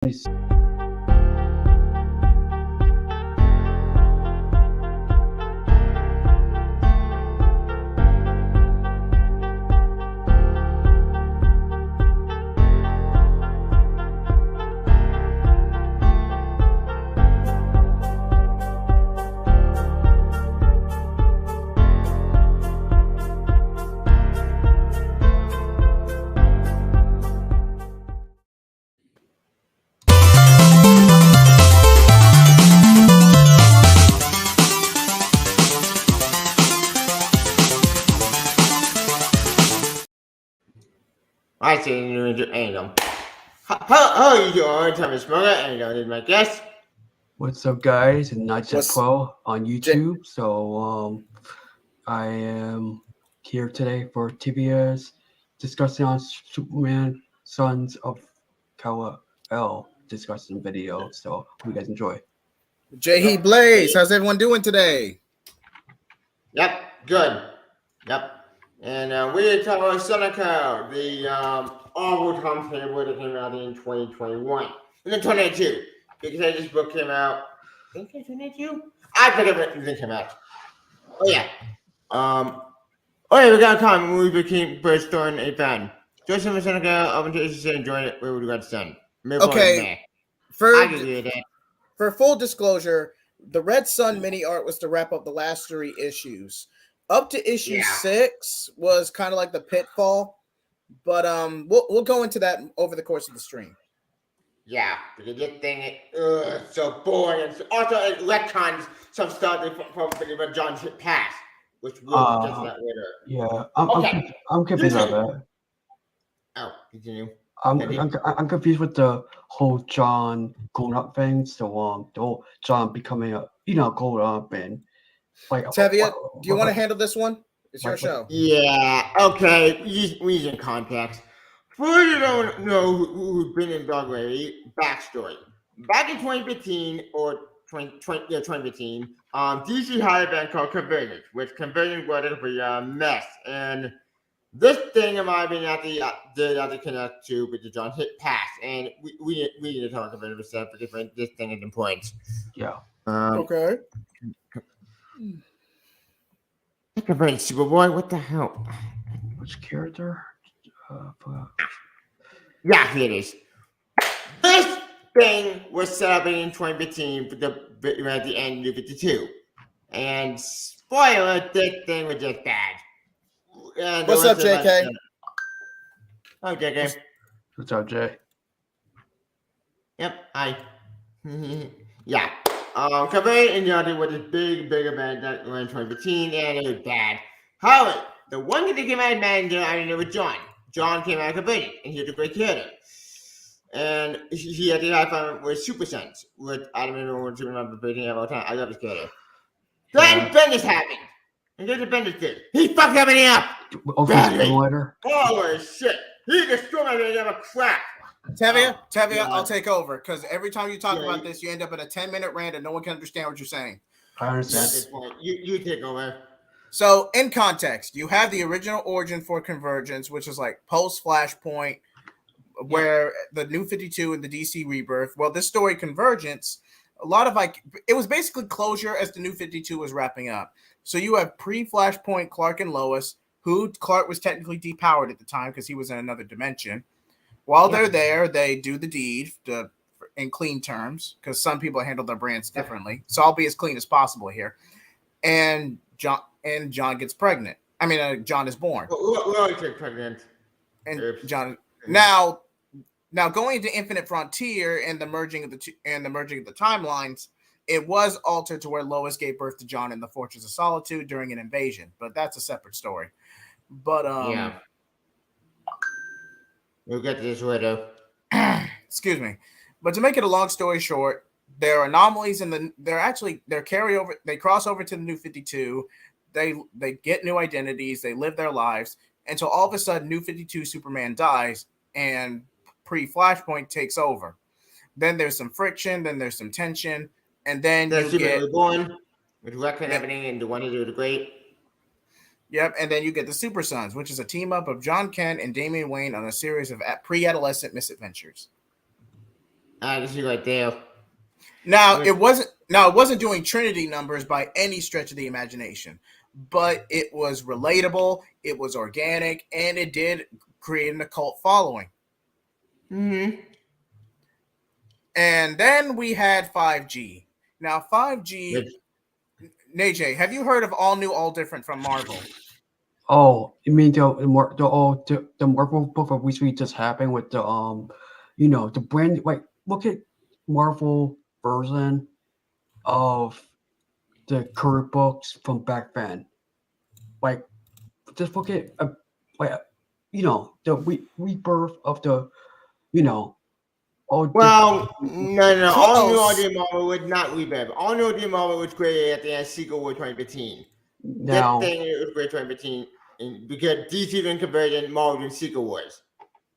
I see you and how are you doing? Thomas Smoker, and this is my guest. What's up, guys? And Night Pro on YouTube. So I am here today for TBS discussing on Superman Sons of Kal-el discussing video. So hope you guys enjoy. Jheat Blaze, how's everyone doing today? Yep, good. Yep. And we're talking about Son of Kal, the Marvel Tom Table that came out in 2021. And then 2022. Because this book came out, I think it's 2022? I forget when it came out. Oh, yeah. We got a comment when we became first starting a fan. Just some Son of Kal, I'm interested in enjoying it. Where would you got to send? Okay. I can do that. For full disclosure, the Red Sun mini art was to wrap up the last 3 issues. Up to issue 6 was kind of like the pitfall, but we'll go into that over the course of the stream. Yeah, because this thing is so boring. And also, it retcons some stuff from John's past, which we'll get to that later. Yeah, I'm confused about that. Oh, continue. I'm confused with the whole John growing up thing. So the whole John becoming a growing up and like. Tevia, do you want to handle this one? It's your show. Yeah. Okay. We use in context. For you don't know who's been in Dog Lady, backstory. Back in 2015 or 2015, DC had a band called Convergence, which Convergence was a mess. And this thing, in my opinion, did have to connect to with the John hit pass. And we need to talk about it stuff because this thing is important. Yeah. Okay. Convergence, Superboy, what the hell? Which character? Yeah, here it is. This thing was set up in 2015 for at the end of 52. And spoiler, this thing was just bad. And what's up, JK? Oh, JK. What's up, Jay? Yep, hi. Yeah. Convergence and Yachty was this big event that went in 2015, and it was bad. However, the one that came out of manager, I know was John. John came out of Convergence, and he was a great character. And he had to have fun with Super Sons, which I don't even want to remember everything all the time. I love his character. Then Bendis happened. And guess what Bendis did? He fucked everything up! Holy shit! He destroyed everything of a crap! Tevia, I'll take over, because every time you talk about this, you end up in a 10-minute rant and no one can understand what you're saying. I understand. You take over. So, in context, you have the original origin for Convergence, which is like post-Flashpoint, where the New 52 and the DC Rebirth. Well, this story, Convergence, it was basically closure as the New 52 was wrapping up. So you have pre-Flashpoint Clark and Lois, who Clark was technically depowered at the time because he was in another dimension. While they're there, they do the deed in clean terms, because some people handle their brands differently. So I'll be as clean as possible here. And John gets pregnant. I mean, John is born. Lois gets pregnant. And John now going into Infinite Frontier and the merging of the timelines, it was altered to where Lois gave birth to John in the Fortress of Solitude during an invasion, but that's a separate story. But we'll get to this later. Excuse me. But to make it a long story short, there are anomalies they're carryover. They cross over to the New 52. They get new identities. They live their lives until all of a sudden New 52 Superman dies and pre-Flashpoint takes over. Then there's some friction. Then there's some tension. And then you get Reborn with Reckon everything and the one who do the great. Yep, and then you get the Super Sons, which is a team up of John Kent and Damian Wayne on a series of pre-adolescent misadventures. I can see right there. Now it wasn't doing Trinity numbers by any stretch of the imagination, but it was relatable, it was organic, and it did create an occult following. Mm-hmm. And then we had 5G. Now 5G, Najay, have you heard of All New, All Different from Marvel? Oh, you mean the Marvel book of which we just happened with the the brand, like, look at Marvel version of the current books from back then. Like, just look at like the rebirth of the you know all Well, the no. All New Close. Idea Marvel would not revamp. All New Idea Marvel was created at the end of Secret War 2015. That now. thing was created 2015 because DC didn't conversion Marvel and Secret Wars.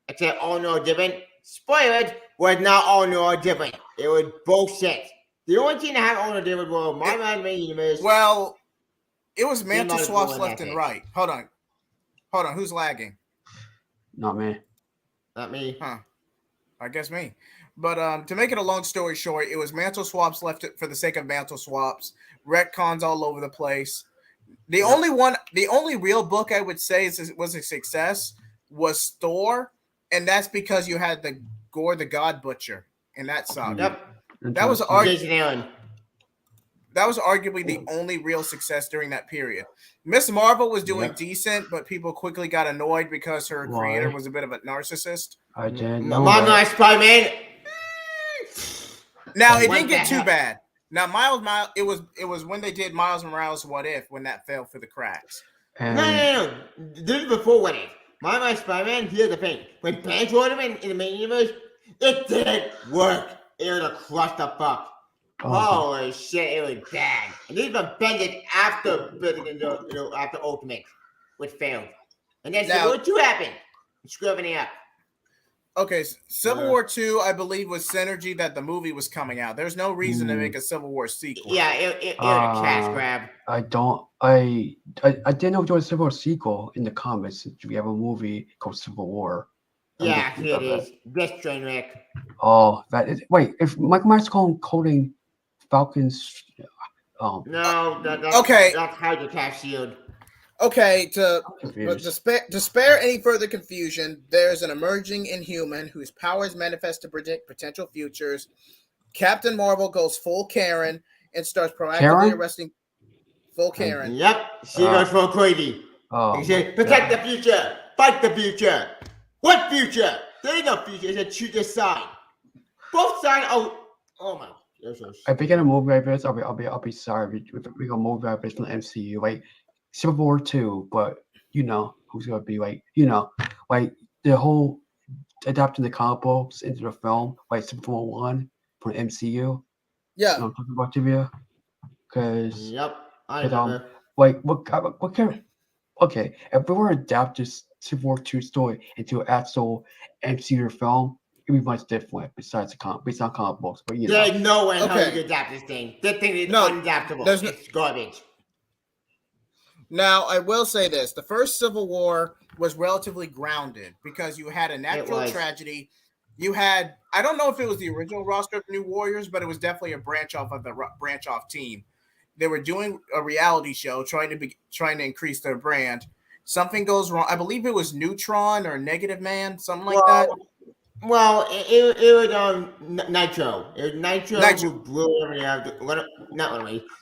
Except All New Idea Different. Spoilers was not All New Idea Different. It was bullshit. The only thing that had All New Idea Different was Marvel Anime Universe. Well, it was mantle might swaps go in left that and case. right. Hold on. Who's lagging? Not me. Not me. Huh? I guess me. But to make it a long story short, it was mantle swaps left for the sake of mantle swaps. Retcons all over the place. The only real book I would say was a success was Thor, and that's because you had the Gore the God Butcher in that saga. Yep. That was Jason Aaron. That was arguably the only real success during that period. Miss Marvel was doing decent, but people quickly got annoyed because her creator was a bit of a narcissist. I didn't know My that. Spider-Man. Now it didn't get too bad. Now Miles, it was when they did Miles Morales What If when that fell through the cracks. And No. This is before What If. My Spider-Man, here's the thing. When Banks wrote him in the main universe, it didn't work. It was a clusterfuck. Holy shit, it was bad. And this was bended after after Ultimate, which failed. And then Civil War 2 happened. Screw everything up. Okay, Civil War 2, I believe, was synergy that the movie was coming out. There's no reason to make a Civil War sequel. Yeah, it was a cash grab. I didn't know there was a Civil War sequel in the comics. We have a movie called Civil War. Yeah, here it is. This train wreck. Oh, that is. Wait, if Mike Myers coding Falcons. No, that's Hydra Cash Shield. Okay, to spare any further confusion, there's an emerging Inhuman whose powers manifest to predict potential futures. Captain Marvel goes full Karen and starts proactively arresting full Karen. Yep, she goes full crazy. He said, protect the future, fight the future. What future? There ain't no future. It's a choose a side. Both sides. Oh my. If we get a movie like this, I'll be sorry. We gonna move like this from the MCU, like Civil War 2, but who's gonna be like the whole adapting the comic books into the film, like Civil War 1 from the MCU. Yeah. You know what I'm talking about, Tibia? Because I remember. What kind of, okay, if we were to adapt this Civil War 2 story into an actual MCU film, it'd be much different based on comic books. But there's no way how you can adapt this thing. This thing is unadaptable. It's garbage. Now, I will say this. The first Civil War was relatively grounded because you had a natural tragedy. You had, I don't know if it was the original roster of New Warriors, but it was definitely a branch off of the branch off team. They were doing a reality show trying to increase their brand. Something goes wrong. I believe it was Neutron or Negative Man, something like that. Well, it was Nitro. It was Nitro who blew everything out.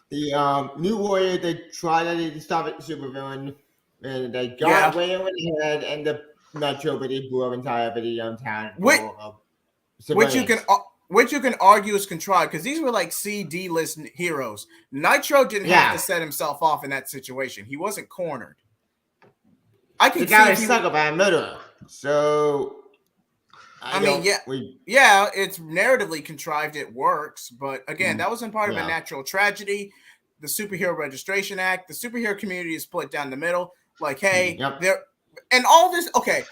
The New Warrior, they tried to stop it, supervillain, and they got way over the head, and the Nitro, but they blew up entire town. Which you can argue is contrived because these were like C-D list heroes. Nitro didn't have to set himself off in that situation. He wasn't cornered. I can see he stuck up by a murderer. So it's narratively contrived. It works, but again, that wasn't part of a natural tragedy. The Superhero Registration Act, the superhero community is split down the middle. Like, hey, and all this. Okay,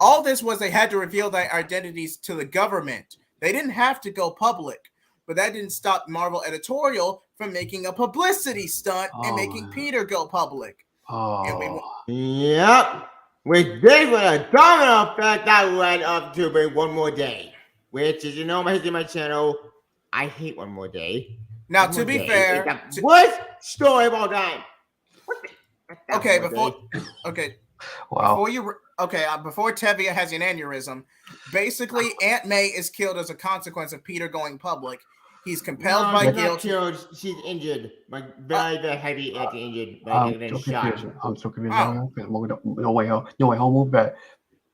all this was they had to reveal their identities to the government. They didn't have to go public, but that didn't stop Marvel Editorial from making a publicity stunt and making Peter go public. With this was a domino effect that led up to one more day. which is my history of my channel. I hate One More Day. Now, One to More be Day fair, is the worst story of all time. What the? okay, One More okay, Wow. before Tevia has an aneurysm, basically Aunt May is killed as a consequence of Peter going public. He's compelled by she's guilt. not killed. She's injured. Very, very heavy injured. I'm By so shot. confused. I'm so confused. Oh. No way home. No way home. But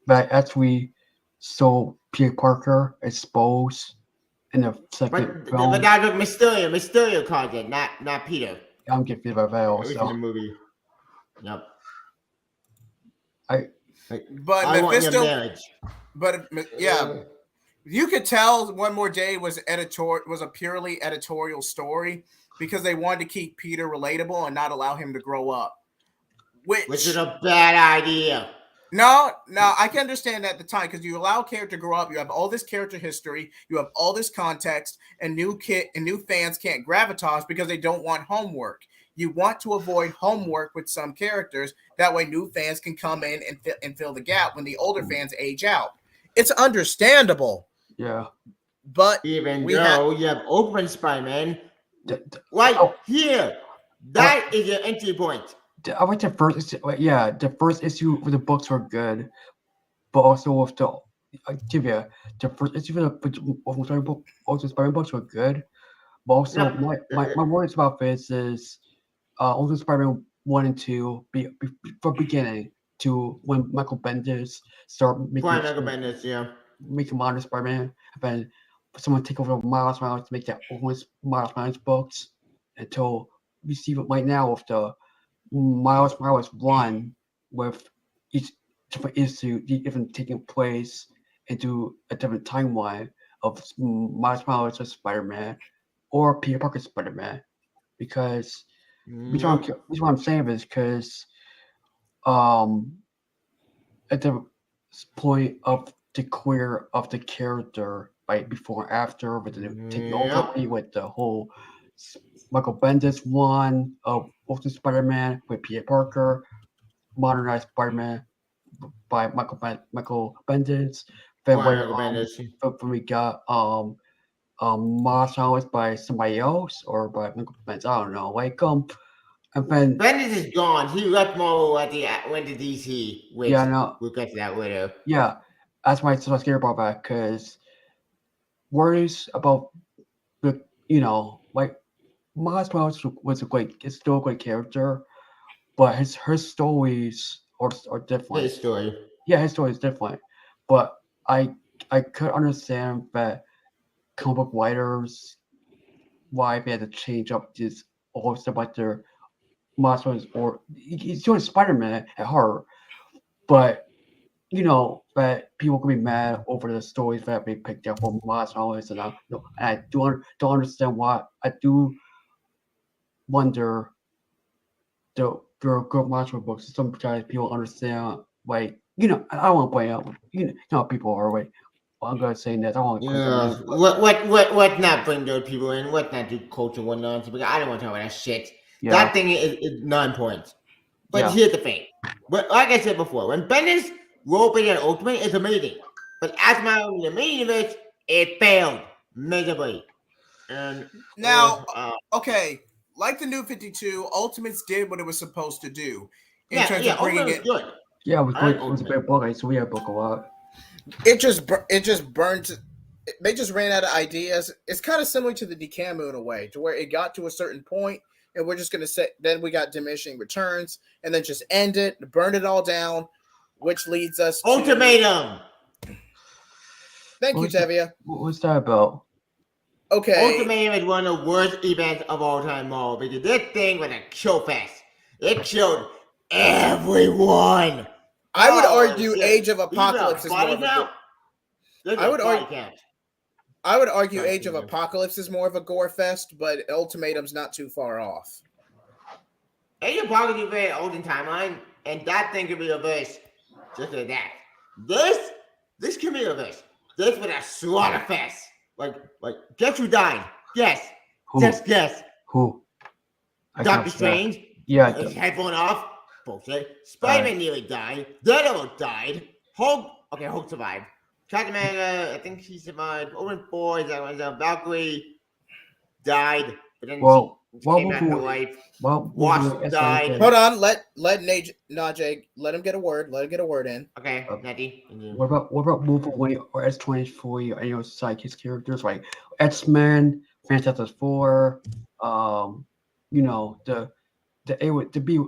as we saw Peter Parker exposed in the second But film, that was Mysterio content, not Peter. I'm confused by that At least in the also. movie. Yep. But I want your Mephisto, marriage. but yeah, you could tell One More Day was a purely editorial story because they wanted to keep Peter relatable and not allow him to grow up. Which is a bad idea. No, I can understand that at the time because you allow a character to grow up. You have all this character history, you have all this context, and new fans can't gravitas because they don't want homework. You want to avoid homework with some characters. That way, new fans can come in and fill the gap when the older fans age out. It's understandable. Yeah. But even though you have Open Spider-Man here, that is your entry point. I like the first. Yeah, the first issue with the books were good, but also with the the first issue with the Ultimate Spider-Man books were good, but also my worries about this is Ultimate Spider-Man 1 and 2 from beginning to when Michael Bendis start making modern Spider-Man, and then someone take over Miles Morales to make that Miles Morales books until we see it right now with the Miles Morales 1 with each different issue even taking place into a different timeline of Miles Morales as Spider-Man or Peter Parker Spider-Man, because what I'm saying is because at the point of the career of the character, right before and after, with the taking over with the whole Michael Bendis one of Ultimate Spider-Man with Peter Parker, modernized Spider-Man by Michael Bendis. Then when we got Miles Morales by somebody else or by Michael Bendis, I don't know. And then Bendis is gone. He left Marvel went to DC. Which we'll get to that later. Yeah, that's why I'm so scared about that, because worries about Miles Morales is still a great character, but his stories are different. His story. Yeah, his story is different. But I could understand that comic book writers why they had to change up this all stuff like their Miles Morales, or he's doing Spider-Man at heart, but that people can be mad over the stories that we picked up from Miles Morales, and I don't understand why. I do wonder the good Miles Morales books. Sometimes people understand, I don't want to blame out. How people are, right? Well, I'm gonna say that. I don't want to what not bring those people in? What not do culture one nonsense? Because I don't want to talk about that shit. Yeah. That thing is non-point. But here's the thing. But like I said before, when Bendis wrote an Ultimate, it's amazing. But as the main universe, it failed miserably. And now, okay, like the New 52, Ultimates did what it was supposed to do in terms of bringing it. Good. Yeah, it was great. It was a great book. So we had a book a lot. It just burned. They just ran out of ideas. It's kind of similar to the Decamu in a way, to where it got to a certain point, and we're just going to say, then we got diminishing returns, and then just end it, burn it all down, which leads us Ultimatum. Thank you, Tevia. What was that about? Okay. Ultimatum is one of the worst events of all time, Marvel, because this thing was a kill fest. It killed everyone. I would argue Age of Apocalypse is more of a I would argue Age of Apocalypse is more of a gore fest, but Ultimatum's not too far off. Age of Apocalypse is a very olden timeline, and that thing could be reversed just like that. This can be reversed. This was a slaughter fest. Like, guess who died? Guess. Who? Just guess. Who? Doctor Strange. Yeah. His headphone off. Bullshit. Spider-Man nearly died. Daredevil died. Hulk survived. Captain America, I think he survived. Owen 4 is that was Valkyrie died, but then Well, she came back to life. Wasp died. Hold on, let Najee let him get a word. Let him get a word in. Okay, Natty. What about Wolverine or S24? Any of his characters like X-Men, Fantastic Four, you know to be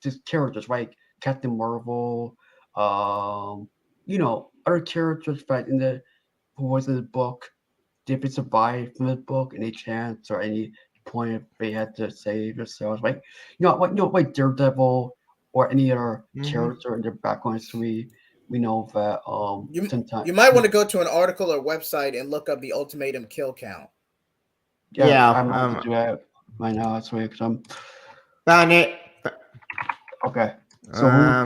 just characters like Captain Marvel, other characters that who was in the book. Did they survive from the book? Any chance or any point they had to save themselves? Like like Daredevil or any other character in their background history. We know that sometimes You might want to go to an article or website and look up the ultimatum kill count. I might do that right now. That's way because I'm found it. okay. So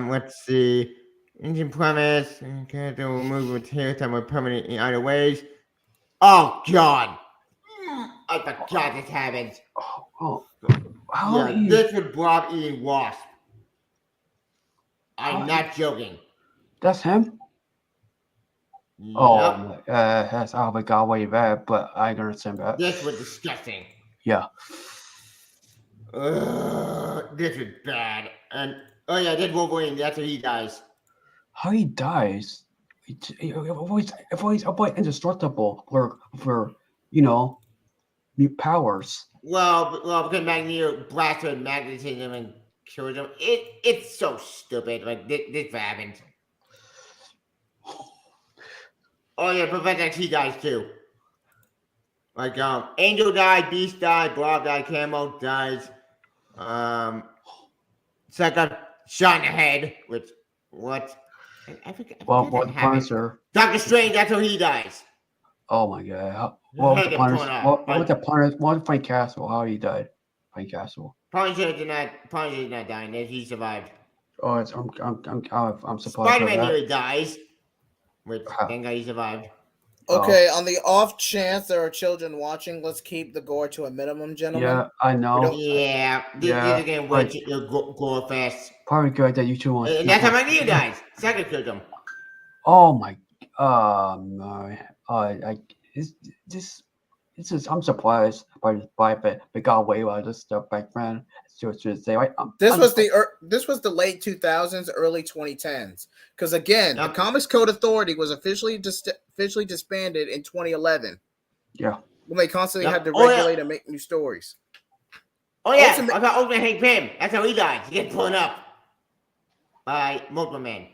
let's see. Engine premise. Character will move with hair time with permanent in either ways. Oh God! I forgot this happened. This was Bob eating wasp. I'm not joking. That's him. Yep. Oh, that's how we got away with that, but I understand that. This was disgusting. Yeah. This is bad. And oh yeah, this Wolverine. That's how he dies. How he dies? If always indestructible for new powers. Well, because Magneto blasted magnetism and kills him. It's so stupid. Like this happened. Oh yeah, Professor X, he dies too. Like Angel died, Beast died, Blob died, Camo dies. Second shot in the head. Which what? I forget. The Punisher. Doctor Strange. That's how he dies. Oh my God! What was the Punisher? What was the Punisher? What was Frank Castle? How he died? Frank Castle. Punisher did not die. He survived. Oh, I'm surprised. Spider-Man nearly dies. Which thank God he survived. Okay, on the off chance there are children watching, let's keep the gore to a minimum, gentlemen. Yeah, I know. Yeah, these are getting way too gore fast. Probably good that you two want. And that's how Magneto dies. Second killed him. Oh my. No. I'm surprised by they got away with this stuff back then. This was the late 2000s, early 2010s. Because again, the Comics Code Authority was officially disbanded in 2011. Yeah. When they constantly had to regulate and make new stories. Oh yeah, I got Ultimate Hank Pym. That's how he dies. He gets blown up by multiple men.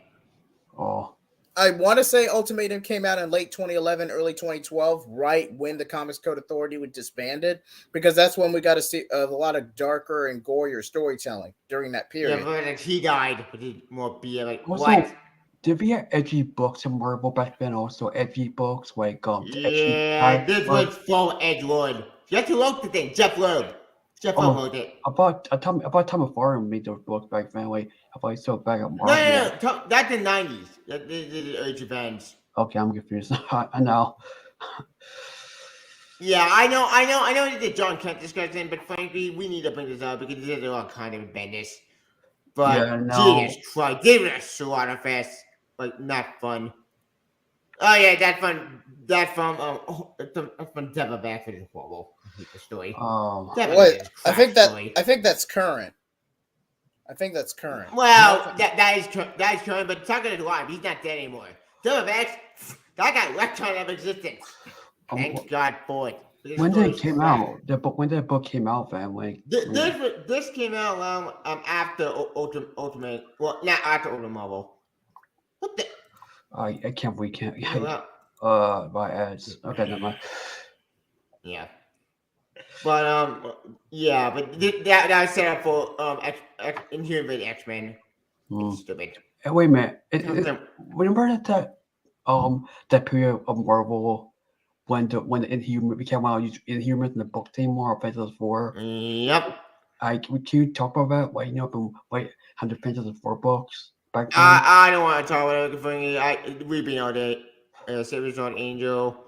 Oh. I want to say Ultimatum came out in late 2011, early 2012, right when the Comics Code Authority was disbanded, because that's when we got to see a lot of darker and gorier storytelling during that period. Yeah, but he died, but he more be like also, what? Did we have edgy books in Marvel back then? Also, edgy books like yeah, this was full Edgewood. You have to look the thing, Jeff Loeb. Jeff Loeb wrote it. About Tom McFarlane made those books back then. Like, about so back at Marvel. No, that's the 90s. That's the Age of Ends. Okay, I'm confused. I know. Yeah, I know that John Kent discussion, but frankly, we need to bring this up because this is all kind of madness. But Jesus Christ, they were slaughterfest. Like, not fun. Oh yeah, that's from Devil Back for the horrible. I hate the story. Wait, I think that's current. Well, that is current, but talking to live, he's not dead anymore. Devil Back, that guy left out of existence. Thank God for it. When did it came out? When that book came out, family? This came out after Ultimate. Well, not after Ultimate Marvel. What the? I can't. We can't. By ads. Okay, never mind. Yeah. But but that was set up for Inhuman X-Men. Stupid. Hey, wait a minute. Remember that period of Marvel when the Inhuman became out, Inhumans in the book team more Fantastic Four. Yep. Can you talk about that? How the Fantastic Four books back then? I don't want to talk about it. We've been all day. Series on Angel.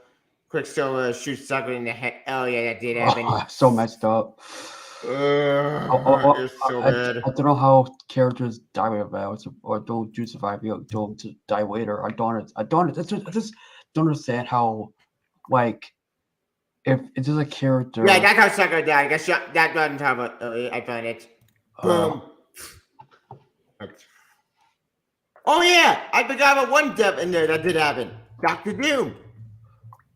Quicksilver shoots Sucker in the head. Oh yeah, that did happen. So messed up. It's so bad. I don't know how characters die with that, or don't do survive. Don't die later. I don't. It's just don't understand how, like, if it's just a character. Yeah, that's how Sucker died. I guess that doesn't have I found it. Boom. Oh yeah, I forgot about one death in there that did happen. Doctor Doom.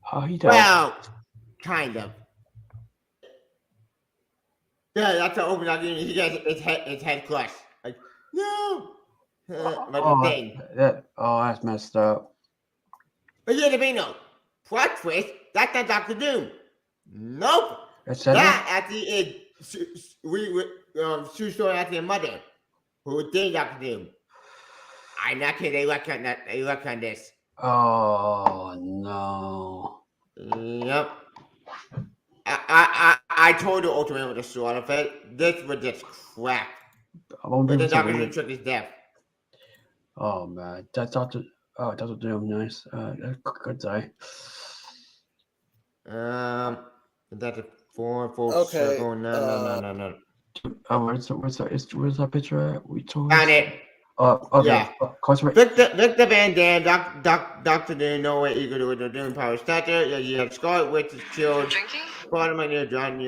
How he died? Well, kind of. Yeah, that's the open Doctor Doom. He gets his head crushed. Like no, like a thing. That's messed up. But yeah, there be no plot twist. That's not Doctor Doom. Nope. Etc. That actually is Sue Story after your mother, who did Doctor Doom. I'm not kidding. They look on this. Oh no. Yep. I told you Ultimate with a sword of it. This was just crap. But the Doctor Doom took his death. Oh man, that's Doctor Doom, nice. Good die. That's a full Okay, circle. No. Where's that picture at? We told. Found it. Okay. Yeah. Victor Van Dam, Doctor Doom, no way equal to the Doom Power Statue. Yeah, you have Scarlet Witch's shield. Part of my new John,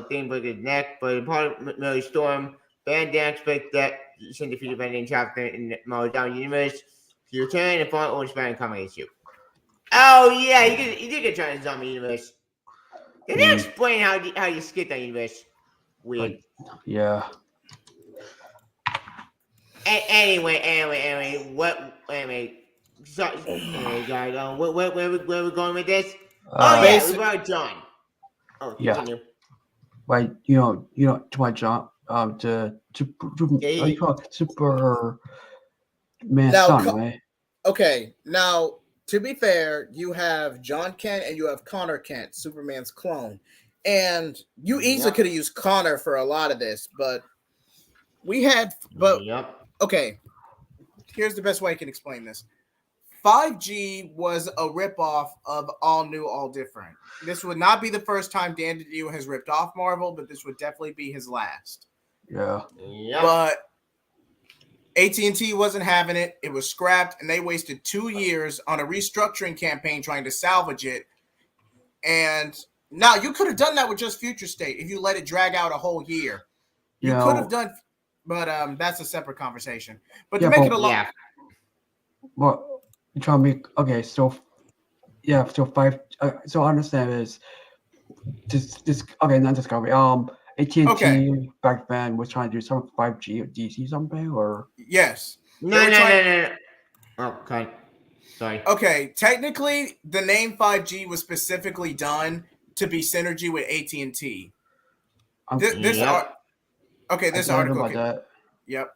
thing break his neck, but part of Mary Storm, Van Dam expects that send defeated Van Dam chapter in the Down universe to return and find old Spider coming against you. Oh yeah, you did get turned in zombie universe. Can you explain how you skip that universe? Weird. Yeah. Anyway, guys, where we going with this? We brought John. Oh, continue. Yeah. Like to my John, to you call it Superman's son, right? Okay, now to be fair, you have John Kent and you have Connor Kent, Superman's clone, and you easily could have used Connor for a lot of this, but okay. Here's the best way I can explain this. 5G was a ripoff of All New, All Different. This would not be the first time Dan DiDio has ripped off Marvel, but this would definitely be his last. Yeah. But AT&T wasn't having it. It was scrapped, and they wasted 2 years on a restructuring campaign trying to salvage it. And now you could have done that with just Future State if you let it drag out a whole year. You could have done, but that's a separate conversation. But to make it a lot. Well, you trying to make okay. So five. So I understand is this okay? Not Discovery. AT&T back then was trying to do some 5G or DC something or yes. No. Oh, okay. Sorry. Okay, technically, the name 5G was specifically done to be synergy with AT&T. This article. About that. Yep.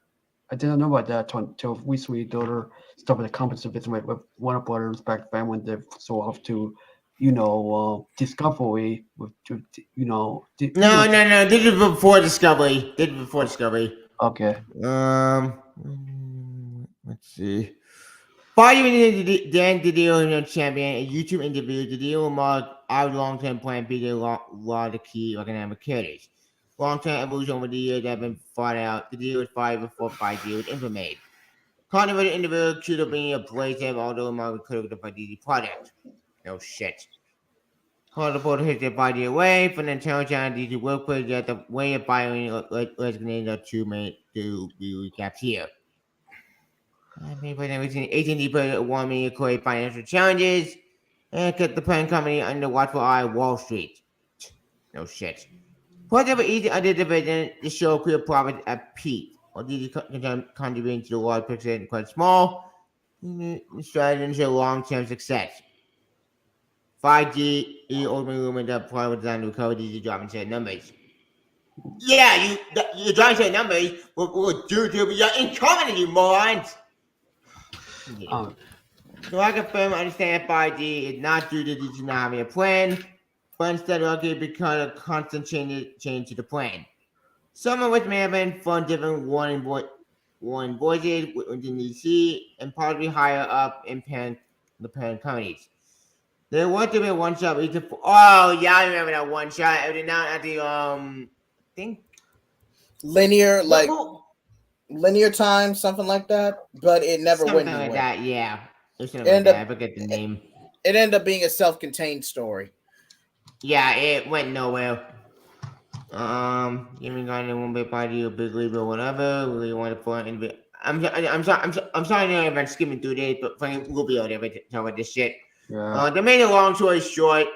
I didn't know about that until recently. Daughter started with a competition with Warner Brothers back then when they sold off to, Discovery with, No. This is before Discovery. Okay. Let's see. 5 years Dan DiDio champion, a YouTube interview. DiDio remarked, our long-term plan be a lot of the key economic carriers. Long-term evolution over the years that have been thought out. DiDio was 5 before 5G was implemented. Controversial individual should have been a place of although the market could have the 5G product. No shit. Call the board hit their 5G away from the internal channel due to workplace that the way of buying resonated are two main to be recapped here. AT&T put 1 million create financial challenges and kept the parent company under watchful eye of Wall Street. No shit. Whatever each other division, the show clear profits at peak. Or these contributing to the large picture and quite small. Strategy show long-term success. 5G ultimately rumored that product was designed to recover these dropping certain numbers. Yeah, you dropping certain numbers will due to your incoming, you morons. So I confirm understand 5G is not due to these not having a plan, but instead because of constant change to the plan. Some of which may have been from different warning voices within DC and probably higher up in the parent companies. There was to be a one shot. Oh yeah, I remember that one shot. Every now at the think linear time, something like that. But it never went anywhere. Like that, yeah. I forget the name. It ended up being a self-contained story. Yeah, it went nowhere. Even got in one bit by you, big league or whatever. Really want to point and I'm sorry if I'm skimming through this, but we'll be able to talk about this shit. Yeah. To make a long story short,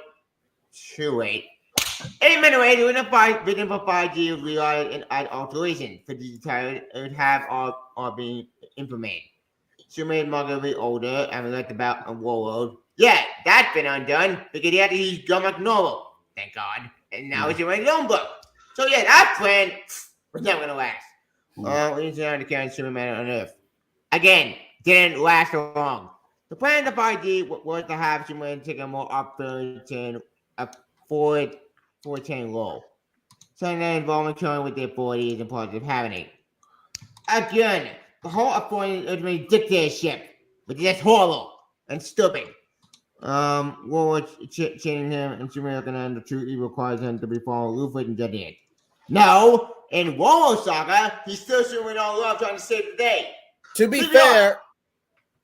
too late. 8 minutes later, with a 5G realized and add alteration for the entire would have all being implemented. Superman mother be older and we left about a warlord. Yeah, that's been undone because he had to use gun like normal. Thank God. And now he's in my own book. So yeah, that plan was never gonna last. We need to learn to carry Superman on Earth. Again, didn't last long. The plan of 5G was to have Superman take a more up 10 a forward 410 low. So then involving killing with their bodies and positive happening. Again, the whole appointed ultimate dictatorship, which is just horrible and stupid. Warwick chaining him and Superman looking at the two evil requires him to be followed Luffy and dead end. No, in Warlord Saga, he's still Superman all love trying to save the day. To be fair,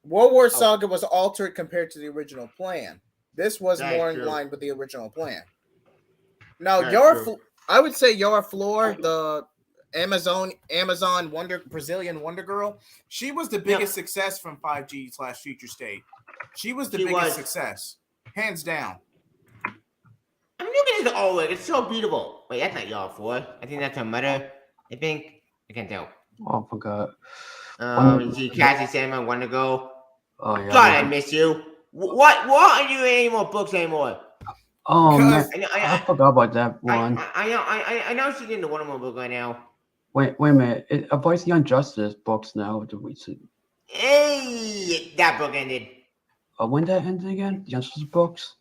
World War Saga was altered compared to the original plan. This was more in line with the original plan. Now, I would say Yara Flor, the Amazon Brazilian Wonder Girl, she was the biggest success from 5G/Future State. She was the biggest success, hands down. I'm looking at the artwork. It's so beautiful. Wait, that's not Yara Flor. I think that's her mother. I can't tell. Oh, I forgot. Cassie Sandman, Wonder Girl. Oh yeah. God, I miss you. What are you in any more books anymore? Oh man, I forgot about that one. I know she's in the Wonder Woman book right now. Wait a minute. It avoids the Injustice books now. The recent. Hey, that book ended. When that ended again? The Injustice books.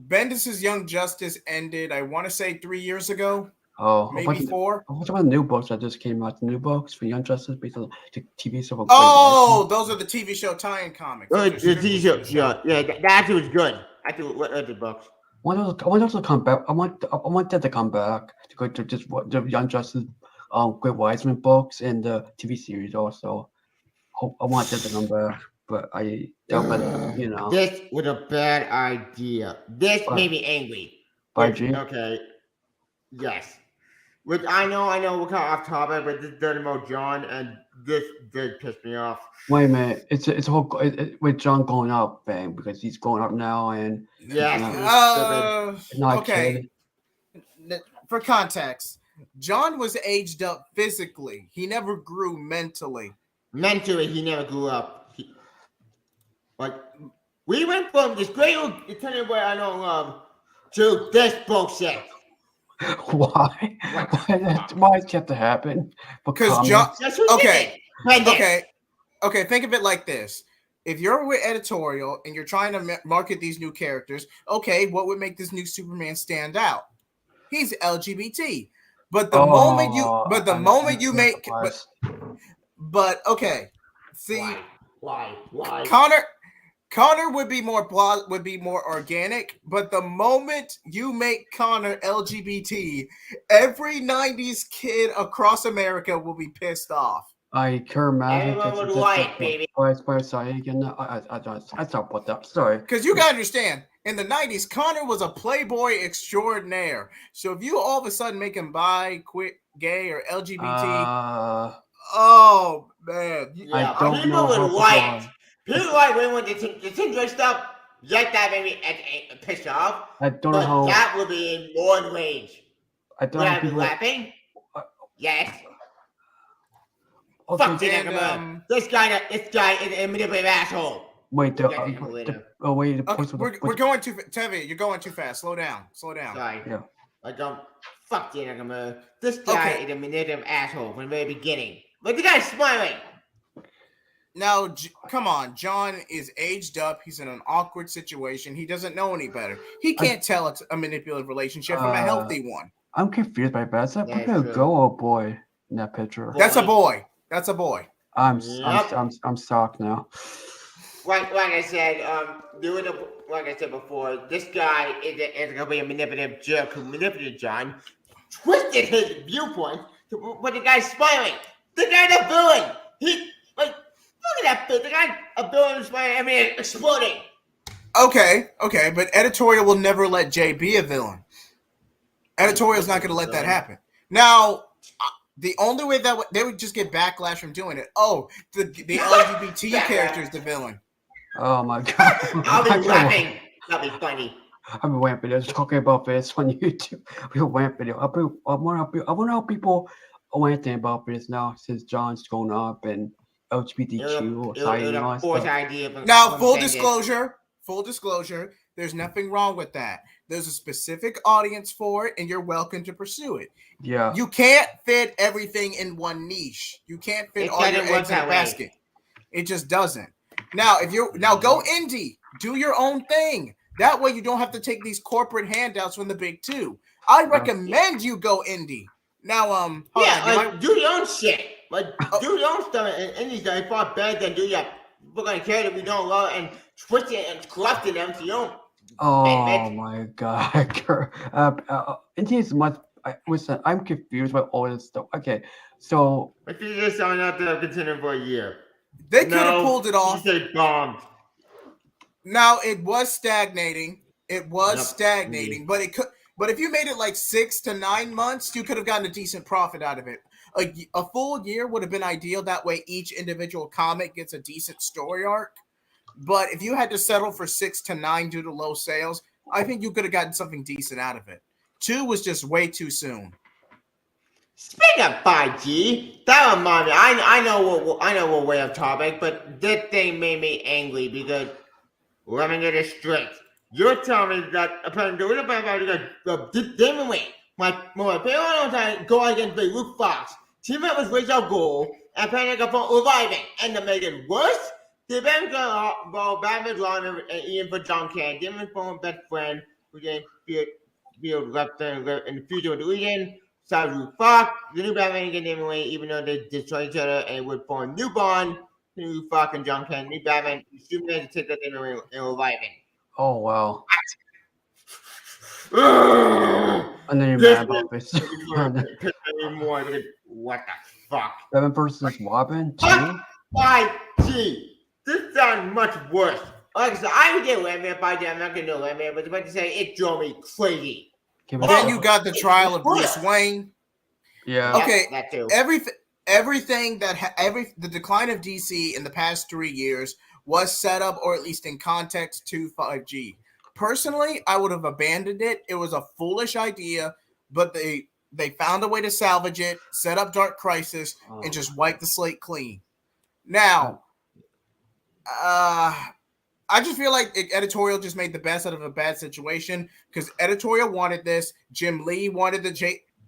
Bendis' Young Justice ended. I want to say 3 years ago. Oh, maybe 4. What about the new books that just came out? The new books for Young Justice based on the TV show. Oh, those are the TV show tie-in comics. The TV show, yeah, that actually was good. I read the books. I want those to come back. I want that to come back to go to just the Young Justice, Great Wiseman books and the TV series also. I want that to come back, but I doubt that. This was a bad idea. This made me angry. Okay. Yes. Which I know we're kind of off topic, but this dirty Mo John, and this did piss me off. Wait a minute, it's a whole with John going up, bang, because he's going up now, and okay. For context, John was aged up physically. He never grew mentally. Mentally, he never grew up. We went from this great old Italian boy I don't love to this bullshit. Why? Why it kept to happen? Because John. Okay. Think of it like this: if you're with editorial and you're trying to market these new characters, okay, what would make this new Superman stand out? He's LGBT. But the moment you make, okay. See, why? Connor would be more organic, but the moment you make Connor LGBT, every 90s kid across America will be pissed off. Everyone would like, baby. I thought about that. Sorry. Because you gotta understand, in the 90s, Connor was a playboy extraordinaire. So if you all of a sudden make him bi, gay, or LGBT, oh man, I don't know people would like. People like when the Tinder stuff, like that made me pissed off. I don't know how. That would be in more range. I don't know. People laughing? Yes. Okay, fuck this guy is a manipulative asshole. Wait, we're going too Tevi, you're going too fast. Slow down. Sorry. Yeah. Fuck the This guy is a manipulative asshole from the very beginning. But the guy's smiling. Now, come on. John is aged up. He's in an awkward situation. He doesn't know any better. He can't tell it's a manipulative relationship from a healthy one. I'm confused by that. Is that a girl or a boy in that picture? That's a boy. I'm shocked now. Like I said, like I said before, this guy is gonna be a manipulative jerk who manipulated John, twisted his viewpoint, but the guy's smiling. The guy's a villain. Look at that bit. The guy, a villain smiling. I mean, exploding. Okay, but editorial will never let Jay be a villain. Editorial's not going to let that happen. Now, the only way that they would just get backlash from doing it. Oh, the LGBT character is the villain. Oh my god! I'll be laughing. That'll be funny. I've been watching videos talking about this on YouTube. We watch video. I want to help people ranting about this now since John's grown up and LGBTQ side and all that stuff. Now, full disclosure, there's nothing wrong with that. There's a specific audience for it, and you're welcome to pursue it. Yeah. You can't fit everything in one niche. You can't fit all your eggs in a basket. It just doesn't. Now, go indie. Do your own thing. That way you don't have to take these corporate handouts from the big two. I recommend you go indie. Now, do your own shit. Do your own stuff, and indie's are far better than do your we're gonna care that we don't love and twist it and corrupt them to your own. Oh my god. Indie is much. Listen, I'm confused by all this stuff. Okay, so if you just signed out there contending for a year, they could have pulled it off. They bombed. Now it was stagnating. But it could. But if you made it like 6 to 9 months, you could have gotten a decent profit out of it. A full year would have been ideal. That way, each individual comic gets a decent story arc. But if you had to settle for 6 to 9 due to low sales, I think you could have gotten something decent out of it. 2 was just way too soon. Speaking of 5G, that reminds me. I know we're way off topic, but this thing made me angry because let me get it straight. You're telling me that apparently the reason Damon Wayne, my parent go against the Luke Fox. Team up was Rachel Gold, and apparently got from reviving, and to make it worse, the event go Batman Ron and Ian for John Cann, Damon's former best friend, who then field left in the future with the Legion. Luke Fox, the new Batman against Damon Wayne, even though they destroy each other and would form a new bond. Luke Fox and John Cann, new Batman, Superman to take that in and reviving. Oh wow. And then you're mad about this. What the fuck? Batman versus Robin? 5G. This sounds much worse. Like I said, I would get Landman 5G. I'm not gonna do Landman, but about to say it drove me crazy. Then you got the trial of Bruce Wayne. Yeah. Okay. That too. Everything the decline of DC in the past 3 years was set up, or at least in context, to 5G. Personally, I would have abandoned it. It was a foolish idea, but they found a way to salvage it, set up Dark Crisis, and just wipe the slate clean. Now, I just feel like editorial just made the best out of a bad situation because editorial wanted this. Jim Lee wanted the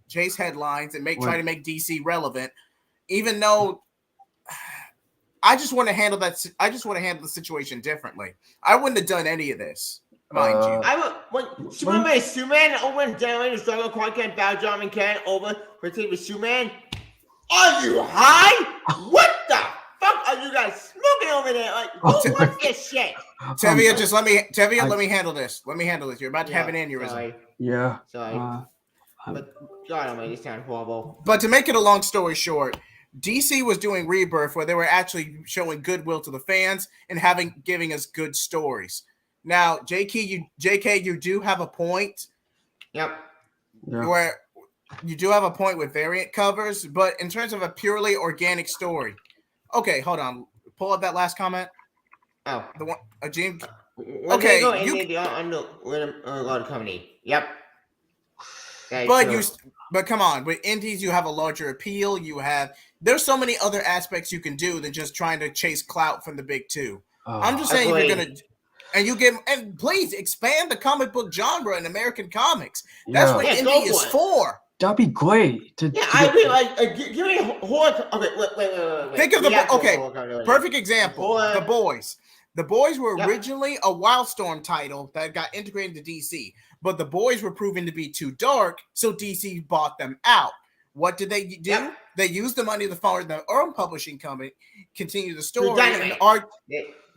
chase headlines and try to make DC relevant, even though I just want to handle that. I just want to handle the situation differently. I wouldn't have done any of this, mind you. I would. Superman over and down and struggle. Clark Kent, Val John and Kent over for team with Superman. Are you high? What the fuck are you guys smoking over there? Like, who wants this shit? Tevia, let me handle this. Let me handle this. You're about to have an aneurysm. Sorry. Yeah. Sorry. But God almighty, this sounds horrible. But to make it a long story short, DC was doing Rebirth where they were actually showing goodwill to the fans and giving us good stories. Now, JK, you do have a point. Yep. Yeah. Where you do have a point with variant covers, but in terms of a purely organic story. Okay, hold on. Pull up that last comment. Oh. The one James. Okay, go in the under company. Yep. But come on, with indies you have a larger appeal. There's so many other aspects you can do than just trying to chase clout from the big two. I'm just saying you're gonna and please expand the comic book genre in American comics. That's what indie is for. That'd be great. I mean, give me horror. Okay, wait. Think of perfect example. The Boys. The Boys were originally a Wildstorm title that got integrated into DC, but The Boys were proven to be too dark, so DC bought them out. What did they do? Yep. They used the money to fund their own publishing company, continue the story,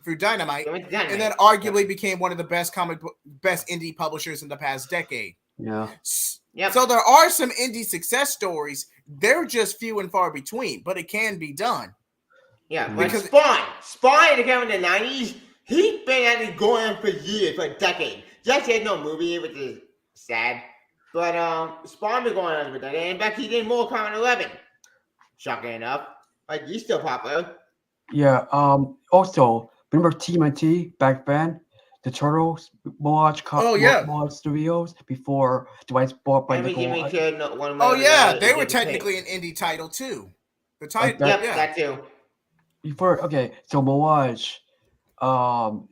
through Dynamite, and then arguably became one of the best best indie publishers in the past decade. Yeah. Yep. So there are some indie success stories. They're just few and far between, but it can be done. Yeah, because Spawn came in the 90s. He's been at it going for years, for a decade. Just had no movie, which is sad. But Spawn been going on with that. And in fact, he did more Kombat 11. Shocking enough. Like, he's still popular. Yeah. Also, remember TMNT back then? The Turtles Oh yeah. Mod Studios before Dwight's bought by And we Nickel. can no, one Oh way or the yeah, other, they it were did the pay. technically an indie title too. The Like title, that. Yep, yeah. that too. Before, okay, so Mirage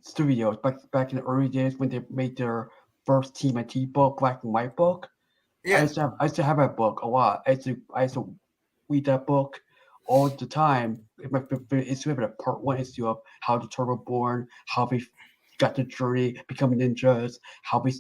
Studios back in the early days when they made their first TMNT book, black and white book. Yeah. I used to have that book a lot. I used to read that book all the time. It's a part one issue of how the turtle were born, how they got the journey, becoming ninjas, how they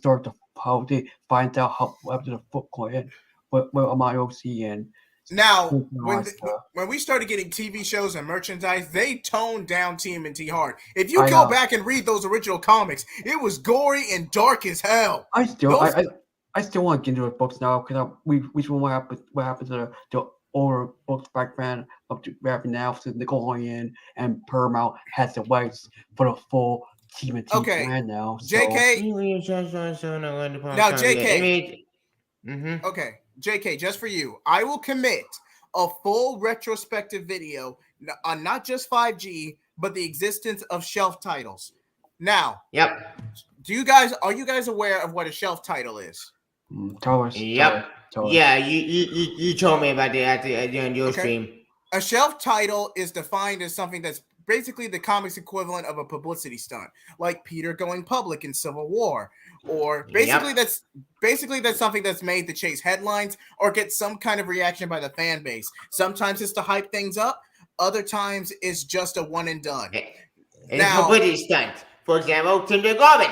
find out how after the Foot Clan, what MIOC and Now, all that stuff. when we started getting TV shows and merchandise, they toned down TMNT hard. If you I go know. back and read those original comics, it was gory and dark as hell. I still Those- I still want to get into the books now because what happened to the older books back then up to right now. So Nickelodeon and Paramount has the rights for the full TMNT Okay, brand now. JK. Now, JK. Mm-hmm. Okay, JK, just for you, I will commit a full retrospective video on not just 5G, but the existence of shelf titles. Now, Yep. are you guys aware of what a shelf title is? Tell us. Yep. Tell us. Yeah, you told me about that at the end of your stream. A shelf title is defined as something that's basically the comics equivalent of a publicity stunt, like Peter going public in Civil War, or basically that's something that's made to chase headlines or get some kind of reaction by the fan base. Sometimes it's to hype things up, other times it's just a one and done. And a publicity stunt. For example, Tim Garvin.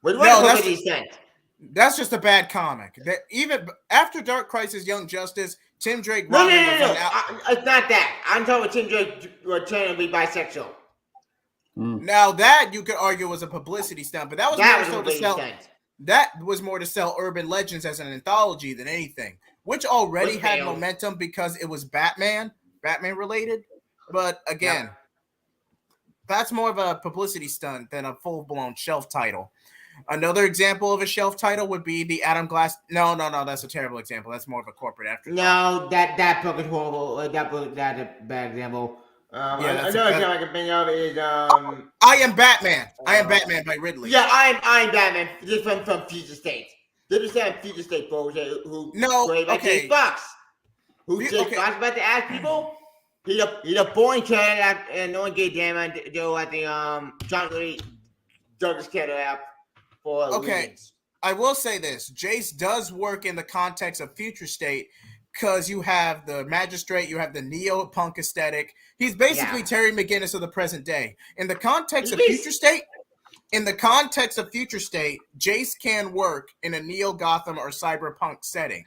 With what publicity stunt? That's just a bad comic. Even after Dark Crisis Young Justice, Tim Drake. No. It's not that. I'm talking about Tim Drake pretending to be bisexual. Now that you could argue was a publicity stunt, but that was more to sell urban legends as an anthology than anything, which already had momentum because it was Batman related. But again, that's more of a publicity stunt than a full-blown shelf title. Another example of a shelf title would be the Adam Glass. No, that's a terrible example. That's more of a corporate afterthought. No, that book is horrible. That's a bad example. Another example I can think of is I Am Batman. I Am Batman by Ridley. Yeah, I'm Batman. This is from Future State. This is some Future State folks who Jay Fox. Jay Fox about to ask people. He's a boring cat and no one gave damn I think John Lee Douglas Kettle out. I will say this. Jace does work in the context of Future State because you have the magistrate, you have the neo-punk aesthetic. He's basically Terry McGinnis of the present day. In the context of Future State, Jace can work in a neo-Gotham or cyberpunk setting.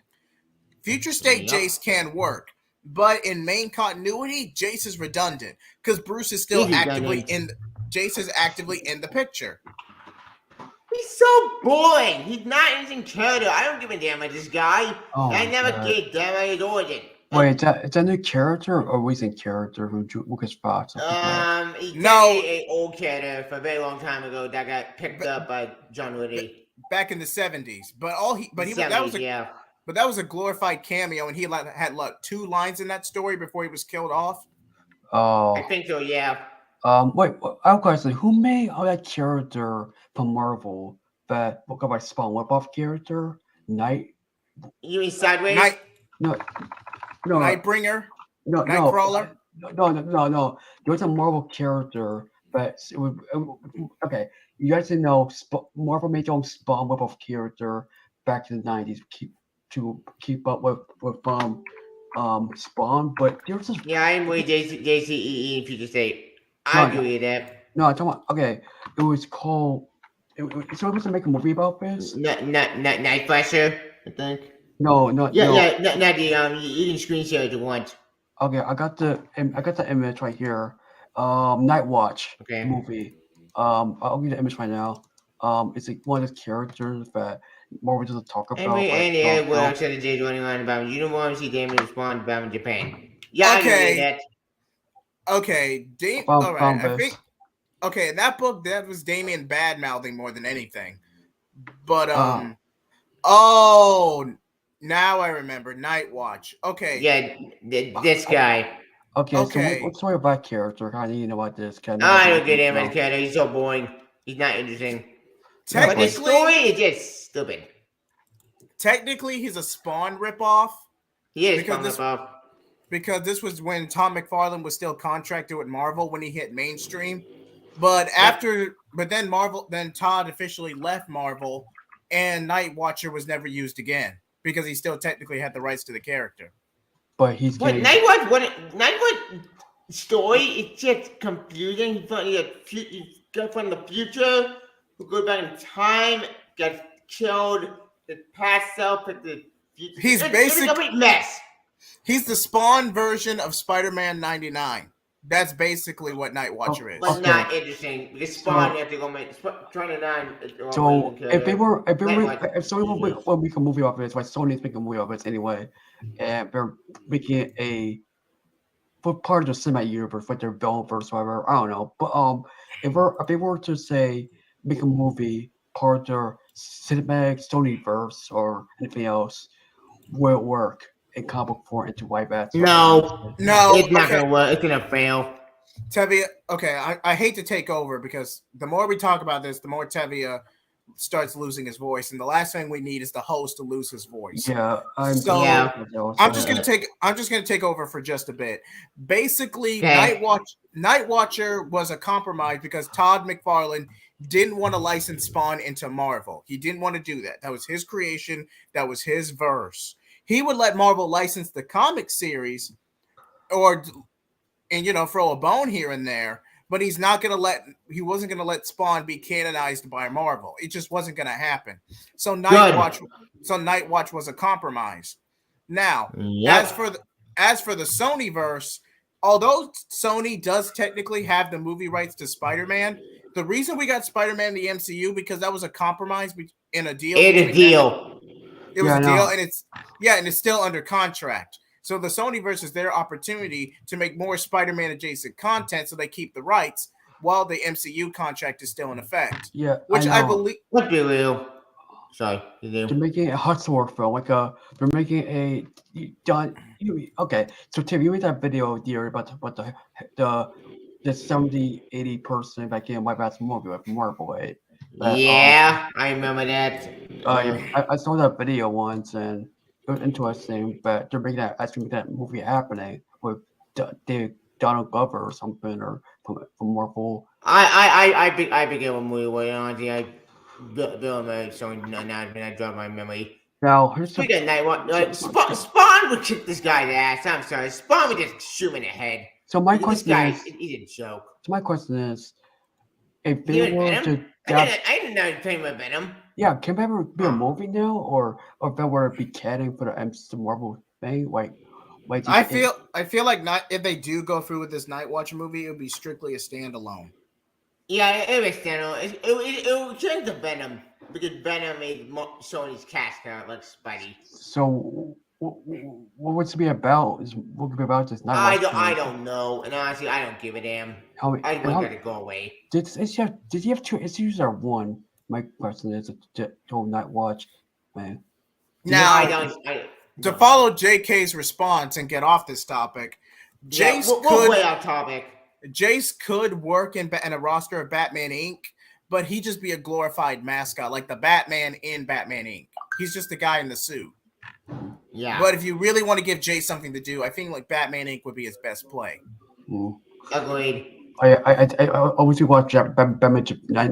Future State Jace can work, but in main continuity, Jace is redundant because Bruce is still Jace is actively in the picture. He's so boring. He's not anything character. I don't give a damn about this guy. I never gave a damn about his origin. Wait, is that a new character or recent character from Lucas Fox? He's an old character for a very long time ago that got picked up by John Woody back in the 70s. But that was a glorified cameo, and he had like 2 lines in that story before he was killed off. Oh, I think so. Yeah. Wait, I have a question. Who made all that character from Marvel that look like Spawn whip-off character? Night? You mean Sideways? No. Nightbringer? No. Nightcrawler? No. There was a Marvel character, but it was okay. You guys didn't know Marvel made their own Spawn whip-off character back in the 90s to keep up with Spawn, but there was this. Yeah, I'm with JCEE in Future State. I agree with that. No, I'm talking about, okay. It was called. So it was supposed to make a movie about this. Night Flasher, I think. No. Not the you can screen share if you want. Okay, I got the image right here. Night Watch movie. I'll give you the image right now. It's like one of the characters that Marvel doesn't talk about. What I said to Jay running on about you don't want to see Damon respond about Japan. Yeah, I agree with that. Okay, all right. okay, in that book, that was Damien bad mouthing more than anything. But oh, now I remember Night Watch. Okay, Yeah, this guy. Okay, so okay. what's your about character? How do you know about this? Kind of I know don't get him as a no. character. He's so boring. He's not interesting. Yeah, But the but story Technically, is just stupid. he's a Spawn ripoff He is because coming this up. because this was when Tom McFarlane was still contracted with Marvel when he hit mainstream. But Yep. then Todd officially left Marvel, and Night Watcher was never used again because he still technically had the rights to the character. but he's But getting Nightwatch story is just confusing. He got from the future, who goes back in time, gets killed, the past self, but the future. It's a complete mess. He's the Spawn version of Spider-Man 99. That's basically what Night Watcher is. But Okay. not interesting because Spawn So- have to go make 29. So if they were, if Sony Mhm. will make a movie of it, like Sony's making a movie of it anyway, and they're making for part of the cinematic universe, like their Bellverse, whatever. I don't know, but if they were to say make a movie part of their cinematic Sonyverse or anything else, will it work in comic form into white bats? No, No, it's not okay. gonna work. It's gonna fail. Tevia, okay, I hate to take over because the more we talk about this, the more Tevia starts losing his voice, and the last thing we need is the host to lose his voice. Yeah, I'm just gonna take over for just a bit. Basically, Okay. Night Watcher was a compromise because Todd McFarlane didn't want to license Spawn into Marvel. He didn't want to do that. That was his creation. That was his verse. He would let Marvel license the comic series, and throw a bone here and there. But he wasn't gonna let Spawn be canonized by Marvel. It just wasn't gonna happen. So Night Watch was a compromise. Now, Yep. as for the Sonyverse, although Sony does technically have the movie rights to Spider-Man, the reason we got Spider-Man in the MCU because that was a compromise in a deal. It's a deal. It was Yeah, a I deal, know. and it's still under contract. So the Sonyverse is their opportunity to make more Spider-Man adjacent content, so they keep the rights while the MCU contract is still in effect. Yeah, Which I I know. believe. What do you? Sorry, you do. They're making a Hudson film, they're making a done. Okay, so Tim, you made that video, dear, about what the 70, 80% back in White Bat's movie with Marvel, right? But, Yeah, I remember that. I saw that video once and it was interesting, but they're making that movie happening with Donald Glover or something or from Marvel. I became a movie way on the Bill Murray showing announcement. I dropped my memory. Now here's the Speaking of night, Spawn would kick this guy's ass. I'm sorry, Spawn would just shoot him in the head. so my This question guy, is. he's a joke. So my question is, if You they know were Venom? to I didn't know anything about Venom. yeah, can there ever be a movie now, or if there were to be canon for the Marvel thing, like I feel like not if they do go through with this Night Watch movie, it would be strictly a standalone. Yeah, it was standalone. It would change to Venom because Venom is Sony's cast character like Spidey. So what would it be about? What could be about this Night Watch? I don't know, and honestly, I don't give a damn. I want that to go away. Did he have two issues or one? My question is the whole Night Watch, man. Now, to follow JK's response and get off this topic, Jace could work in a roster of Batman Inc., but he'd just be a glorified mascot, like the Batman in Batman Inc. He's just the guy in the suit. Yeah. But if you really want to give Jace something to do, I think like Batman Inc. would be his best play. Agreed. I always watch Batman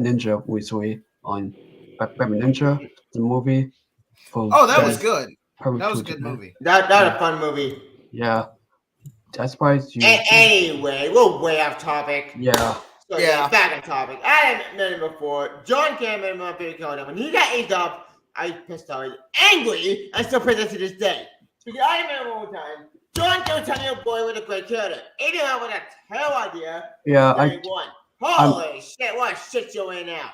Ninja recently on Batman Ninja, the movie. That was good. That was a good movie. That was a fun movie. Yeah. That's why you. Anyway, we're way off topic. Yeah. So back on topic. I haven't met him before. John Cameron, my favorite character. When he got aged up, I was pissed off, angry, and still pissed to this day. Because I remember one time, John Cameron telling your boy with a great character. He didn't have a terrible idea. Yeah, Holy shit, what a shit show in now.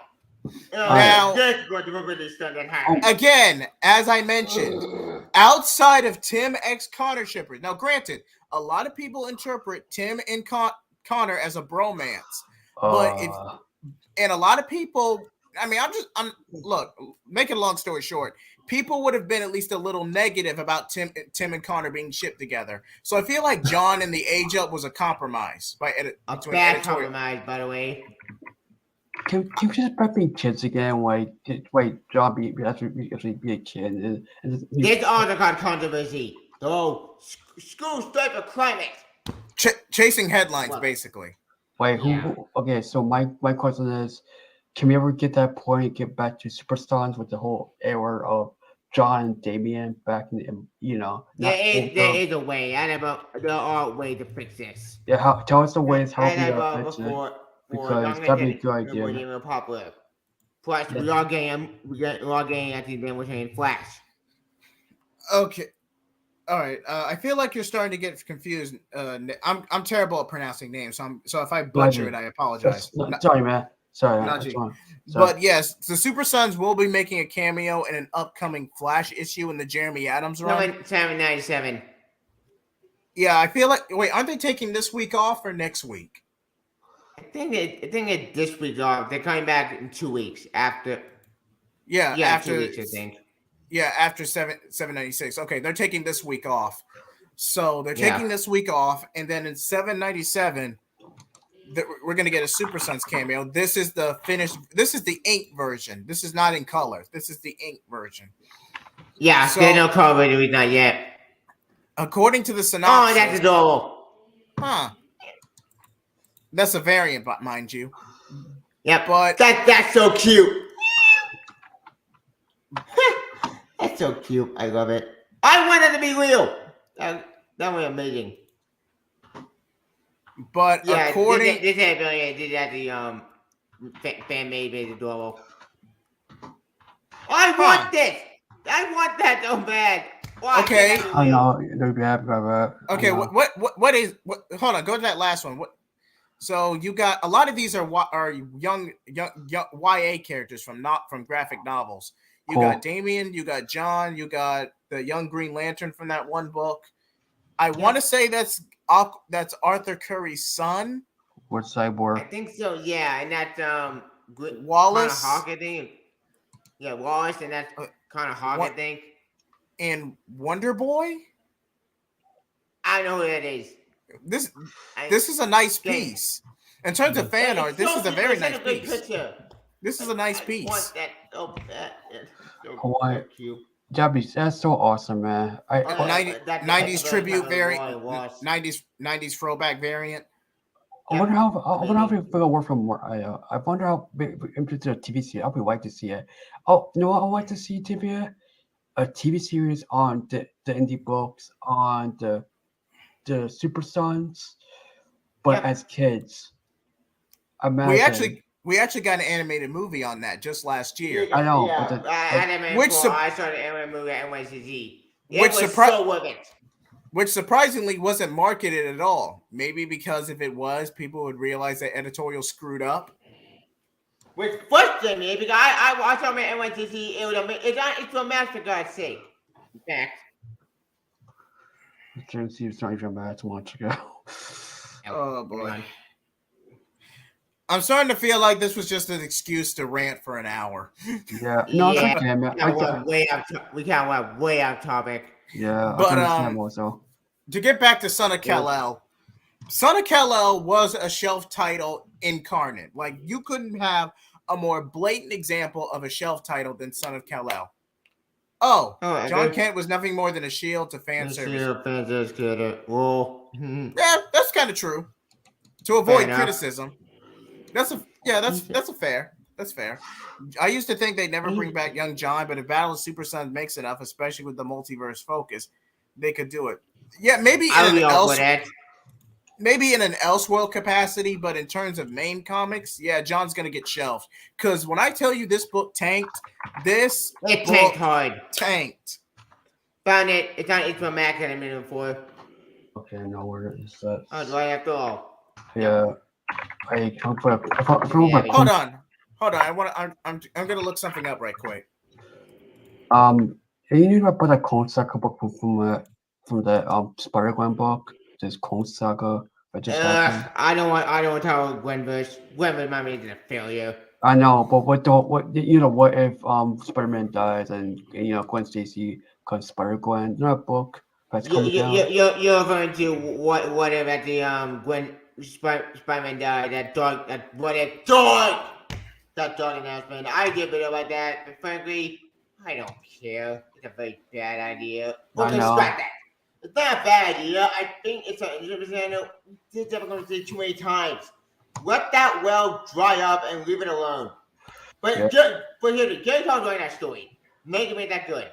Again, as I mentioned, outside of Tim X Connor shippers. Now, granted, a lot of people interpret Tim and Connor as a bromance. But if Uh, and a lot of people, I mean, I'm look, make it a long story short, people would have been at least a little negative about Tim and Connor being shipped together. So I feel like John and the age up was a compromise A between bad editorial. compromise, by the way. can you just back me kids again? Wait, John actually be a kid. This also got controversy. Oh, school strike for climate. Chasing headlines, Well, basically. Wait, yeah. who? Okay, so my question is, can we ever get that point? Get back to Superstars with the whole era of John and Damien back in, not There older. is a way. There are ways to fix this. Yeah, tell us the ways how As we I are brought fix it, before, for because long as that'd be a good it idea. wasn't even popular. Plus, Yeah. we are getting at the then we're saying Flash. Okay. All right. I feel like you're starting to get confused. I'm terrible at pronouncing names, so if I butcher it, I apologize. Sorry, man. Sorry, man. Najee. Sorry. But yes, the Super Sons will be making a cameo in an upcoming Flash issue in the Jeremy Adams run. 797. Yeah, I feel like wait, aren't they taking this week off or next week? I think it this week off. They're coming back in 2 weeks after. Yeah, Yeah, after 2 weeks, I think. Yeah, after 796. Okay, they're taking this week off. So they're taking this week off, and then in 797, we're gonna get a Super Sons cameo. This is the finished. This is the ink version. This is not in color. This is the ink version. Yeah, So- there's no cover release not yet. According to the Oh, synopsis, that's adorable. huh? That's a variant, but mind you. Yep, But that's so cute. That's so cute. I love it. I want it to be real. That was amazing. but Yeah, according this had did that the fan made it adorable. I want this. I want that so bad. Why? Okay. It has to be I real. know they'd be happy about that. okay, what is what? Hold on, go to that last one. What? So you got a lot of these are young YA characters from graphic novels. You Cool. got Damien, you got John, you got the young Green Lantern from that one book. I want to say that's Arthur Curry's son. With I Cyborg. think so. Yeah, and that's Wallace. Hawk, I think. Yeah, Wallace, and that's kind of Hawk, I think. And Wonder Boy. I know who that is. This is a nice piece. In terms of fan art, this is a very nice good piece. picture. This is a nice I piece. want that so bad. So Hawaii. cute. That's so awesome, man. 90s tribute variant, Roy was. 90s throwback variant. I wonder how it's gonna work from more. I wonder how into the TV series. I would like to see it. Oh, you know what I would like to see, TV? A TV series on the indie books on the Super Sons, but Yep. as kids. Imagine. We actually got an animated movie on that just last year. I know, Yeah, but I saw the anime movie at NYCG. It Which was so worth it. Which surprisingly wasn't marketed at all. Maybe because if it was, people would realize that editorial screwed up. Which frustrated me because I saw it at NYCG. It's for MasterCard's sake. In fact. James was not even mad too much ago. Oh boy. I'm starting to feel like this was just an excuse to rant for an hour. Yeah, no, it's okay, man. We can't went way off topic. Yeah, But, I understand also. To get back to Son of Kal-El, Son of Kal-El was a shelf title incarnate. Like, you couldn't have a more blatant example of a shelf title than Son of Kal-El. John Kent was nothing more than a shield to fan service. Yeah, that's kind of true. To avoid criticism. That's fair. That's fair. I used to think they'd never bring back young John, but if Battle of Super Sons makes enough, especially with the multiverse focus, they could do it. Yeah, maybe in an Elseworld capacity, but in terms of main comics, yeah, John's gonna get shelved. Because when I tell you this book tanked, it tanked hard. Tanked. Found it. It's on HBO Max at a minute before. Okay, no, where is that? Oh, do I have to all? Yeah. Hold on. I'm gonna look something up right quick. You knew about the Clone Saga book from the Spider-Gwen book? This Clone Saga That just happened. I don't want to tell Gwen might be a failure. I know, but what if Spider-Man dies and Gwen Stacy becomes Spider-Gwen? You know that book that's coming out? You're referring to what if at the Spider-Man died, that dog announcement. I give it about that, but frankly, I don't care. It's a very bad idea. I Okay, know. scrap that. It's not a bad idea. I think it's difficult to say too many times. Let that well dry up and leave it alone. But Yeah. but here, Jerry Todd's writing that story. Maybe make that good.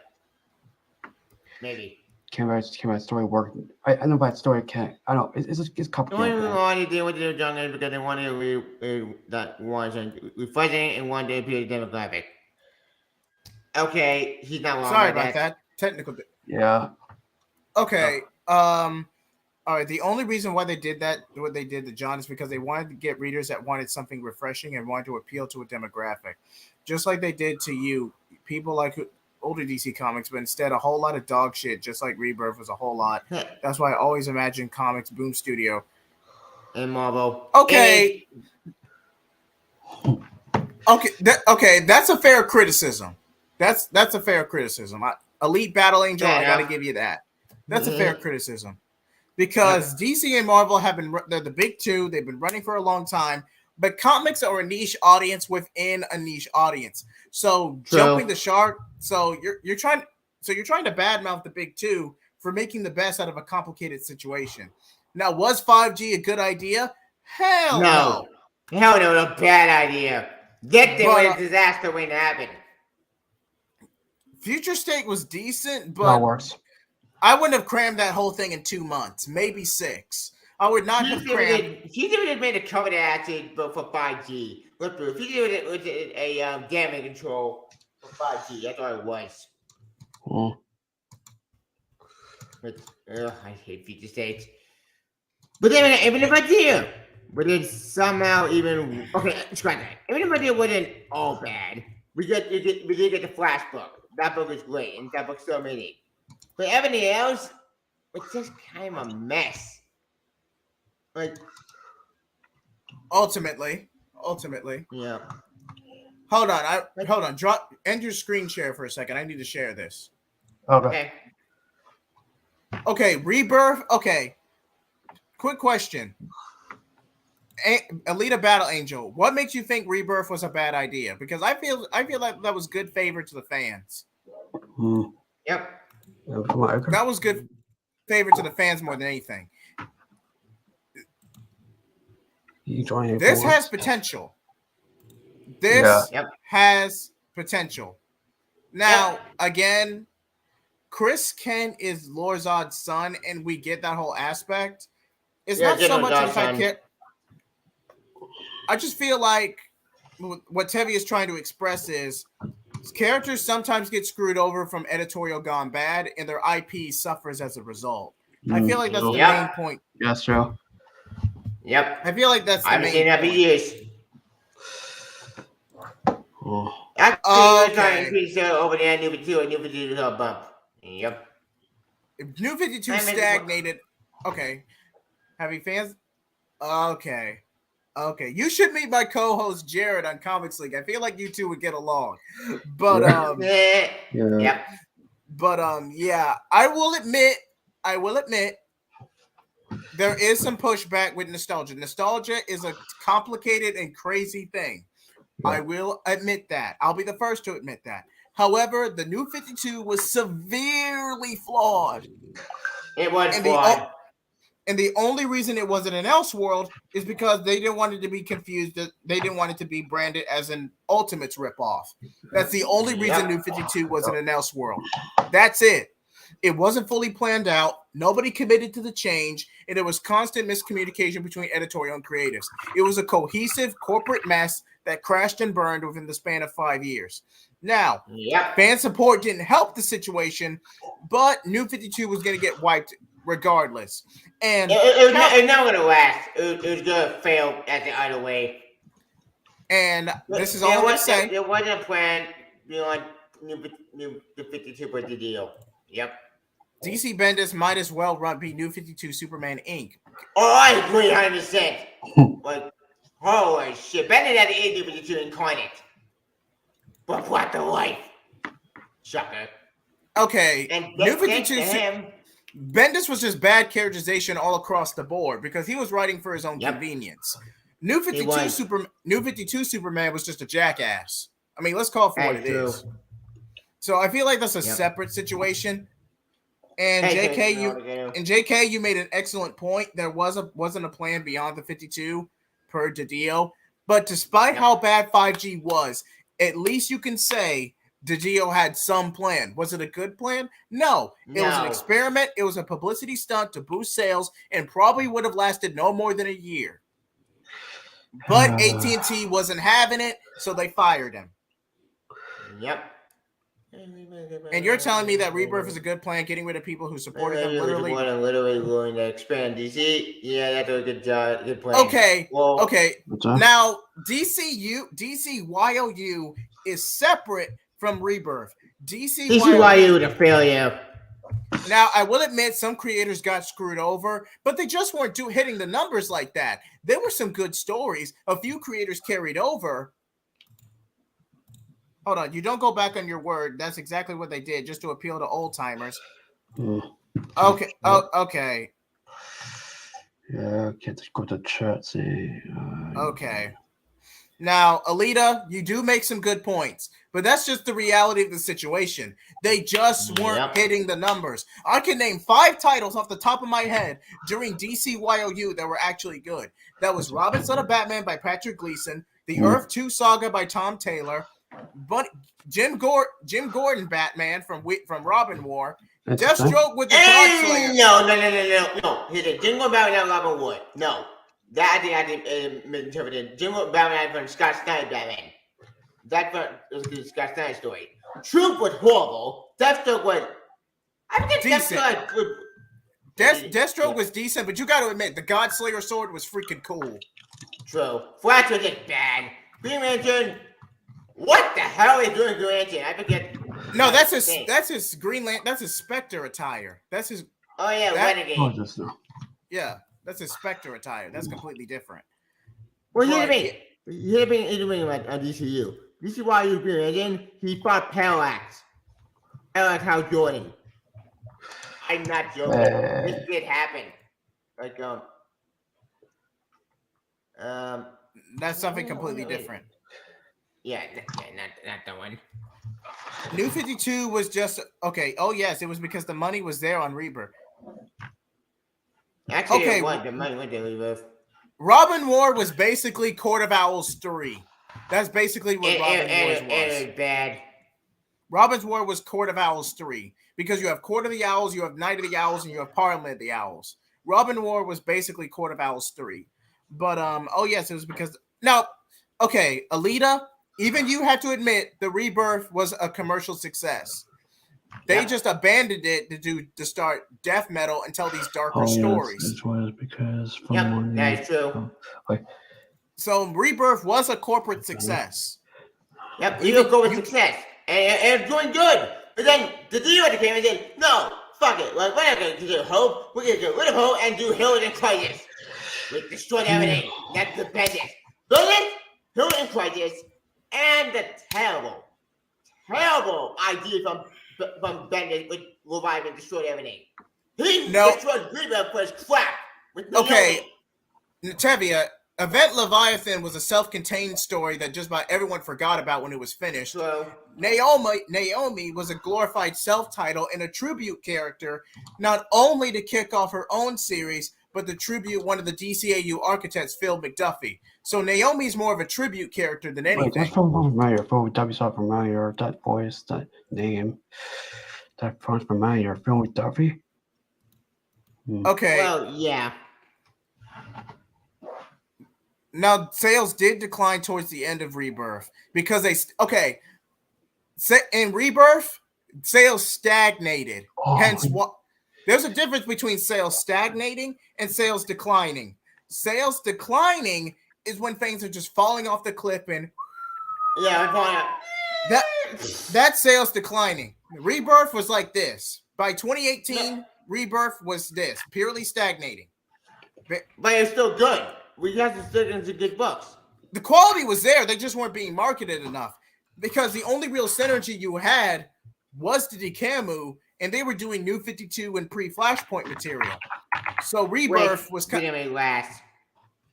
Maybe. Can my story work? I know that story can't. I don't. It's The only complicated. reason why they did what they did John is because they wanted that one refreshing and one to appeal to demographic. Okay, he's not wrong. Sorry about that. Technical. Yeah. Okay. All right. The only reason why they did that, what they did to John, is because they wanted to get readers that wanted something refreshing and wanted to appeal to a demographic, just like they did to you, people like older DC comics, but instead a whole lot of dog shit, just like Rebirth was a whole lot. That's why I always imagine Comics Boom Studio and Marvel. Okay. Okay. That's a fair criticism. That's a fair criticism. Elite Battle Angel, I got to give you that. That's a fair criticism. Because DC and Marvel they're the big two. They've been running for a long time. But comics are a niche audience within a niche audience. So jumping the shark. So you're trying to badmouth the big two for making the best out of a complicated situation. Now, was 5G a good idea? Hell no. Hell no, a bad idea. Get there when a disaster waiting to happen. Future State was decent, but that works. I wouldn't have crammed that whole thing in 2 months, maybe 6. I would not have crammed. He did made a covered acid, but for 5G. Look, if he did it with a damage control for 5G, that's all it was. But, I hate Future States. But then, even if I did, but then somehow even scratch that. Even if I did wasn't all bad, we did get the Flash book. That book is great, and that book's still amazing. But everything else, it's just kind of a mess. Like, ultimately. Yeah. Hold on. End your screen share for a second. I need to share this. Okay. Okay, Rebirth. Okay. Quick question. Alita Battle Angel. What makes you think Rebirth was a bad idea? Because I feel like that was good favor to the fans. Yep. That was good favor to the fans more than anything. This has potential. This has potential. Now, again, Chris Kent is Lorzod's son, and we get that whole aspect. It's not so much as I care. I just feel like what Tevi is trying to express is characters sometimes get screwed over from editorial gone bad, and their IP suffers as a result. I feel like that's the main point. That's true. Yep. I feel like that's the main point. I've seen that for years. Actually, trying to increase over there, New 52 and New 52 is a bump. Yep. If New 52 stagnated, okay. Having fans? Okay. You should meet my co-host Jared on Comics League. I feel like you two would get along. But I will admit there is some pushback with nostalgia. Nostalgia is a complicated and crazy thing. I will admit that. I'll be the first to admit that. However, the New 52 was severely flawed. It was flawed. And the only reason it wasn't an Elseworld is because they didn't want it to be confused. They didn't want it to be branded as an Ultimates ripoff. That's the only reason New 52 wasn't an Elseworld. That's it. It wasn't fully planned out. Nobody committed to the change. And there was constant miscommunication between editorial and creatives. It was a cohesive corporate mess that crashed and burned within the span of 5 years. Now, fan support didn't help the situation, but New 52 was going to get wiped regardless. And it was not going to last. It was going to fail at the either way. And this is all I'm going to say. It wasn't a plan beyond New 52 was the deal. Yep. DC Bendis might as well be New 52 Superman Inc. Oh, I agree 100%. Like, holy shit. Bendis had the New 52 incarnate. But what the life? Shocker. Okay, And New thanks 52 to him. Bendis was just bad characterization all across the board because he was writing for his own convenience. New 52 Superman was just a jackass. I mean, let's call it for what it is. So I feel like that's a separate situation. And JK, you made an excellent point. There wasn't a plan beyond the 52 per DiDio, but despite how bad 5G was, at least you can say DiDio had some plan. Was it a good plan? No. It was an experiment. It was a publicity stunt to boost sales, and probably would have lasted no more than a year. But AT&T wasn't having it, so they fired him. Yep. And you're telling me that Rebirth is a good plan, getting rid of people who supported them literally going to expand DC. Yeah, that's a good job. Good plan. Okay. Well, okay. Now DCYOU is separate from Rebirth. DCYOU is a failure. Now, I will admit some creators got screwed over, but they just weren't hitting the numbers like that. There were some good stories. A few creators carried over. Hold on, you don't go back on your word. That's exactly what they did, just to appeal to old timers. Okay. Oh, okay. Yeah, can't go to chat. See. Okay. Now, Alita, you do make some good points, but that's just the reality of the situation. They just weren't hitting the numbers. I can name 5 titles off the top of my head during DCYOU that were actually good. That was Robin Son of Batman by Patrick Gleason, the Earth 2 Saga by Tom Taylor, but Jim Gordon Batman from Robin War, Deathstroke with the Godslayer. No. He did Jim Gordon Batman, not Robin War. No. That I think misinterpreted. Jim Gordon Batman from Scott Snyder Batman. That was the Scott Snyder story. Troop was horrible. Deathstroke was... I think decent. Deathstroke was decent, but you got to admit, the Godslayer sword was freaking cool. True. Flash was just bad. Green Lantern... What the hell is doing Green Lantern? I forget. No, that's his Green Lantern. That's his Spectre attire. That's his. Oh yeah, Renegade. Yeah, that's his Spectre attire. That's completely different. Well, here's the thing about DCU. DCYU Green Lantern. He fought Parallax. Parallax Hal Jordan. I'm not joking. This did happen. Like that's something completely different. Yeah, not that one. New 52 was just okay. Oh yes, it was because the money was there on Rebirth. Actually, okay, the money went to Rebirth. Robin War was basically Court of Owls 3. That's basically what Robin War was. It was bad. Robin's War was Court of Owls 3 because you have Court of the Owls, you have Night of the Owls, and you have Parliament of the Owls. Robin War was basically Court of Owls 3. But oh yes, it was because now, okay, Alita. Even you had to admit the Rebirth was a commercial success. They just abandoned it to start death metal and tell these darker stories. It was because that's true. So Rebirth was a corporate success. Yep, you go with success, and it's doing good. But then the deal came and said, "No, fuck it. Like we're not going to do Hope. We're going to get rid of Hope and do Hill and Crisis. We destroyed everything. That's the best. Villain, Hill and Crisis." And the terrible idea from Bendis with Revive and destroyed everything. He destroyed Rebirth for his crap. Okay, Tevia, Event Leviathan was a self-contained story that just about everyone forgot about when it was finished. So, Naomi was a glorified self-title and a tribute character, not only to kick off her own series, but to tribute one of the DCAU architects, Phil McDuffie. So Naomi's more of a tribute character than anything. That's from familiar. For W familiar, that voice, that name, that sounds familiar. Phil McDuffie. Okay. Well, yeah. Now sales did decline towards the end of Rebirth because in Rebirth sales stagnated. Hence what. There's a difference between sales stagnating and sales declining. Sales declining is when things are just falling off the cliff and I'm falling out. That sales declining. Rebirth was like this. By 2018, Rebirth was this purely stagnating. But it's still good. We got to stick into good books. The quality was there. They just weren't being marketed enough because the only real synergy you had was the Camu, and they were doing New 52 and pre-Flashpoint material. So Rebirth was kind of last.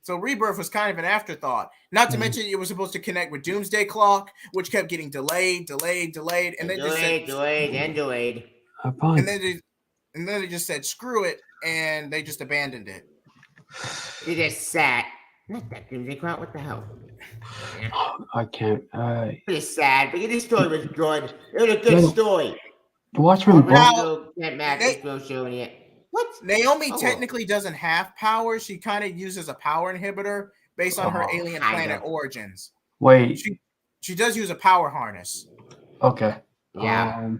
So Rebirth was kind of an afterthought. Not to mention it was supposed to connect with Doomsday Clock, which kept getting delayed, and then delayed. And then they just said screw it, and they just abandoned it. It is sad. Not that Doomsday Clock. What the hell? I can't. It's sad because this story was good. It was a good story. The Watchmen book. Showing it. What? Naomi technically doesn't have powers. She kind of uses a power inhibitor based on her alien planet origins. Wait. She does use a power harness. Okay. Yeah.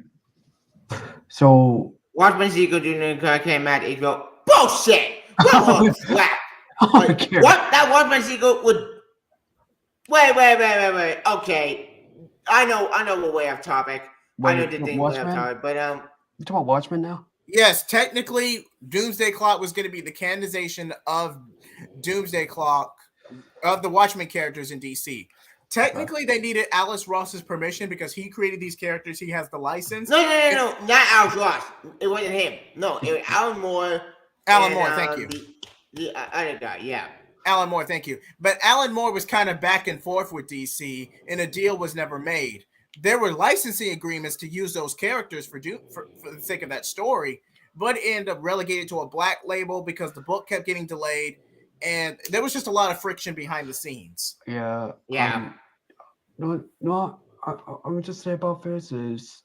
So. Watchmen Sequel Junior came out. He go bullshit. What? That Watchmen Sequel would. Wait. Okay. I know we're way off topic. I know the thing way off topic, but You talking about Watchmen now? Yes, technically, Doomsday Clock was going to be the canonization of Doomsday Clock of the Watchmen characters in DC. Technically, they needed Alice Ross's permission because he created these characters. He has the license. No, not Alice Ross. It wasn't him. No, it was Alan Moore. Thank you. The other guy, yeah. Alan Moore, thank you. But Alan Moore was kind of back and forth with DC, and a deal was never made. There were licensing agreements to use those characters for the sake of that story, but it ended up relegated to a black label because the book kept getting delayed, and there was just a lot of friction behind the scenes. Yeah. No. I'm just say about this is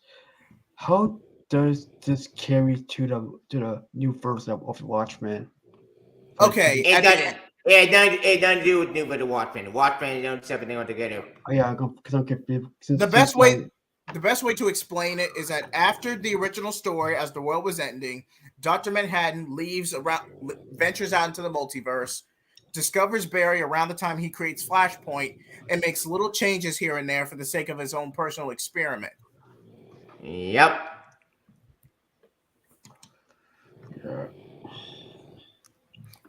how does this carry to the new version of Watchmen? Okay. It doesn't do with New for the Watchmen. The Watchmen don't have anything together. Yeah, because I'm confused. The best way to explain it is that after the original story, as the world was ending, Dr. Manhattan ventures out into the multiverse, discovers Barry around the time he creates Flashpoint, and makes little changes here and there for the sake of his own personal experiment. Yep. Yeah.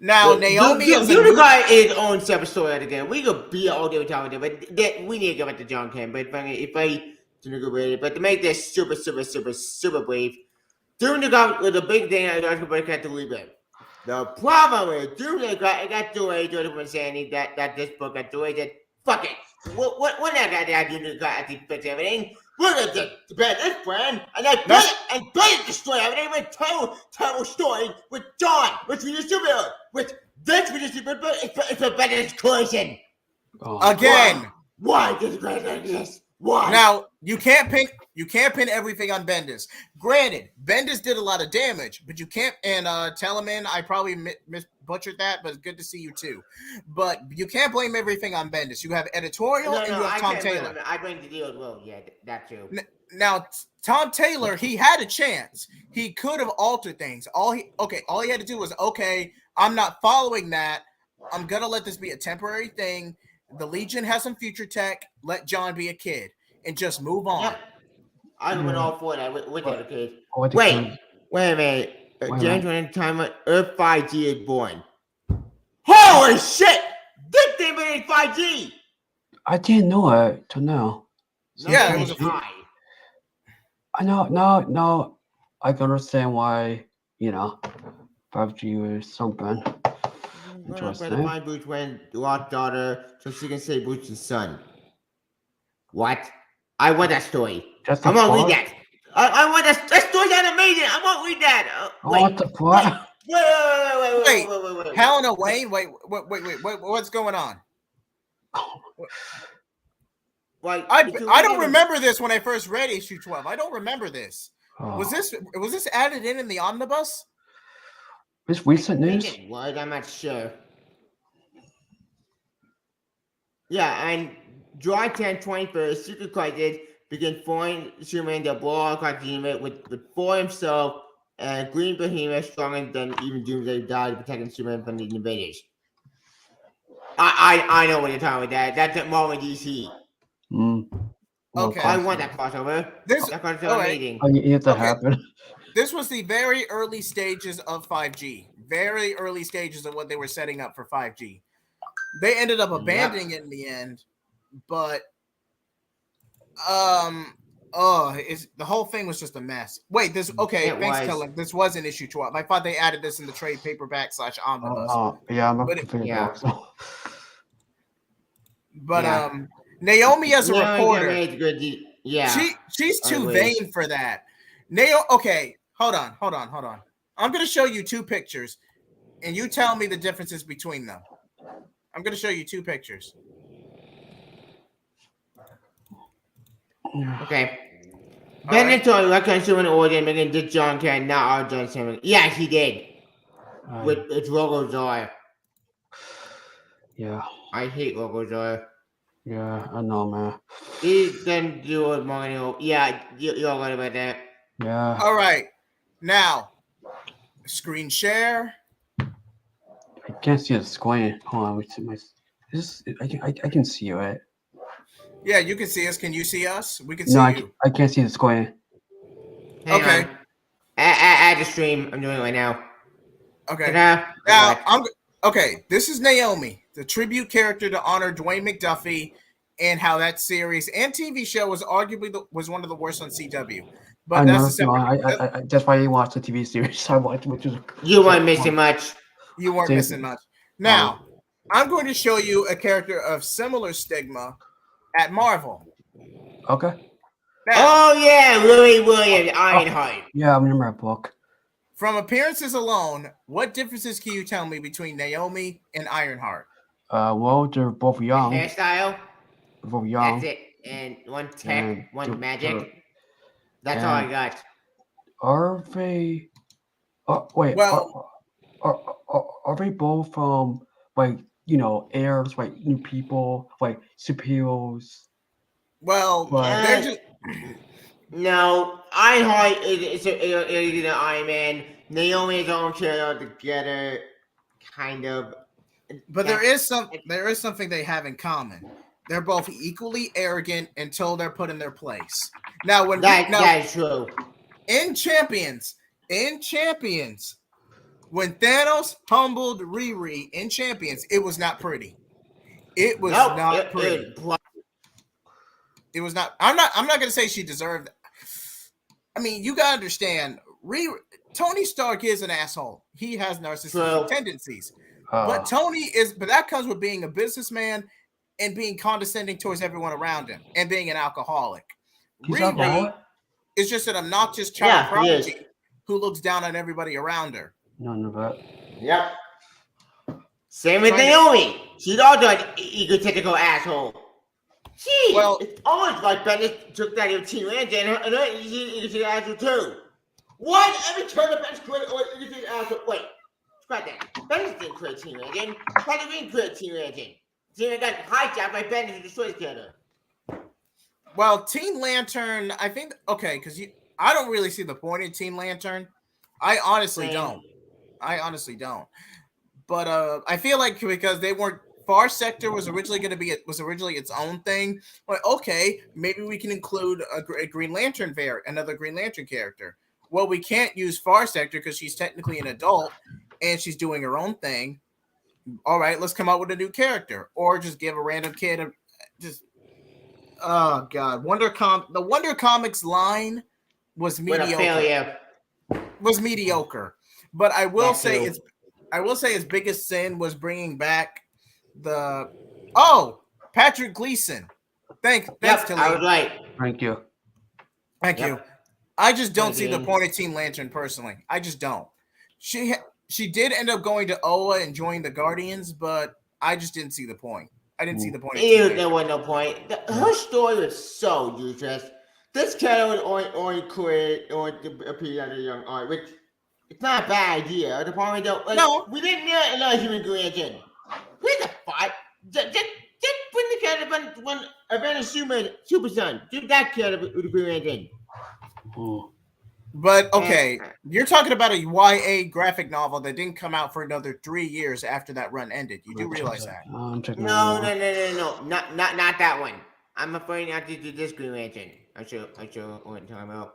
Now, Naomi is got his own separate story again. We could be all day talking about it, but we need to go back to John Kent. But but to make this super brief, Doom with the big thing I got to break out to leave it. The problem is Doom got delayed. Jordan was saying that this book got delayed. Fuck it. What that guy Doom got to fix everything? We're gonna ban this brand and destroy everything with terrible story with John, with the superhero, with this with the superhero. It's a better collision. Again. Why did it like this? Why? Now you can't pin everything on Bendis. Granted, Bendis did a lot of damage, but you can't. And Telemann, I probably butchered that, but it's good to see you too. But you can't blame everything on Bendis. You have editorial and you have Tom Taylor. I blame the deal as well. Yeah, that too. Now Tom Taylor, he had a chance. He could have altered things. All he had to do was I'm not following that. I'm gonna let this be a temporary thing. The Legion has some future tech. Let John be a kid and just move on. Yep. I went all for that with the kid. Wait a minute. James went time Earth 5G is born. Holy shit! This thing is 5G. I didn't know it till now. Yeah, it was high. I know. No. I can understand why 5G is something. I'm going to find Bruce Wayne's lost daughter so she can save Bruce's son. What? I want that story. I won't read that. I want that story's animated. I won't read that. What the fuck? Wait. Helena Wayne? Wait. What's going on? I don't remember this when I first read issue 12. I don't remember this. Was this added in the omnibus? This recent news? What? I'm not sure. Yeah, and July 10, 21st, Secret Crisis began following Superman the blow across the unit with for himself and Green Behemoth stronger than even Doomsday died protecting Superman from the invaders. I know what you're talking about. That's at Marvel DC. Okay. I want that crossover. That crossover meeting. I need it to happen. This was the very early stages of 5G. Very early stages of what they were setting up for 5G. They ended up abandoning it in the end, but the whole thing was just a mess. Wait, thanks, Kellen. This was an issue 12. I thought they added this in the trade paperback / omnibus. Yeah, I'm looking for it. So. But Naomi as a reporter, she's too vain for that. Okay, hold on. I'm going to show you two pictures, and you tell me the differences between them. I'm going to show you two pictures. Okay. Bennett told me what an order making Dick John can not our John Simon. Yeah, he did. With its Rogozoy. Yeah. I hate Rogozoy. Yeah, I know, man. He didn't do it more. Yeah, you're right about that. Yeah. All right. Now, screen share. I can't see the screen. Hold on. I can see you, right? Yeah, you can see us. Can you see us? We can see you. I can't see the screen. Hang on. Add the stream. I'm doing it right now. Okay. Now, this is Naomi, the tribute character to honor Dwayne McDuffie, and how that series and TV show was arguably was one of the worst on CW. But that's why you watched the TV series I watched, which is you weren't missing much. You weren't missing much. Now, I'm going to show you a character of similar stigma at Marvel. Okay. Now, Louis Williams, Ironheart. Yeah, I remember that book. From appearances alone, what differences can you tell me between Naomi and Ironheart? Well, they're both young. Hairstyle. They're both young. That's it. And one tech, one magic. That's all I got. Are they? Wait. Well, are they both heirs, like new people, like superheroes? Well, they're just. No, Ironheart is an Iron Man. Naomi is own character together, kind of. But there is something they have in common. They're both equally arrogant until they're put in their place. Now, that is true. In Champions, when Thanos humbled Riri in Champions, it was not pretty. It was not pretty. It was not. I'm not going to say she deserved. I mean, you got to understand. Tony Stark is an asshole. He has narcissistic tendencies. But that comes with being a businessman and being condescending towards everyone around him and being an alcoholic. Riri is just an obnoxious child prodigy who looks down on everybody around her. None of that. Yep. Same with Naomi. She's also an egotistical asshole. It's almost like Bennett took that in Team Lantern and she's an egotistical asshole too. What? Every turn of Bennett's created or egotistical asshole. Wait. Scratch that. Bennett didn't create Team Lantern. How did we create Team Lantern? Team Lantern got hijacked by Bennett to destroy his character. Well, Teen Lantern, I think, because I don't really see the point in Teen Lantern. I honestly don't. But I feel like because they weren't, Far Sector was originally its own thing. Like, okay, maybe we can include a Green Lantern another Green Lantern character. Well, we can't use Far Sector because she's technically an adult and she's doing her own thing. All right, let's come up with a new character, or just give a random kid oh God, the Wonder Comics line was mediocre. But I will say its biggest sin was bringing back Patrick Gleason. Thanks, Tilly. I was right. Thank you. Thank you. I just don't see the point of Teen Lantern personally. I just don't. She did end up going to Oa and joining the Guardians, but I just didn't see the point. I didn't see the point. There was no point. Her story was so useless. This character was only appeared as a young art, which it's not a bad idea. The problem is, we didn't need another human Green Lantern. Where's the fight? Just bring the character when Avengers Super Son. Do that character with the Green Lantern. But you're talking about a YA graphic novel that didn't come out for another 3 years after that run ended. You do realize that? No, not that one. I'm afraid not to do this Green Lantern. I sure what I'm talking about.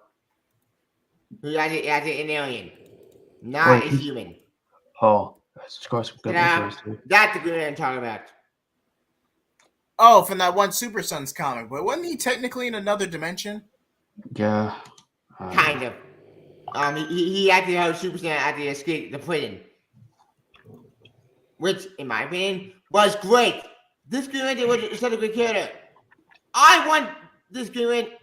who's actually an alien, not a human. Oh, that's got some good information. That's the Green Lantern I'm talking about. Oh, from that one Super Sons comic, but wasn't he technically in another dimension? Yeah. Kind of. He actually had Super Saiyan after he escaped the prison, which, in my opinion, was great. This Green Lantern was such a good character. I want this Green Lantern.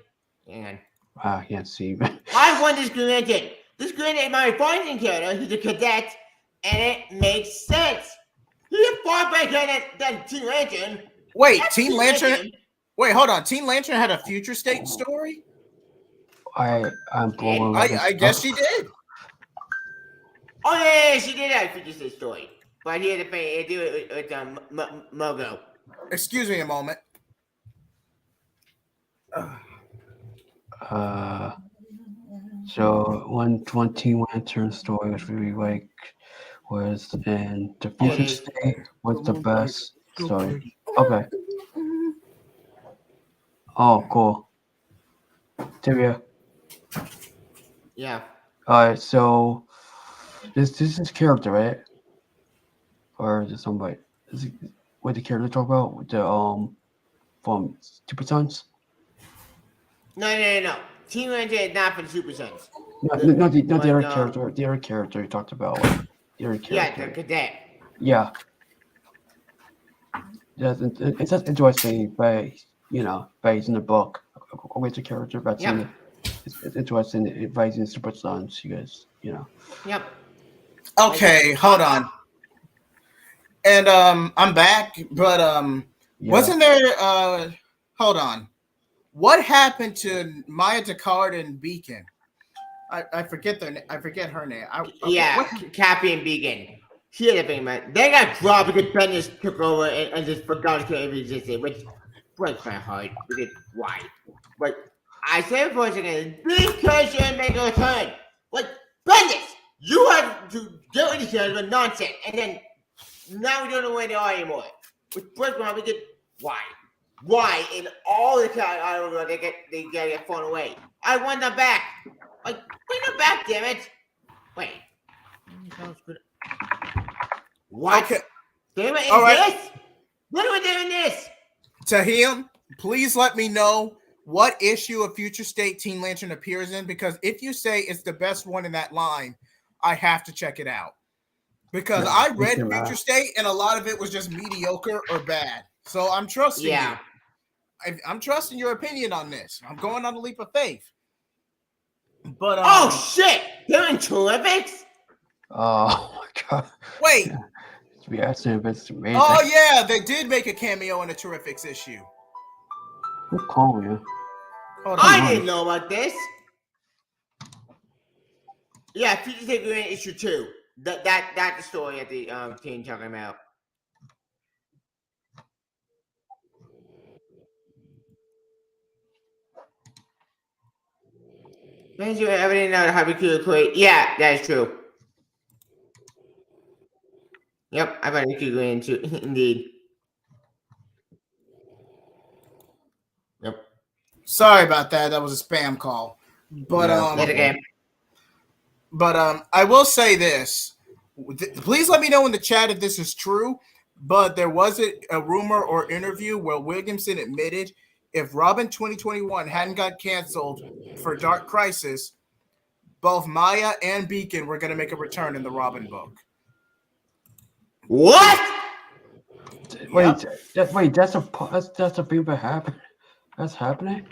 Hang on. I can't see. I want this Green Lantern. This Green Lantern is my fighting character. He's a cadet, and it makes sense. He's far better than Teen Lantern. Wait, Teen Lantern. Wait, hold on. Teen Lantern had a future state story? I'm blown. I guess she did. Oh yeah, she did have a future state story, but he had to do it with Mogo. Excuse me a moment. So one Teen Lantern story was really like was in the future state was the best story. Okay. Oh, cool. Tibia. Yeah. Alright, so this is character, right? Or is it somebody? Is it what the character talk about? With the from Super Sons? No. Teen Lantern is not for the Super Sons. No, the other character. The other character you talked about. The other character. Yeah, the cadet. Yeah. It's just interesting, but based in the book, with the character, but it's interesting. Based in Super Sons, you guys, Yep. Okay, hold on. And I'm back, but wasn't there? Hold on. What happened to Maya Descartes and Beacon? I forget her name. Cappy and Beacon. Here's the thing, man. They got dropped because Bendis took over and just forgot to ever existed, which breaks my heart. Because why? But I said for a second, this character should make a return. Like Bendis, you had to get rid of these characters with nonsense, and then now we don't know where they are anymore. Which breaks my heart. Because why? Why in all the characters they get thrown away? I want them back. Like bring them back, damn it! Wait. What? Okay. Damn it, this? What are we doing this? Tahim, please let me know what issue of Future State Teen Lantern appears in, because if you say it's the best one in that line, I have to check it out. Because I read Future State and a lot of it was just mediocre or bad. So I'm trusting you. I'm trusting your opinion on this. I'm going on a leap of faith. But oh shit! They're in Terrifics? Oh my god! Wait. It's amazing. Oh yeah, they did make a cameo in a Terrifics issue. Who's calling you? I didn't know about this. Yeah, Future State Green issue 2. That's the story that the team talking about. Thank you, everything know how we could create. Yeah, that is true. Yep, I bet you could go into indeed. Yep. Sorry about that. That was a spam call. But I will say this. Please let me know in the chat if this is true. But there was a rumor or interview where Williamson admitted if Robin 2021 hadn't got canceled for Dark Crisis, both Maya and Beacon were going to make a return in the Robin book. What? Wait, that's a thing that happened. That's happening?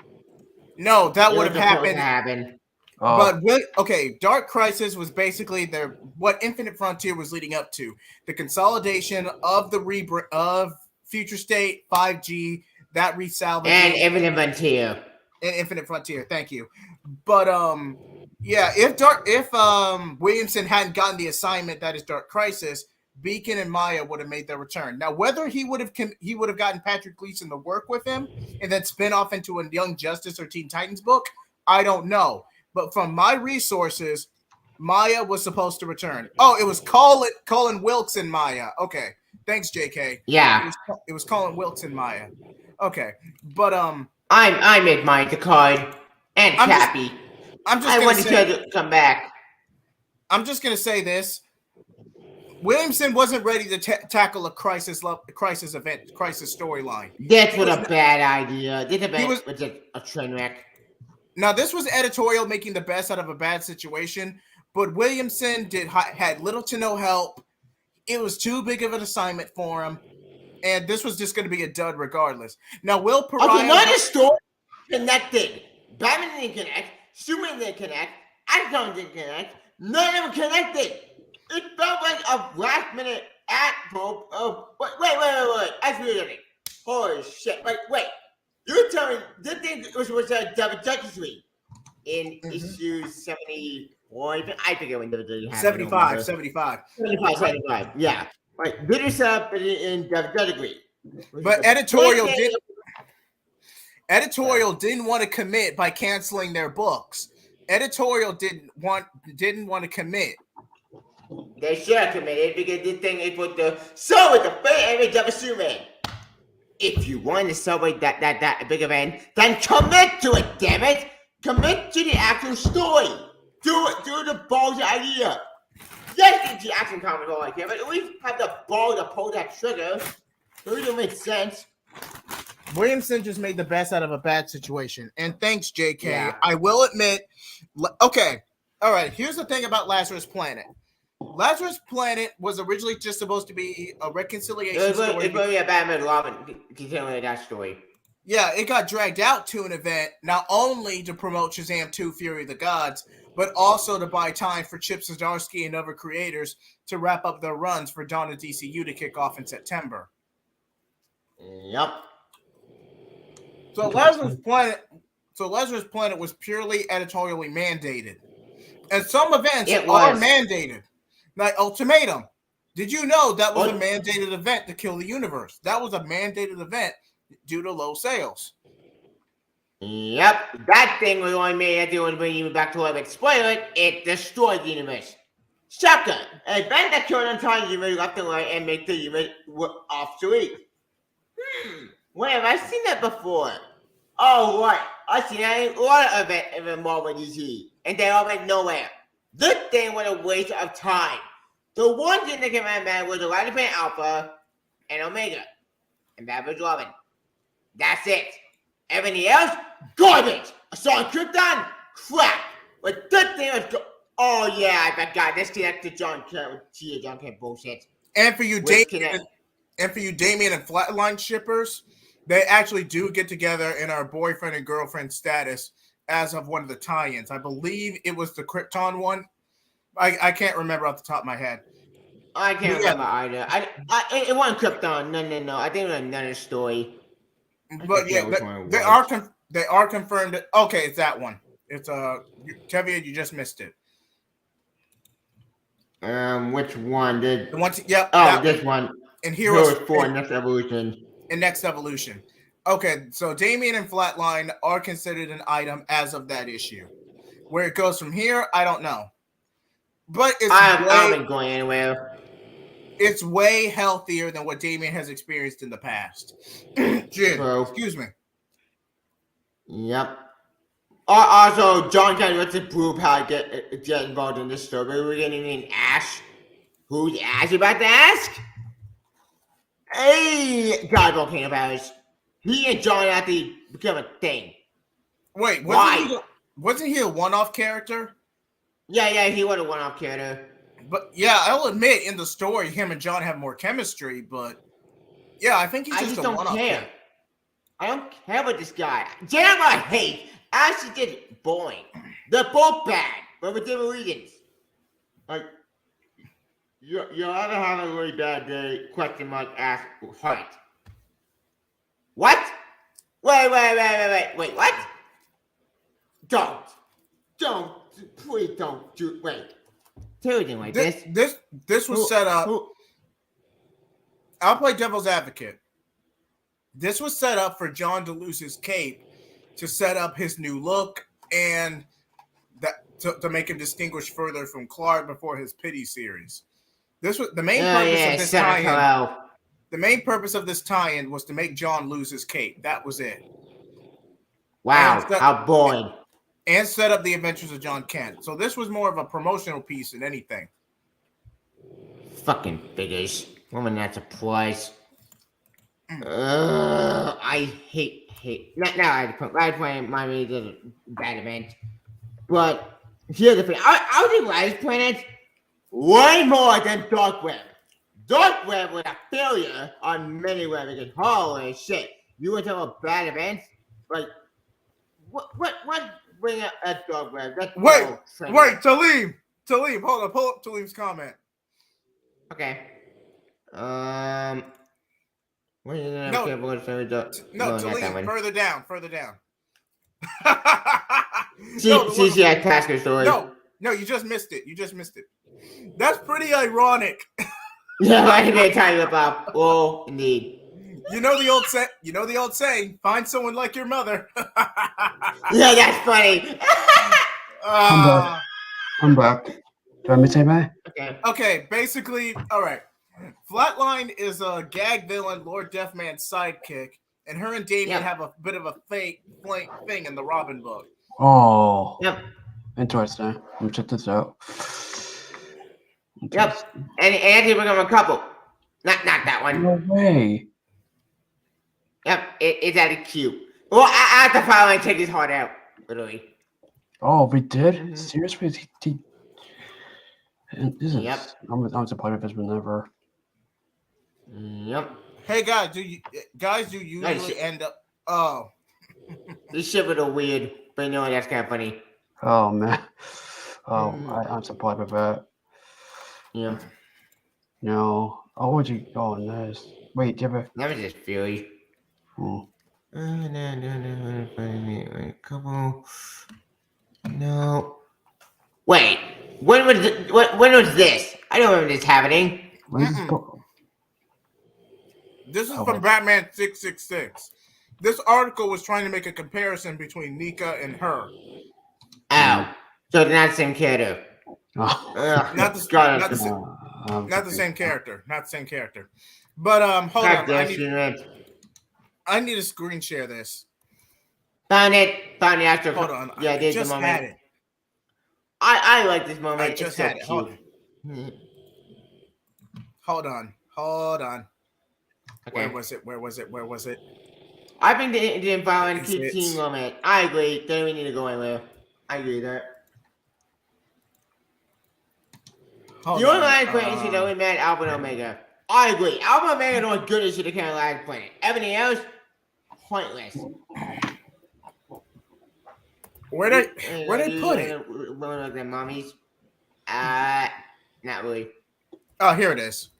No, that would have happened. Oh. But okay, Dark Crisis was basically what Infinite Frontier was leading up to, the consolidation of the of Future State 5G, that resalvage and Infinite Frontier. And Infinite Frontier, thank you. But yeah, if Williamson hadn't gotten the assignment that is Dark Crisis, Beacon and Maya would have made their return. Now, whether he would have gotten Patrick Gleason to work with him and then spin off into a Young Justice or Teen Titans book, I don't know. But from my resources, Maya was supposed to return. Oh, it was Colin Wilkes and Maya. Okay, thanks, JK. Yeah, it was Colin Wilkes and Maya. Okay, but I made Maya the card and Cappy. I want to come back. I'm just gonna say this: Williamson wasn't ready to tackle a crisis storyline. That's a bad idea. Was a train wreck. Now, this was editorial making the best out of a bad situation, but Williamson had little to no help. It was too big of an assignment for him, and this was just going to be a dud regardless. Now, Will Pariah... Okay, not a story connected. Batman didn't connect. Superman didn't connect. Icon didn't connect. None of them connected. It felt like a last-minute act hope of... Wait. I feel something. Holy shit. Wait. You're telling me this thing was a Double Justice League in issue 74. I forget when Double Justice happened. 75. Yeah. Right. This is up in Double Justice League. But editorial didn't want to commit by canceling their books. Editorial didn't want to commit. They should have committed because this thing is with the fate image of a Superman. If you want to celebrate that big event, then commit to it, damn it! Commit to the actual story. Do the balls idea. Yes, it's the action comic all I care, but at least have the ball to pull that trigger. It really makes sense. Williamson just made the best out of a bad situation. And thanks, JK. Yeah. I will admit, okay, all right, here's the thing about Lazarus Planet. Lazarus Planet was originally just supposed to be a reconciliation story. It's really a Batman Robin continuing that story. Yeah, it got dragged out to an event, not only to promote Shazam 2 Fury of the Gods, but also to buy time for Chip Zdarsky and other creators to wrap up their runs for Dawn of DCU to kick off in September. Yep. So Lazarus Planet was purely editorially mandated. And some events are mandated. Like Ultimatum. Did you know that was a mandated event to kill the universe? That was a mandated event due to low sales. Yep. That thing was only made at the only bring you back to life. Spoiler it destroyed the universe. Shotgun. An event that killed entire universe left and right and make the universe obsolete. Where have I seen that before? Oh, right. I've seen that in a lot of events in Marvel DC. And they all went nowhere. This thing was a waste of time. The one thing that came out of that was the Lightning Planet Alpha and Omega. And that was Robin. That's it. Everything else, garbage. I saw Krypton, crap. But this thing was oh yeah, I forgot. This connected to John Kent bullshit. And for you, Damien and Flatline shippers, they actually do get together in our boyfriend and girlfriend status as of one of the tie-ins. I believe it was the Krypton one. I can't remember off the top of my head. I can't remember either. It wasn't Krypton. No. I think it was another story. But yeah, they are confirmed. Okay, it's that one. It's Kevin, you just missed it. Which one did? The one. Yep. Oh, this one. And Heroes 4 Next Evolution. In Next Evolution. Okay, so Damien and Flatline are considered an item as of that issue. Where it goes from here, I don't know. But I haven't going anywhere. It's way healthier than what Damien has experienced in the past. Jim, excuse me. Yep. Also, John Kent wants to prove how to get involved in this story. We're getting in Ash. Who's Ash about to ask? Hey, God, volcano powers. He and John have to become a thing. Wait, wasn't he a one-off character? Yeah, he was a one-off character. But yeah, I'll admit in the story, him and John have more chemistry. But yeah, I think he's just a one-off character. I don't care about this guy. Damn, I hate. Ash is just boring. They're both bad, but for different reasons. Like, you're ever having a really bad day? Question mark. Ask heart. What? Wait. What? Don't. Please don't do. Wait. Do anything like this. This was set up. I'll play devil's advocate. This was set up for John to lose his cape, to set up his new look, and that to make him distinguish further from Clark before his Pity series. This was the main purpose of this tie-in. The main purpose of this tie-in was to make John lose his cape. That was it. Wow, how boring. and set up the adventures of John Kent. So this was more of a promotional piece than anything. Fucking figures. Woman, that's a plus. I hate. Now I put Rise Planet. My me did a bad event, but here's the thing. I would do Rise Planet way more than Dark Web. Dark Web was a failure on many levels. Because holy shit, you went to a bad event. Like what bring up at Dark Web? That's Wait, Talim, hold on, pull up Talim's comment. Okay. No, Talim, further down. CCI Tasker story. No, you just missed it. That's pretty ironic. Yeah, I didn't tell you about. Oh, indeed. You know the old saying, find someone like your mother. Yeah, that's funny. I'm back. Do I miss anybody? Okay, basically, all right. Flatline is a gag villain, Lord Deathman's sidekick, and her and Damien have a bit of a fake thing in the Robin book. Oh. Yep. Interesting. Let me check this out. Yep. And Andy become a couple. Not that one. No way. Yep. It's actually cute. Well, I have to finally take his heart out. Literally. Oh, we did? Seriously? This is, Yep. I'm surprised if it's never. Yep. Hey guys, do you usually end up? Oh, this shit was a weird, but you know that's kind of funny. Oh man. Oh, I'm surprised with that. Yeah. No. Oh, would you? Oh, nice. Wait, do you have a? That was just Fury. Couple. No. Wait. When was this? I don't remember this happening. This is from Batman 666. This article was trying to make a comparison between Nika and her. Oh, so they're not the same character. Not the same character. Not the same character. But hold on. I need to screen share this. Found it after. Hold on. Yeah, I just had it. I like this moment. I just had it. Hold on. Okay. Where was it? I think the environment keep team moment. I agree. Then we need to go anywhere. I agree with that. The only line planet should only met Alpha and Omega. I agree. Alpha and Omega are good as should have kind of line planet. Everything else, pointless. Where they put it? One of their mommies. Not really. Oh, here it is.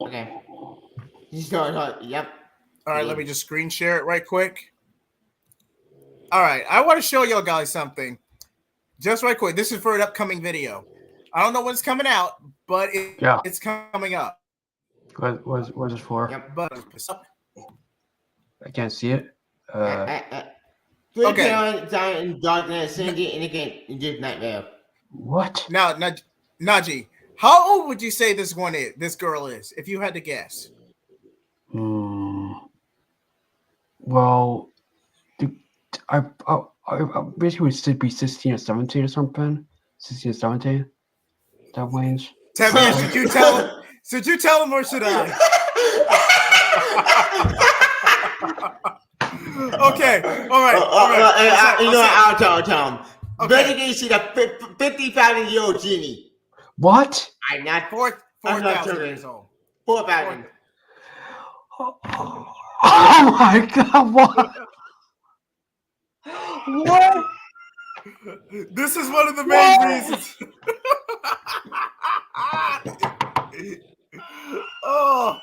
Okay. Yep. All right, let me just screen share it right quick. All right, I want to show y'all guys something. Just right quick. This is for an upcoming video. I don't know when it's coming out, but it's coming up. What's it for? Yep. But I can't see it. Okay. Giant darkness, Sandy, and again, just nightmare. What? Now, Najee, how old would you say this girl is, if you had to guess? Well, I basically would be 16 or 17 or something. 16 or 17. That range. Should you tell him? Should you tell him or should I? Okay. All right. You know, I'll tell him. Basically, she's a 50,000-year-old genie. What? I'm not 4,000 years old. 4,000. Oh my God! What? What? This is one of the main reasons. Oh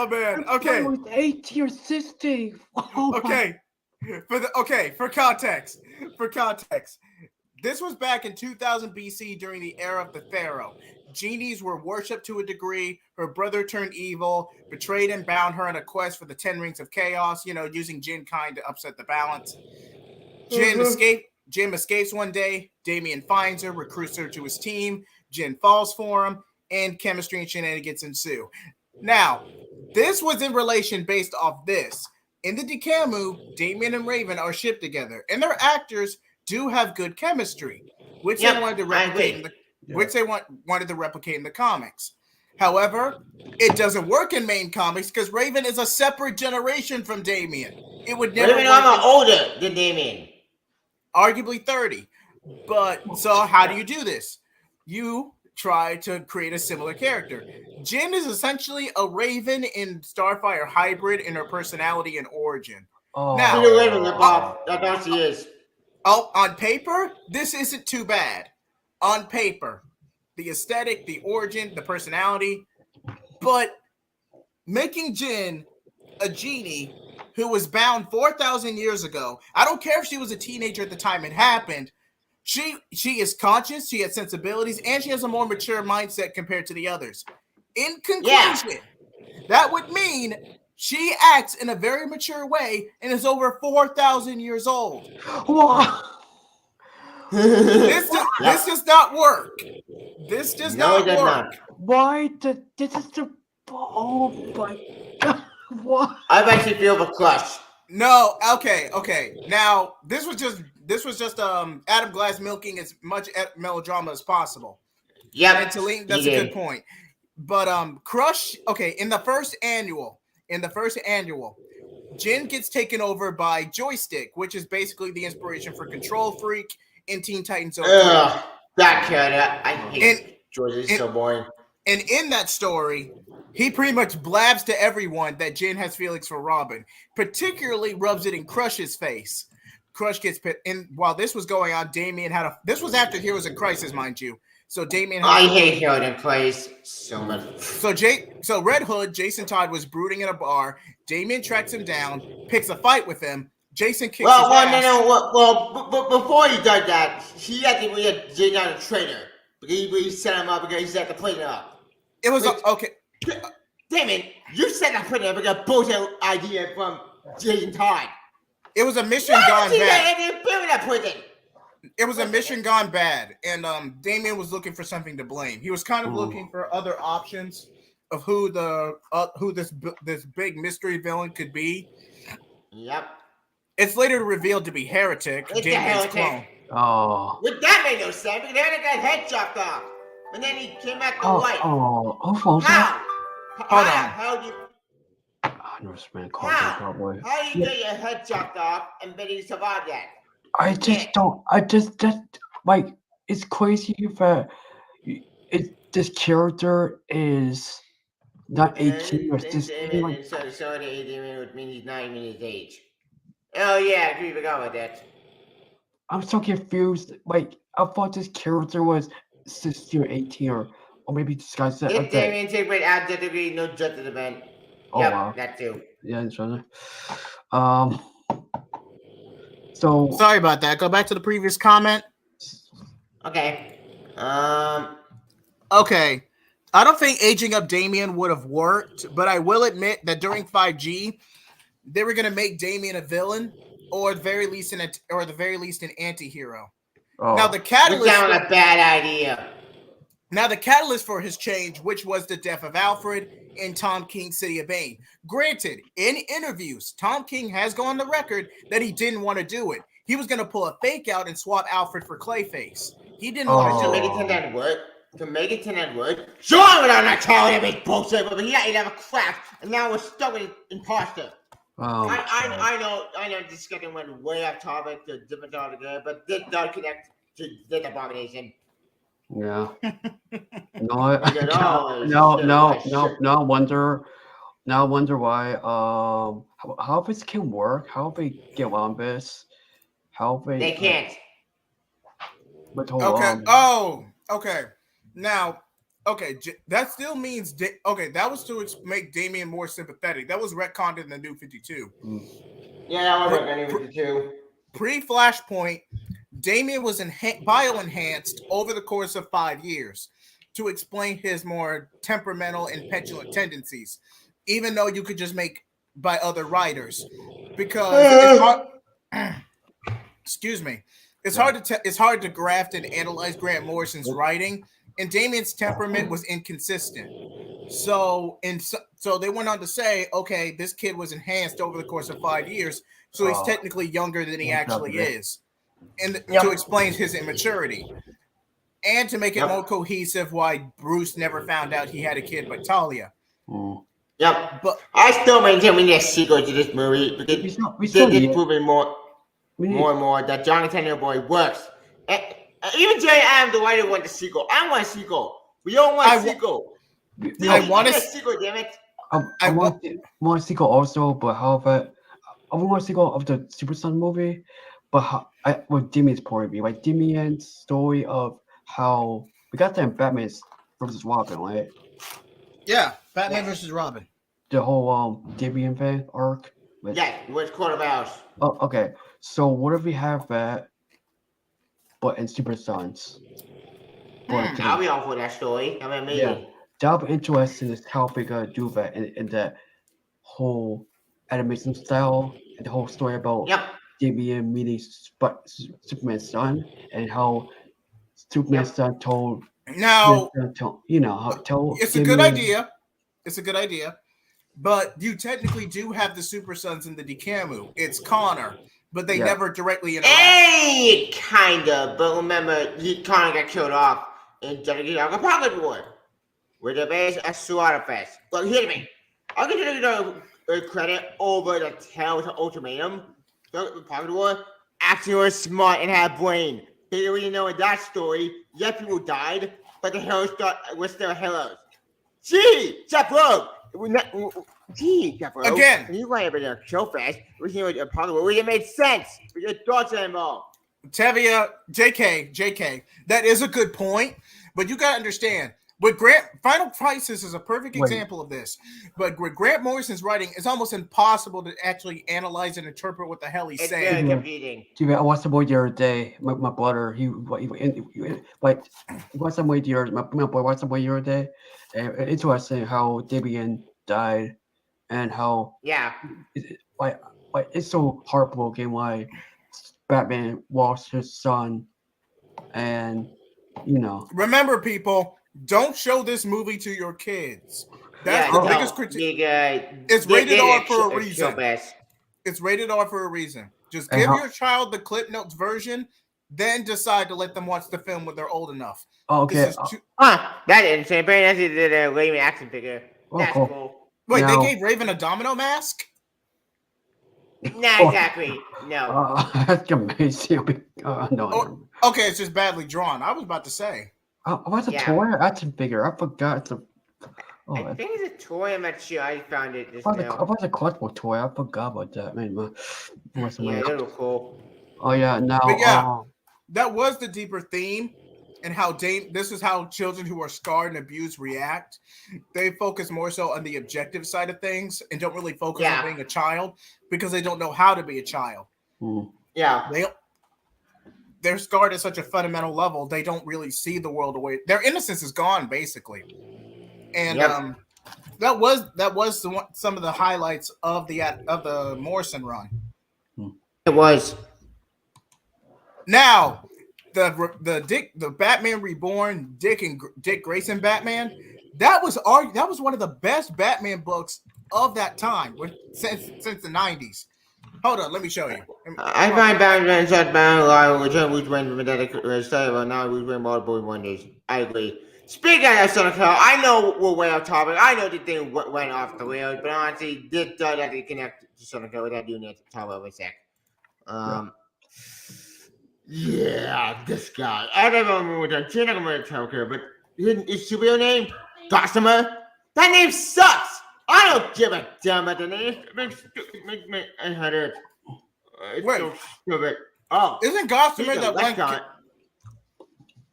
man. Okay. I was 18 or 16. Oh, okay. For context. This was back in 2000 BC during the era of the Pharaoh. Genies were worshipped to a degree. Her brother turned evil, betrayed and bound her on a quest for the 10 Rings of Chaos, using Jin kind to upset the balance. Jin escapes one day. Damien finds her, recruits her to his team. Jin falls for him, and chemistry and shenanigans ensue. Now, this was in relation based off this. In the Dekamu, Damian and Raven are shipped together, and their actors do have good chemistry, which they wanted to replicate wanted to replicate in the comics. However, it doesn't work in main comics because Raven is a separate generation from Damian. It would never Raven work. Older than Damian. Arguably 30. But so how do you do this? You try to create a similar character. Jin is essentially a Raven in Starfire hybrid in her personality and origin. Now, Raven ripoff. That's all she is. Oh, on paper, this isn't too bad. On paper, the aesthetic, the origin, the personality, but making Jin a genie who was bound 4,000 years ago. I don't care if she was a teenager at the time it happened. She is conscious, she has sensibilities, and she has a more mature mindset compared to the others. In conclusion, that would mean she acts in a very mature way and is over 4,000 years old. This does not work. This does not work. Not. Why? This is the... Oh my God. What? I actually feel the crush. No, okay. Now this was just Adam Glass milking as much melodrama as possible. Yeah, and Taline, that's a good point. But Crush, okay, in the first annual, Jin gets taken over by Joystick, which is basically the inspiration for Control Freak in Teen Titans. That character, I hate George. It's so boring. And in that story, he pretty much blabs to everyone that Jin has feelings for Robin, particularly rubs it in Crush's face. Crush gets pit. And while this was going on, Damian had this was after Heroes in Crisis, mind you. So Damian I hate Heroes in Crisis so much. So Red Hood, Jason Todd was brooding in a bar. Damian tracks him down, picks a fight with him. Jason kicks his ass. Well, before he did that, he had to be Jin on a traitor. He set him up because he set the plane up. It was okay. Damn you set that plane up because a bullshit idea from Jason Todd. It was a mission gone bad. That it was a mission gone bad, and Damian was looking for something to blame. He was kind of looking for other options of who this big mystery villain could be. Yep. It's later revealed to be Heretic, Damian's clone. Oh. But that made no sense because Heretic got head chopped off, and then he came back to life. How? How do you? I know this man called How do you get your head chopped off and then you survive that? I just don't. Like, it's crazy that this character is not 18 or 16. Like, so the 18 would mean he's not even his age. Oh yeah, I forgot about that. I'm so confused. Like, I thought this character was 16 or 18 or maybe this guy's that. If Damian take with abject degree, no justice event. Oh yep, wow. That too. Yeah, it's right there. So sorry about that. Go back to the previous comment. Okay. Okay. I don't think aging up Damian would have worked, but I will admit that during 5G, they were gonna make Damian a villain, or at the very least an anti-hero. Oh. Now the catalyst was a bad idea. Now the catalyst for his change, which was the death of Alfred in Tom King's City of Bane. Granted, in interviews, Tom King has gone on the record that he didn't want to do it. He was going to pull a fake out and swap Alfred for Clayface. He didn't want to do it. To make it to that word. Sure, without not telling him it's bullshit, but he never cracked, and now we're stuck with imposter. Oh, I know this discussion went way off topic to different topic there, but this does connect to this abomination. Yeah. No, wonder why. How this can work? How they get on this? How they can't. But hold on. Oh, okay. Now, that still means that was to make Damian more sympathetic. That was retconned in the New 52. Yeah, that was retconned in New 52. Pre-Flashpoint, Damian was bio-enhanced over the course of 5 years to explain his more temperamental and petulant tendencies, even though you could just make by other writers. Because excuse me. It's hard to graft and analyze Grant Morrison's writing, and Damian's temperament was inconsistent. So they went on to say, okay, this kid was enhanced over the course of 5 years, so he's technically younger than he actually is, and to explain his immaturity, and to make it more cohesive, why Bruce never found out he had a kid by Talia. Yep. But I still maintain we need a sequel to this movie because they're just proving more and more that Johnny Tennant Boy works. And even J. Adam, the writer, want the sequel. I want a sequel. We all want a sequel. I want a sequel, damn it. I want a sequel also, but however, I want a sequel of the Super Son movie, but with Damien's point of view, like Damien's story of how we got that in Batman versus Robin, right? Yeah, Batman versus Robin. The whole Damien fan arc. Which quarter of hours? Oh, okay. So what if we have that, but in Super Sons? I'll be on for that story. I mean, maybe. Yeah, that'll be interesting is how they gonna do that in that whole animation style and the whole story about Damien meeting Superman's son and how Superman's son told now it's a good idea. It's a good idea. But you technically do have the Super Sons in the Dikamu. It's Connor, but they never directly interact. Hey, kinda. But remember, Connor got killed off in Dedicated Pocket War with the base of Suada Fest. Look, hear me. I'll give you the credit over the Tales of Ultimatum. Pocket War actually was smart and had a brain. They already know in that story, yes, people died, but the heroes were still heroes. Gee, Jeff Jeff again, when you went over there so fast, we came with a Pocket War, it made sense. We get thoughts involved. Tevia, JK, that is a good point, but you gotta understand. With Final Crisis is a perfect example of this. But with Grant Morrison's writing, it's almost impossible to actually analyze and interpret what the hell he's saying. It's very confusing. Dude, I watched the movie the other day. My brother, he watched the movie the other. My boy watched the movie the other day. And it's interesting how Damien died, and how it's so heartbroken. Why Batman lost his son, and remember, people. Don't show this movie to your kids. That's the biggest critique. It's rated R for a reason. It's rated R for a reason. Just give your child the Clip Notes version, then decide to let them watch the film when they're old enough. Okay. That insane. That's the Raven action figure. That's cool. Wait, they gave Raven a domino mask? Not exactly. No. That's amazing. No. Okay, it's just badly drawn. I was about to say. What's a toy? That's a figure. I forgot. I think it's a toy. I'm not sure. I found it just now. I was a collectible toy. I forgot about that. Man, that was cool. Oh yeah, now. But yeah, that was the deeper theme, and how this is how children who are scarred and abused react. They focus more so on the objective side of things and don't really focus on being a child because they don't know how to be a child. Yeah. They're scarred at such a fundamental level, they don't really see the world away. Their innocence is gone, basically. And that was some of the highlights of the Morrison run. It was. Now, the Batman Reborn, Dick Grayson Batman, that was one of the best Batman books of that time since the 90s. Hold on, let me show you. I find Batman shut down a lot of which went now we win multiple wonders. I agree. Speaking of Son of Kal, I know we're way off topic. I know the thing went off the rails, but honestly, this does actually connect to Son of Kal without doing it to talk about a sec. This guy. I don't know what I'm going to tell her, but his superhero name, Gossamer. That name sucks. I don't give a damn about the name. It makes me head hurt. It's so stupid. Oh, isn't Gossamer that one guy?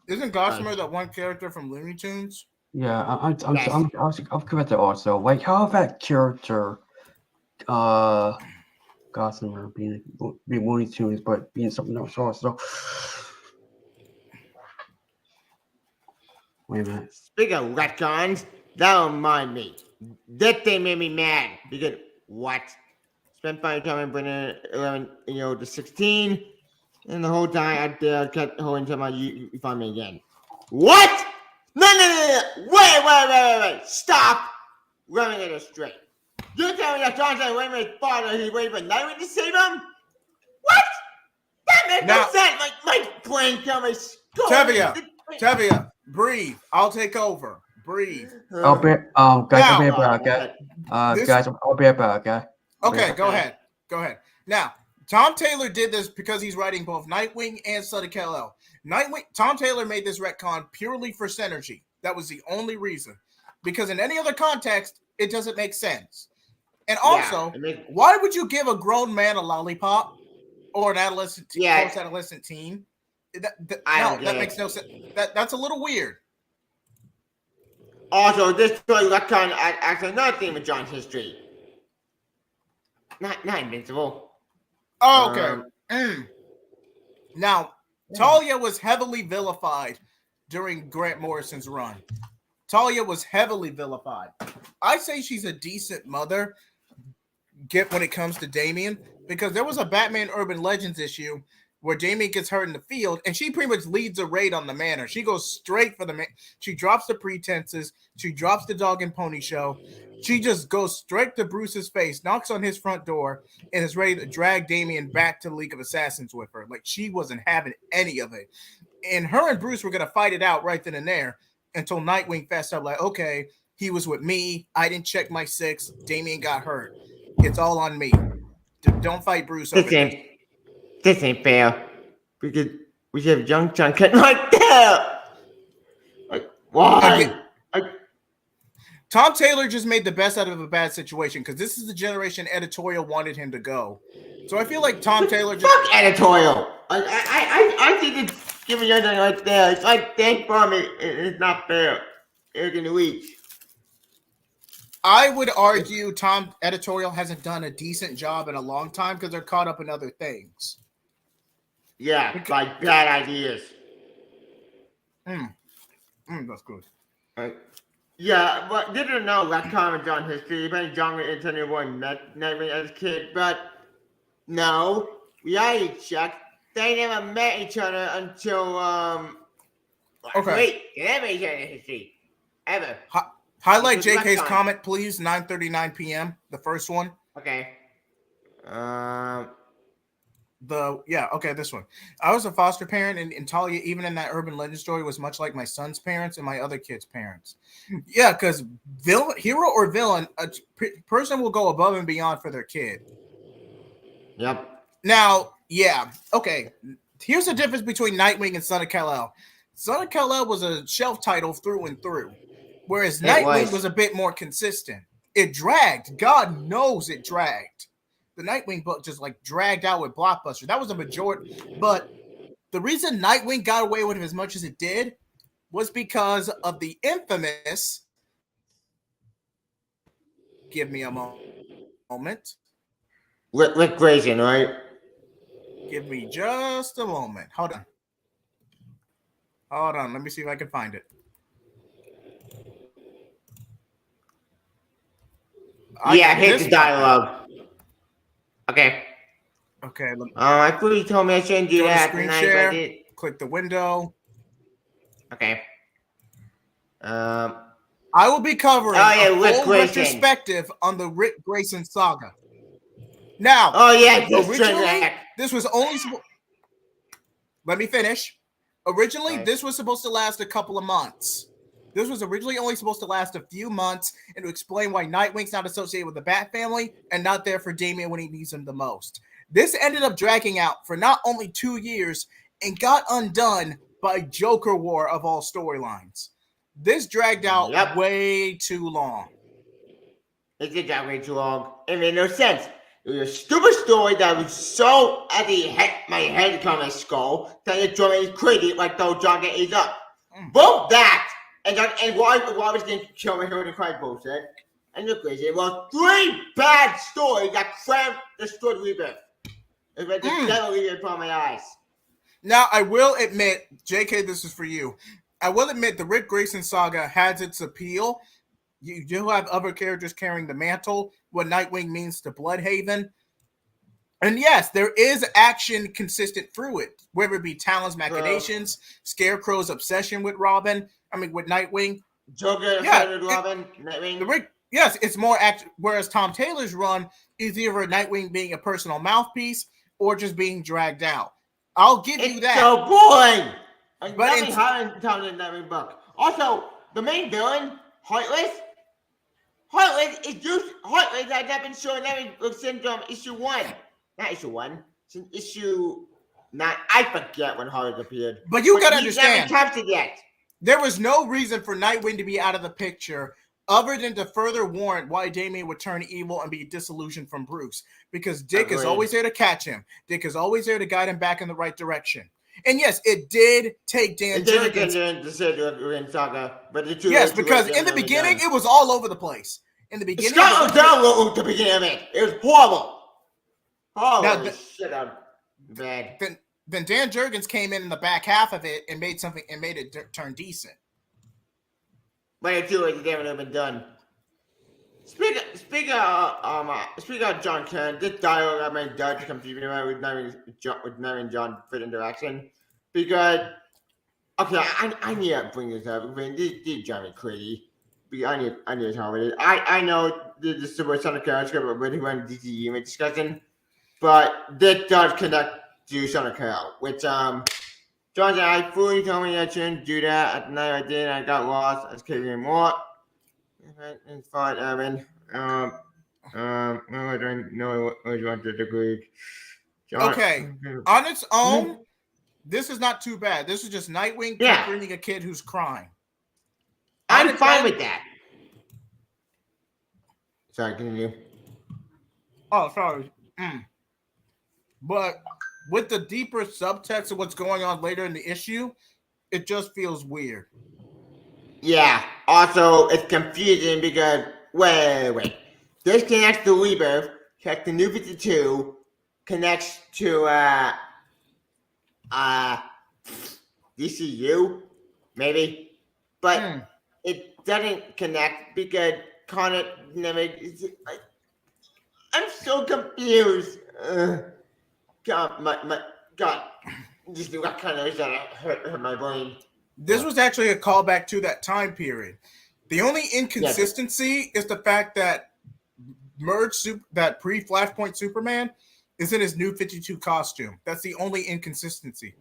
Isn't Gossamer that one character from Looney Tunes? Yeah, I'm correct also. Like how that character, Gossamer being Looney Tunes, but being something else also. Wait a minute. Speaking of retcons, that remind me. That thing made me mad because what? Spent 5 time and bringing 11, to 16, and the whole time I kept holding to my you find me again. What? None of Wait. Stop running it straight. You're telling me that John Taylor waiting for his father, he's waiting for Nightwing to save him? What? That makes no sense. My brain comes. Tevia, breathe. I'll take over. Breathe. I'll be back, okay? Guys, I'll be back, okay? Okay, go ahead. Now, Tom Taylor did this because he's writing both Nightwing and Son of Kal-El. Tom Taylor made this retcon purely for synergy. That was the only reason. Because in any other context, it doesn't make sense. And also, why would you give a grown man a lollipop or an post-adolescent teen? That makes no sense. That's a little weird. Also, this story retcon actually another theme of John's history. Not Invincible. Oh, okay. Now, Talia was heavily vilified during Grant Morrison's run. Talia was heavily vilified. I say she's a decent mother when it comes to Damian, because there was a Batman Urban Legends issue where Damian gets hurt in the field, and she pretty much leads a raid on the manor. She goes straight for the man. She drops the pretenses. She drops the dog and pony show. She just goes straight to Bruce's face, knocks on his front door, and is ready to drag Damian back to the League of Assassins with her. Like, she wasn't having any of it. And her and Bruce were going to fight it out right then and there until Nightwing fessed up, like, okay, he was with me. I didn't check my 6. Damian got hurt. It's all on me. Don't fight Bruce over this. This ain't fair. Because we should have young John cut right there. Like, why? Tom Taylor just made the best out of a bad situation, because this is the generation editorial wanted him to go. So I feel like Tom Taylor just... Fuck editorial. I think it's giving young John right there. It's like, thank for me. It's not fair. It's in the week. I would argue Tom editorial hasn't done a decent job in a long time because they're caught up in other things. Yeah, like bad ideas. That's good. Yeah, but didn't know that common John history. Even John and Antonio one met Nightwing as a kid, but no, reality check. They never met each other until wait, they never met each other in history ever. Highlight JK's comment, please. 9:39 p.m. The first one. Okay. This one. I was a foster parent, and Talia, even in that urban legend story, was much like my son's parents and my other kids' parents. Yeah, because hero or villain, a person will go above and beyond for their kid. Yep. Now, okay. Here's the difference between Nightwing and Son of Kal-El. Son of Kal-El was a shelf title through and through, whereas Nightwing was a bit more consistent. It dragged. God knows it dragged. The Nightwing book just like dragged out with Blockbuster. That was a majority. But the reason Nightwing got away with it as much as it did was because of the infamous. Give me a moment. Rick Grayson, right? Give me just a moment. Hold on. Let me see if I can find it. I hate the dialogue. Okay. I thought you told me I shouldn't do that. Screen share. Click the window. Okay. I will be covering a full retrospective on the Rick Grayson saga. Now, originally, this was only... Let me finish. Originally, this was supposed to last a couple of months. This was originally only supposed to last a few months and to explain why Nightwing's not associated with the Bat family and not there for Damian when he needs him the most. This ended up dragging out for not only 2 years and got undone by Joker War of all storylines. This dragged out way too long. It did drag way too long. It made no sense. It was a stupid story that was so at my head on my skull that it drove me crazy like though John get eat up. Both that and why was getting killed my head and cried bullshit. And look crazy. Well, 3 bad stories that crammed destroyed Rebirth. It's like the devil Rebirth from my eyes. Now I will admit, JK, this is for you. I will admit the Rick Grayson saga has its appeal. You do have other characters carrying the mantle, what Nightwing means to Bloodhaven. And yes, there is action consistent through it, whether it be Talon's machinations, Scarecrow's obsession with Robin, with Nightwing. Joker, Robin, Nightwing. Yes, it's more whereas Tom Taylor's run is either Nightwing being a personal mouthpiece or just being dragged out. I'll give you that. So boring. But nothing hard in Tom Taylor's Nightwing book. Also, the main villain, Heartless has been shown Nightwing Syndrome issue 1. Not issue 1. It's in issue 9. I forget when Heartless appeared. But you gotta understand. Never captured yet. There was no reason for Nightwing to be out of the picture other than to further warrant why Damian would turn evil and be disillusioned from Bruce. Because Dick is always there to catch him. Dick is always there to guide him back in the right direction. And yes, it did take Dan Jurgens. Yes, because in the beginning, it was all over the place. In the beginning, Scott was down low at the beginning of it. It was horrible. Holy shit, I'm bad. Then Dan Jurgens came in the back half of it and made it turn decent. But it too was never been done. Speaking of John Kern, this dialogue I made Doug confused me with Mary and John for interaction. Because I need to bring this up. This drives me crazy. I need to talk about it. I know this is a Son of Carol script with who went DCU discussion, but this does connect to Son of Carol, which John said, I fully told me I shouldn't do that. At the night I did, I got lost. I was carrying more. It's fine, Evan. I don't know what you want to do. Okay, on its own, this is not too bad. This is just Nightwing comforting a kid who's crying. I'm fine with that. Sorry, continue. Oh, sorry. But with the deeper subtext of what's going on later in the issue, it just feels weird. Yeah. Also, it's confusing because wait. This connects to Rebirth, connects to New 52, connects to DCU, maybe, but it doesn't connect because Connor never. I'm so confused. God, just what kind of hurt my brain. This was actually a callback to that time period. The only inconsistency is the fact that that pre-Flashpoint Superman is in his New 52 costume. That's the only inconsistency.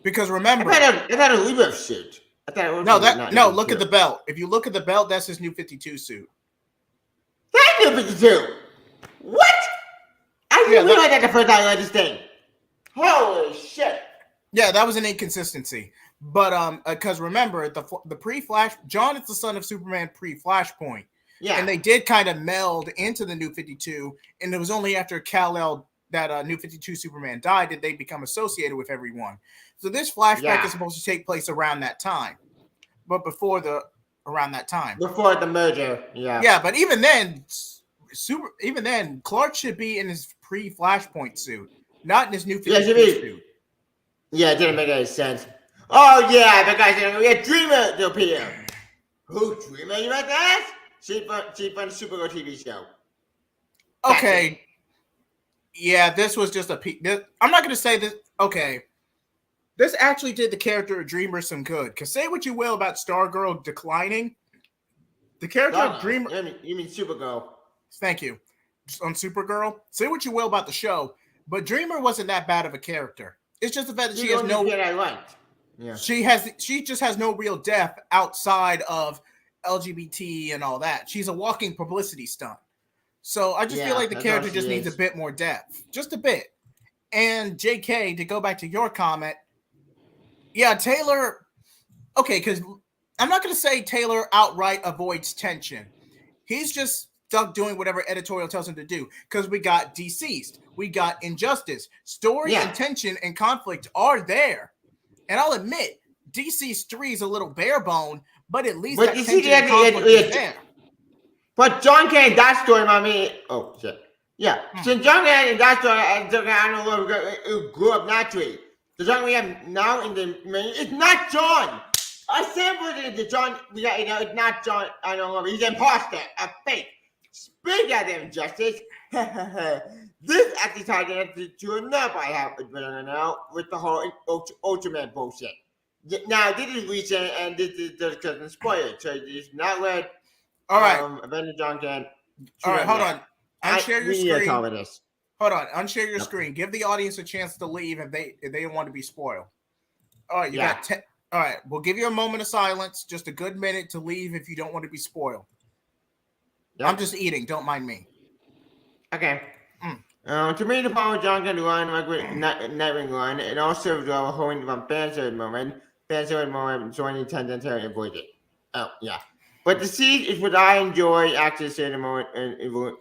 Because remember, I thought a Rebirth suit. Look at the belt. If you look at the belt, that's his New 52 suit. That's New 52. What? I didn't realize that the first time I read this thing. Holy shit. Yeah, that was an inconsistency. But because remember, the pre-Flash, John is the son of Superman pre-Flashpoint. Yeah. And they did kind of meld into the New 52, and it was only after Kal-El that New 52 Superman died did they become associated with everyone. So this flashback is supposed to take place around that time. But around that time. Before the merger, yeah. Yeah, but even then, Clark should be in his pre-Flashpoint suit, not in his New 52 suit. Yeah, it didn't make any sense. Oh, yeah, the guy said we had Dreamer to appear. Who, Dreamer, you like that? She from Supergirl TV show. Okay. Yeah, this was just I'm not going to say this. Okay. This actually did the character of Dreamer some good. Because say what you will about Stargirl declining. The character of Dreamer. You mean Supergirl. Thank you. On Supergirl. Say what you will about the show. But Dreamer wasn't that bad of a character. It's just the fact that she has no. I liked. Yeah. She just has no real depth outside of LGBT and all that. She's a walking publicity stunt. So I just feel like the character just needs a bit more depth. Just a bit. And JK, to go back to your comment, yeah, Taylor, okay, because I'm not going to say Taylor outright avoids tension. He's just stuck doing whatever editorial tells him to do. Because we got Deceased. We got Injustice. Story and tension and conflict are there. And I'll admit, Deceased 3 is a little bare bone, but at least that tension and conflict is there. But John Kane, that story, oh, shit. Yeah. So John Kane, that story, I don't know who grew up naturally. The John we have now in the main, it's not John. I said the John, it's not John, I don't know, he's an imposter, a fake. Speak of injustice. This actually tied into another I have now with the whole Ultraman bullshit. Now this is recent, and this is just because spoiled. So it's not let All right. Avenger John can. All right. Hold on. Unshare your We need to screen. cover this. Hold on. Unshare your Yep. screen. Give the audience a chance to leave if they don't want to be spoiled. All right. You Yeah. got 10. All right. We'll give you a moment of silence. Just a good minute to leave if you don't want to be spoiled. Yep. I'm just eating. Don't mind me. Okay. To me, the power John can run like with Nightwing run, and also the holding from Fanservice moment, joining tendency to avoid it. Oh, yeah. But the seed is what I enjoy actually saying the moment.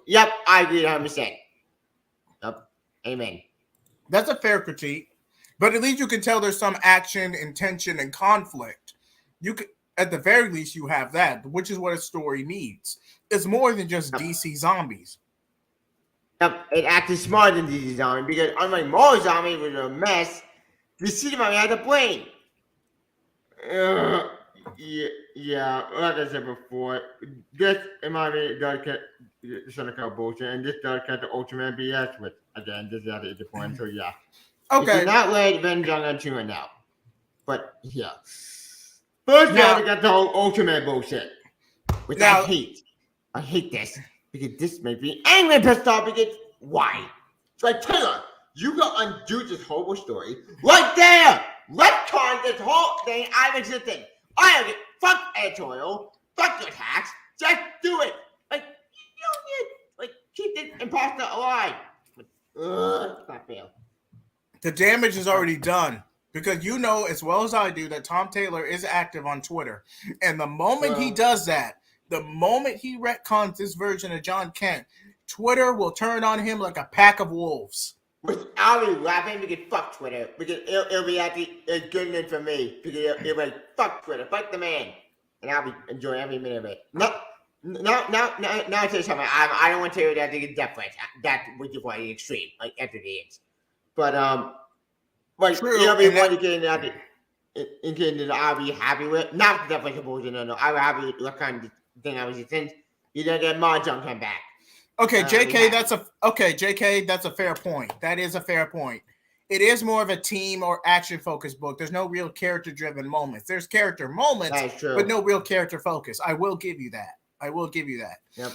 Yep, I agree 100%. Yep. Amen. That's a fair critique, but at least you can tell there's some action, intention, and conflict. You could, at the very least, you have that, which is what a story needs. It's more than just DC zombies. Yep, it acted smarter than DC Zombie because unlike more Zombie was a mess, DC Zombie had a brain. Yeah, like I said before, this, in my opinion, does get Seneca bullshit, and this does get the Ultraman BS with, again, this is at the point, so yeah. Okay. It's not late, Ben John to it now. But, yeah. First now, we got the whole Ultraman bullshit, which I hate. I hate this, because this makes me angry and pissed off, because why? It's like, Taylor, you gotta undo this horrible story right there! Retcon this whole thing out of existence. I don't get fuck editorial, fuck your tax, just do it. Like, you don't need, like, keep this imposter alive. Not fail. The damage is already done because you know as well as I do that Tom Taylor is active on Twitter. And the moment he does that, the moment he retcons this version of John Kent, Twitter will turn on him like a pack of wolves. I'll be laughing because fuck Twitter. Because it'll be actually good enough for me. Because it'll be like, fuck Twitter, fuck the man. And I'll be enjoying every minute of it. No, I'll tell you something. I don't want to tell you that to get death threats. That would be quite extreme, like after the ends. But like True, it'll be one again that I'll be happy with. Not the death threats bullshit, no. I'll be happy with what kind of thing I was since you don't get Mahjong come back. Okay, JK, that's a fair point. That is a fair point. It is more of a team or action focused book. There's no real character driven moments. There's character moments, but no real character focus. I will give you that. Yep.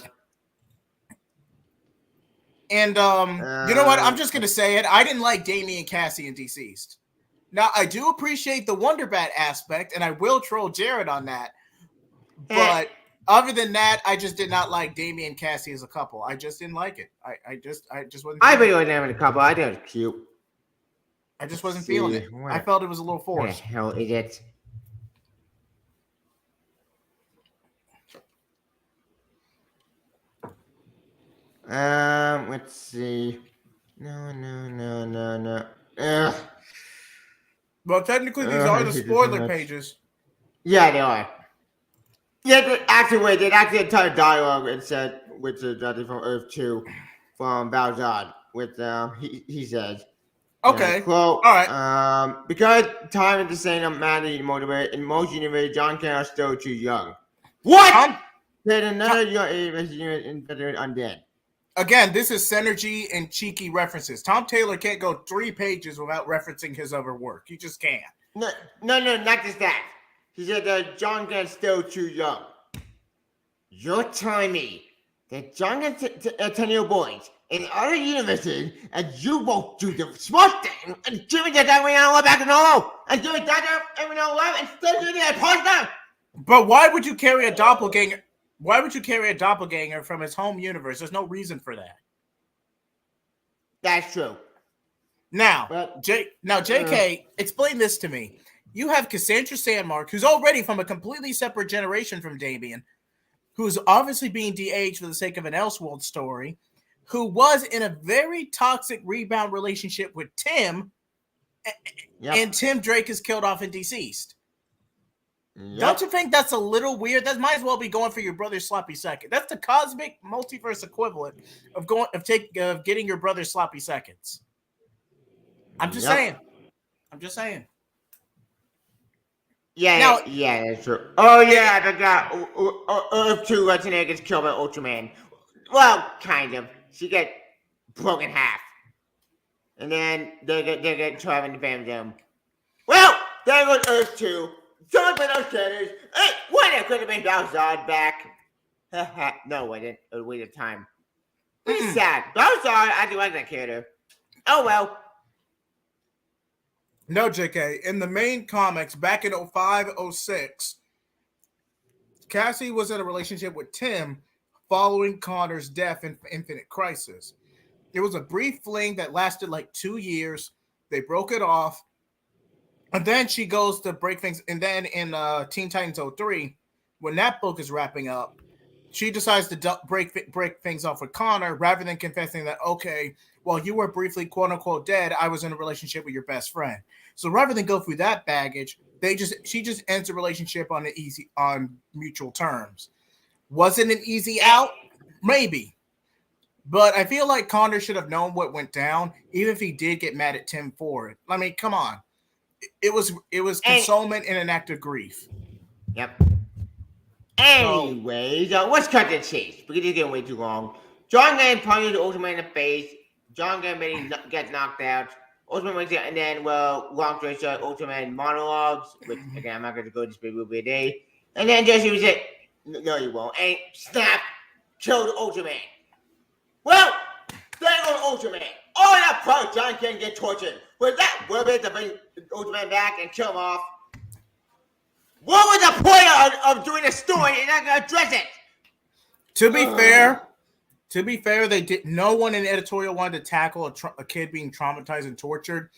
And you know what? I'm just gonna say it. I didn't like Damian Cassie and Deceased. Now I do appreciate the Wonder Bat aspect, and I will troll Jared on that. But other than that, I just did not like Damian and Cassie as a couple. I just didn't like it. I just wasn't. I really wasn't having a couple. I thought it was cute. I just wasn't feeling it. I felt it was a little forced. What the hell is it? Let's see. No. Ugh. Well, technically, these are the spoiler pages. Yeah, they are. Yeah, actually, they actually had a ton of dialogue and said, which is from Earth 2, from Valzad, with he says. Okay. Quote, all right. Because time is the same matter motivated, in most universes, John Kent are still too young. What? There's another young infected undead. Again, this is synergy and cheeky references. Tom Taylor can't go 3 pages without referencing his other work. He just can't. No, not just that. He said that John Kent's still too young. You're telling me that John Kent's 10-year-old boys in other universes, and you won't do the smart thing and give it that we know back to normal and do it that every now and then and still do that partner. But why would you carry a doppelganger? Why would you carry a doppelganger from his home universe? There's no reason for that. That's true. Now, JK, explain this to me. You have Cassandra Sandmark, who's already from a completely separate generation from Damian, who's obviously being de-aged for the sake of an Elseworld story, who was in a very toxic rebound relationship with Tim, and Tim Drake is killed off and deceased. Yep. Don't you think that's a little weird? That might as well be going for your brother's sloppy second. That's the cosmic multiverse equivalent of getting your brother's sloppy seconds. I'm just saying. Yeah, that's true. Oh yeah, I forgot. Earth 2 Lieutenant gets killed by Ultraman. Well, kind of. She gets broken half, and then they get trapped in the Phantom Zone. Well, there goes Earth 2. Someone put those characters. Hey, what? It could have been Balzard back. No, it didn't. It waited time. Pretty sad. Balzard, I do like that character. Oh well. No, JK. In the main comics, back in 05, 06, Cassie was in a relationship with Tim following Connor's death in Infinite Crisis. It was a brief fling that lasted like 2 years. They broke it off. And then she goes to break things. And then in Teen Titans 03, when that book is wrapping up, she decides to break things off with Connor rather than confessing that, okay, well, you were briefly, quote unquote, dead. I was in a relationship with your best friend. So rather than go through that baggage, she just ends the relationship on mutual terms. Was it an easy out? Maybe. But I feel like Connor should have known what went down, even if he did get mad at Tim for it. I mean, come on. It was consolement and an act of grief. Yep. Anyways, let's cut the chase because it's getting way too long. John Glenn punches Ultraman in the face. John Glenn gets knocked out. Ultraman wakes up, and then, well, long story short, Ultraman monologues, which, again, I'm not going to go this big movie a day. And then Jesse was it. No, you won't. And snap, killed Ultraman. Well, there goes Ultraman. All that part, John can get tortured. Was that worth it to bring Ultraman back and kill him off? What was the point of doing a story and not going to address it? To be fair, they did. No one in editorial wanted to tackle a kid being traumatized and tortured.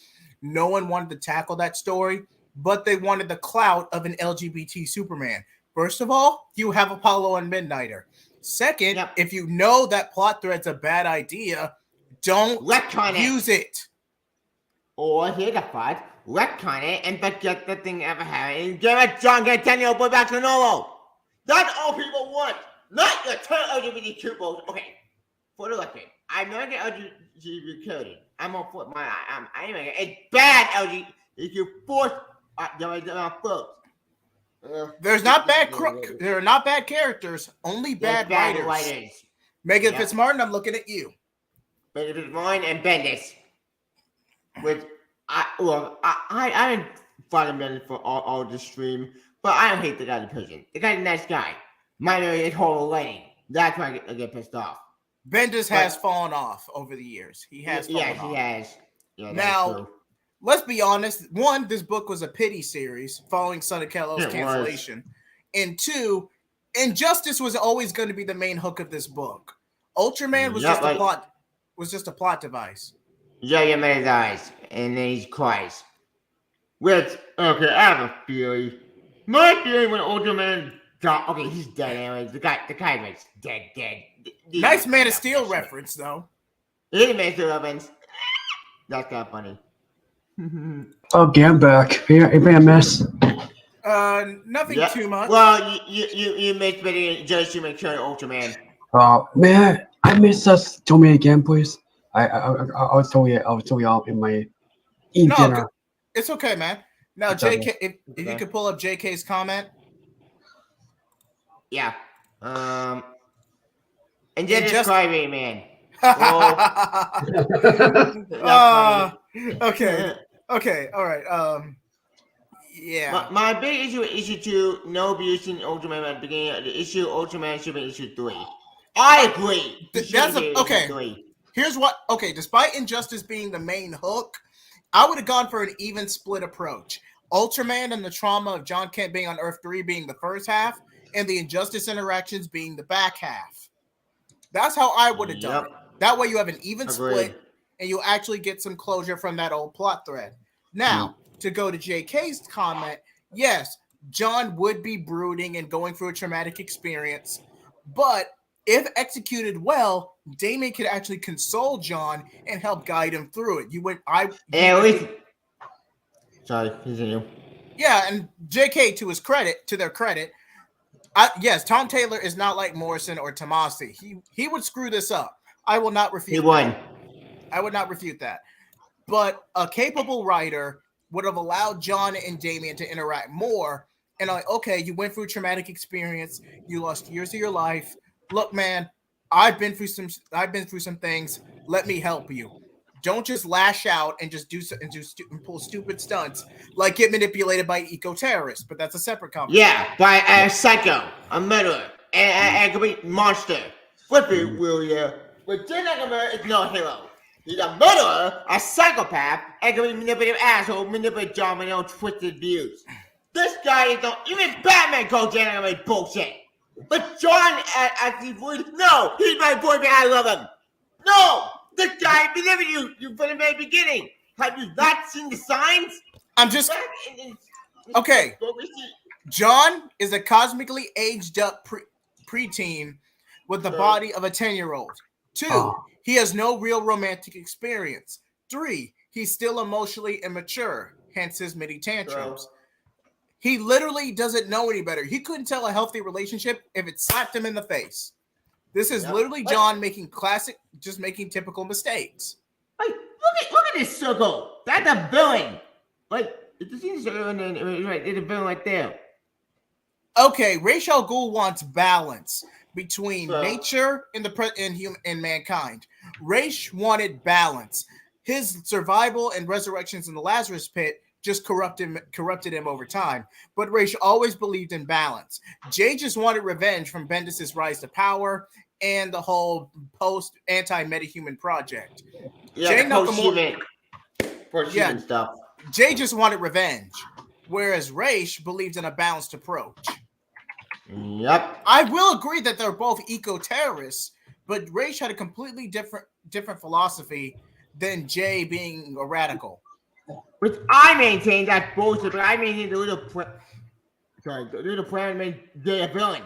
No one wanted to tackle that story, but they wanted the clout of an LGBT Superman. First of all, you have Apollo and Midnighter. Second, if you know that plot thread's a bad idea, don't use it. Or here's the part, retcon it and forget the thing ever happened and give it John get 10-year-old boy back to normal. That's all people want. Not your turn LGBT people. Okay, for the record, I'm not getting LGBT coded. I'm on foot. It's bad LGBT force. Folks. There are not bad characters, only bad writers. Megan Fitzmartin, I'm looking at you. Megan Fitzmartin and Bendis. Which I didn't find him for all the stream, but I don't hate the guy in prison. The guy's a nice guy. Minor is horrible lane. That's why I get pissed off. Bendis has fallen off over the years. He has fallen off. He has. Yeah, now, let's be honest. One, this book was a pity series following Son of Kal-El's cancellation. And two, Injustice was always going to be the main hook of this book. Ultraman was just a plot device. Yeah, man dies, and then he cries. Which, okay, I have a theory. My theory when Ultraman died, okay, he's dead anyway. The guy is dead. Nice Man of Steel reference, though. He's a Man of Steel reference. That's kind of funny. Okay, I'm back. Anything I miss? Nothing too much. Well, you missed just make sure Ultraman. Man, I missed us. Tell me again, please. I'll tell you in my dinner. It's okay, man. Now, JK, if you could pull up JK's comment. Yeah. And then just crybaby man. Okay. All right. Yeah. My big issue with issue 2, no abuse in Ultraman at the beginning of the issue. Ultraman should be issue 3. I agree. Okay. Here's what. Okay, despite Injustice being the main hook, I would have gone for an even split approach. Ultraman and the trauma of John Kent being on Earth 3 being the first half, and the Injustice interactions being the back half. That's how I would have done it. That way you have an even split, and you actually get some closure from that old plot thread. Now, to go to JK's comment, yes, John would be brooding and going through a traumatic experience, but if executed well, Damien could actually console John and help guide him through it. Sorry, continue. Yeah, and JK, to their credit, yes, Tom Taylor is not like Morrison or Tomasi. He would screw this up. I will not refute. He won. I would not refute that. But a capable writer would have allowed John and Damien to interact more. And okay, you went through a traumatic experience. You lost years of your life. Look, man, I've been through some things. Let me help you. Don't just lash out and just pull stupid stunts like get manipulated by eco-terrorists. But that's a separate conversation. Yeah, by a psycho, a murderer, and a complete monster. Flip it, will ya? But Jay Nakamura is no hero. He's a murderer, a psychopath, and a complete manipulative asshole, manipulative John with no twisted views. This guy is no, even Batman calls Jay Nakamura bullshit. But John actually voiced, no, he's my boyfriend, I love him. No, this guy believe in you from the very beginning. Have you not seen the signs? I'm just okay. John is a cosmically aged up preteen with the body of a 10-year-old. 2, he has no real romantic experience. 3, he's still emotionally immature, hence his mini tantrums. He literally doesn't know any better. He couldn't tell a healthy relationship if it slapped him in the face. This is literally John making typical mistakes. Like, look at this circle. That's a villain. Like, it's a circle and then there's a villain right there. Okay, Ra's al Ghul wants balance between nature and mankind. Ra's wanted balance. His survival and resurrections in the Lazarus pit just corrupted him over time. But Ra's always believed in balance. Jay just wanted revenge from Bendis' rise to power and the whole post-anti-metahuman project. Yeah, Jay Nakamura stuff. Jay just wanted revenge, whereas Ra's believed in a balanced approach. Yep. I will agree that they're both eco-terrorists, but Ra's had a completely different philosophy than Jay being a radical. Which I maintain that bullshit, but I maintain the little plan made Jay a villain.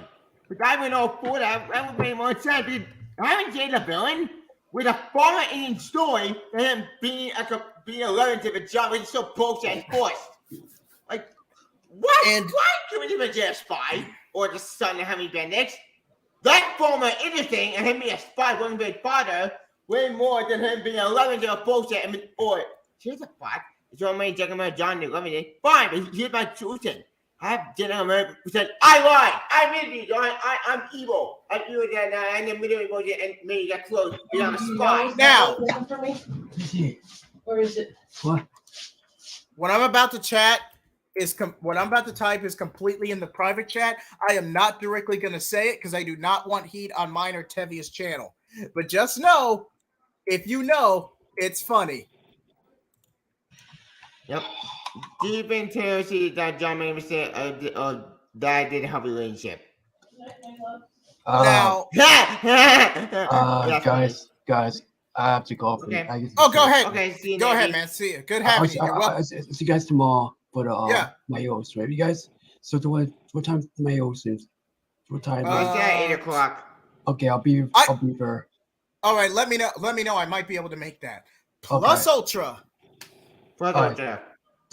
But I would know for that would make more sense. Because having Jay the villain with a former Indian story and him being a relative of John was so bullshit and forced. Like, what? Why can we even Jay a spy or the son of Henry Bendix? That former interesting and him being a spy wouldn't be a father way more than him being a relative of bullshit or here's a fact. It's all made John Nick. Fine, but here's my solution. Have gentlemen said, I lied. I made you, John. I'm evil. I'm evil that I'm the middle of and made that close. I'm a spy. Now, or is it? What? What I'm about to type is completely in the private chat. I am not directly going to say it because I do not want heat on mine or Tevia's channel. But just know, if you know, it's funny. Yep. Deep into that John made a mistake that didn't have a relationship. Now, guys, I have to go. Okay. Go ahead. Okay, see you go next ahead, week. man. See you. Good having you. You're welcome. See you guys tomorrow for the Mayos, right? You guys. So what time Mayos is? What time? It's at 8:00. Okay, I'll be there. All right, let me know. I might be able to make that. Plus Ultra. Plus Ultra.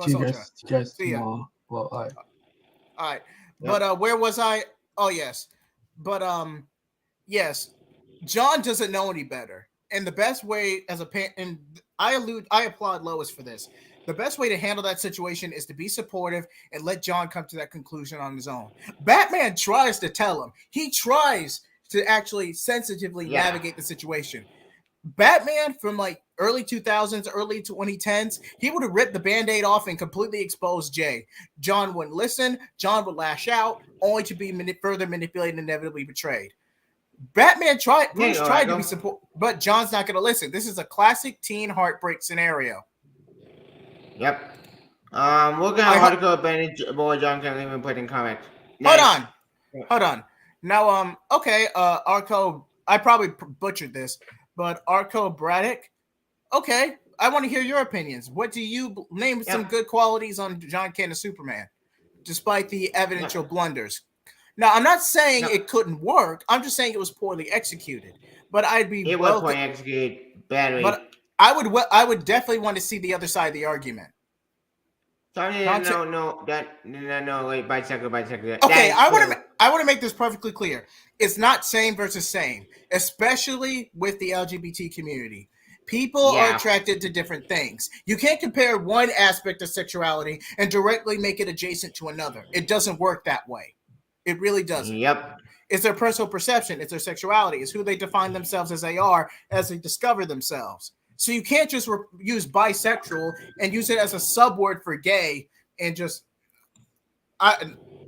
See you guys See ya. tomorrow. Well, all right. All right. Yep. But where was I? Oh, yes. But yes, John doesn't know any better. And the best way as a parent, and I applaud Lois for this. The best way to handle that situation is to be supportive and let John come to that conclusion on his own. Batman tries to tell him. He tries to actually sensitively navigate the situation. Batman from like early 2000s, early 2010s, he would have ripped the Band-Aid off and completely exposed Jay. John wouldn't listen. John would lash out, only to be further manipulated and inevitably betrayed. Batman tried to be support, but John's not going to listen. This is a classic teen heartbreak scenario. Yep. We're gonna article about boy John can even put in comment. Hold on. Now, okay, Arco, I probably butchered this, but Arco Braddock, okay, I want to hear your opinions. What do you name some good qualities on John Kent as Superman, despite the evidential blunders? Now, I'm not saying it couldn't work. I'm just saying it was poorly executed. But it was poorly executed badly. But I would definitely want to see the other side of the argument. No, wait, bicycle. Okay, I want to make this perfectly clear. It's not same versus same, especially with the LGBT community. People are attracted to different things. You can't compare one aspect of sexuality and directly make it adjacent to another. It doesn't work that way. It really doesn't. Yep. It's their personal perception. It's their sexuality. It's who they define themselves as they are as they discover themselves. So you can't just use bisexual and use it as a subword for gay and just.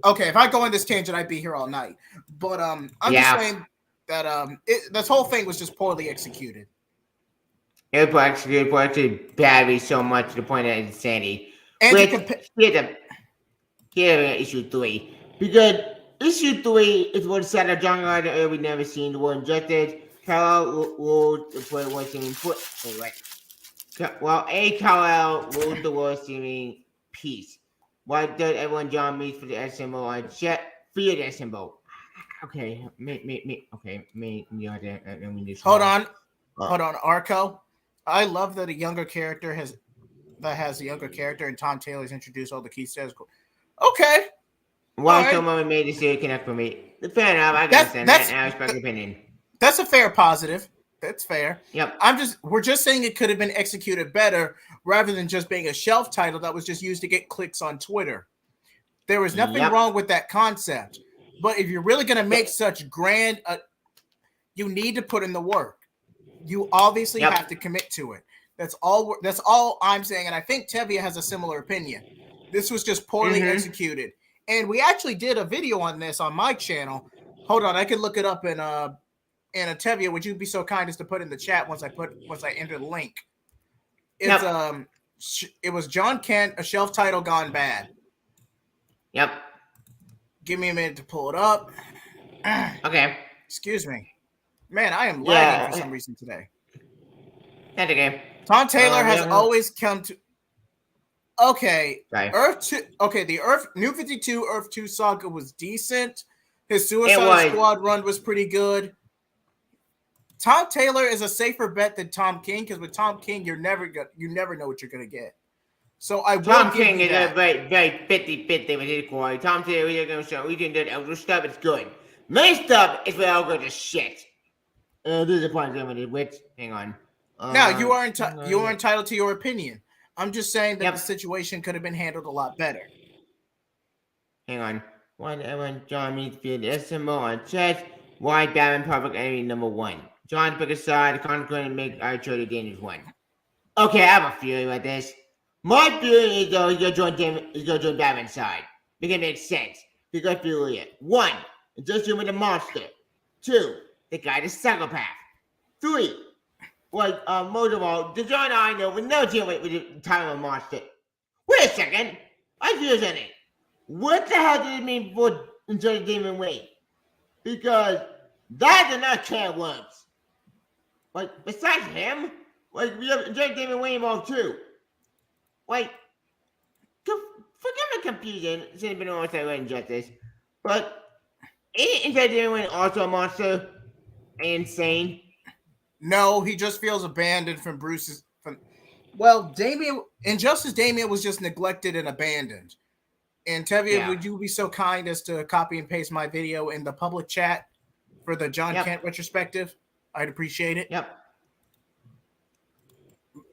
Okay, if I go on this tangent, I'd be here all night. But I'm just saying that this whole thing was just poorly executed. It was actually badly so much to the point of insanity. And here's issue 3. Because issue 3 is what set a genre that we've never seen. The war injustice. Kal-el ruled the world seeming kal-el ruled the world seeming peace. Why did everyone join me for the symbol on chat? Fear that symbol. Okay, hold on, Arco. I love that a younger character has a younger character, and Tom Taylor's introduced all the key status. Okay. Well, someone made the series connect for me. Fair enough. I understand that. I respect your opinion. That's a fair positive. That's fair. Yep. We're just saying it could have been executed better rather than just being a shelf title that was just used to get clicks on Twitter. There was nothing wrong with that concept. But if you're really going to make such grand, you need to put in the work. You obviously have to commit to it. That's all I'm saying. And I think Tevia has a similar opinion. This was just poorly executed. And we actually did a video on this on my channel. Hold on, I could look it up in Tevia, would you be so kind as to put in the chat once I enter the link? It's it was John Kent, a shelf title gone bad. Yep. Give me a minute to pull it up. Okay. Excuse me. Man, I am lagging for some reason today. That's okay. Tom Taylor has always come to. Okay, Sorry. Earth 2. Okay, the New 52 Earth 2 saga was decent. His Suicide Squad run was pretty good. Tom Taylor is a safer bet than Tom King because with Tom King, you never know what you're gonna get. So Tom King is a very 50-50 with his quality. Tom Taylor, we're gonna show we can do the other stuff. It's good. Main stuff is where I'll go to shit. This is a point limited. Which hang on. Now you are entitled to your opinion. I'm just saying that the situation could have been handled a lot better. Hang on. When John meets the symbol on chest, why Batman public enemy number 1? John pick a side, conquer and make our choice the dangerous one. Okay, I have a feeling about this. My feeling is though he's gonna join Batman's side. Because it makes sense. Because I feel it. 1, just him with a monster. 2, the guy is psychopath. 3, most of all, the John I know would never deal with the time of a monster. Wait a second. I feel something. What the hell did it mean for Johnny Damon Wayne? Because that's another can of worms. Besides him, we have Johnny Damon Wayne involved too. Forget the confusion, since it's been almost like injustice. But isn't Johnny Damon Wayne also a monster and insane? No, he just feels abandoned from Bruce's. Injustice Damian was just neglected and abandoned. And Tevia, would you be so kind as to copy and paste my video in the public chat for the John Kent retrospective? I'd appreciate it. Yep.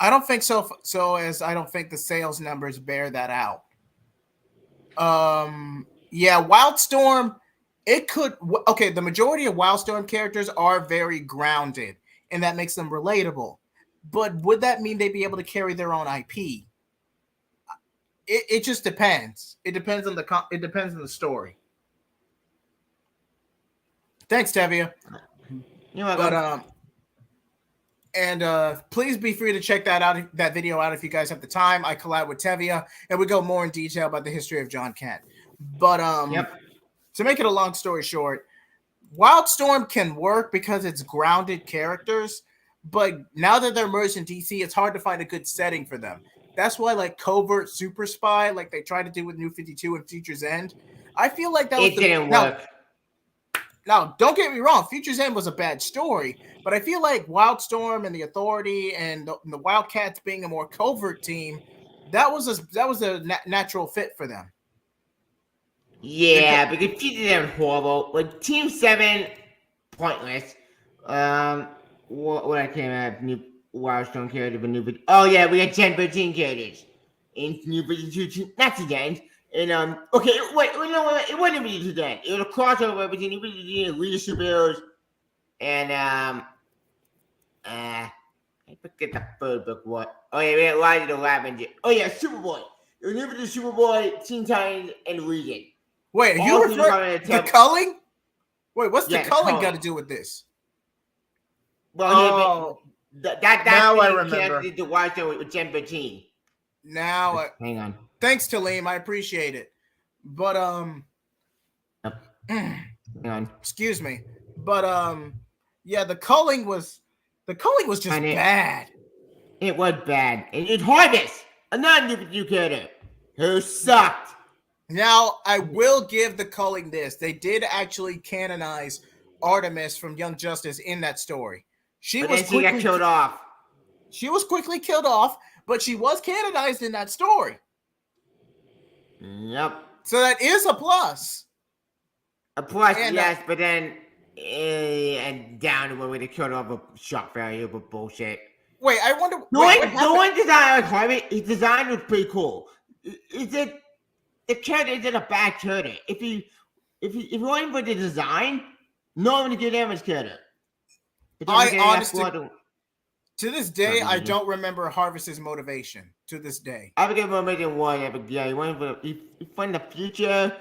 I don't think so. As I don't think the sales numbers bear that out. Wildstorm. It could. Okay, the majority of Wildstorm characters are very grounded, and that makes them relatable. But would that mean they'd be able to carry their own IP? It just depends. It depends on the story. Thanks, Tevia. You're welcome. Please be free to check that video out if you guys have the time. I collab with Tevia, and we go more in detail about the history of John Kent. But to make it a long story short, Wildstorm can work because it's grounded characters, but now that they're merged in DC, it's hard to find a good setting for them. That's why, covert super spy, like they tried to do with New 52 and Future's End, I feel like that didn't work. Now, don't get me wrong, Future's End was a bad story, but I feel like Wildstorm and the Authority and the Wildcats being a more covert team, that was a natural fit for them. Yeah, because Future's End was horrible. With Team 7, pointless. What I came at new Wildstorm character for New 52. Oh yeah, we had 10-13 characters in New 52, not to end. And okay, wait, no, it wasn't really to then. It was a crossover between New 52 and Leadership Heroes, and I forget the third book. What? Oh yeah, we had Light of the Lavender. Oh yeah, Superboy. It was new for the Superboy, Teen Titans, and Regan. Wait, are All you three referring coming the to tell. culling? Wait, what's the Yeah, the culling got to culling. do with this? Well, that's now I the remember. connected to Wildstorm with Gen 13. Now, Hang on. thanks, Talim. I appreciate it. But Yep. Hang on. excuse me. But yeah, the culling was just And bad. it was bad. And it's Harvest, another new you character who sucked. Now, I will give the culling this. They did actually canonize Artemis from Young Justice in that story. She But then she got killed off. She was quickly killed off, but she was canonized in that story. Yep. So that is a plus. A plus, And, yes, but then and down when they killed off a shock value of bullshit. Wait, I wonder. The one design of Harvey, his design was pretty cool. Is it the character isn't a bad character? If you only for the design, no one to get him as character. I honestly, to this day, I don't remember Harvest's motivation. To this day, I forget motivation one, but yeah, he wanted for from the future.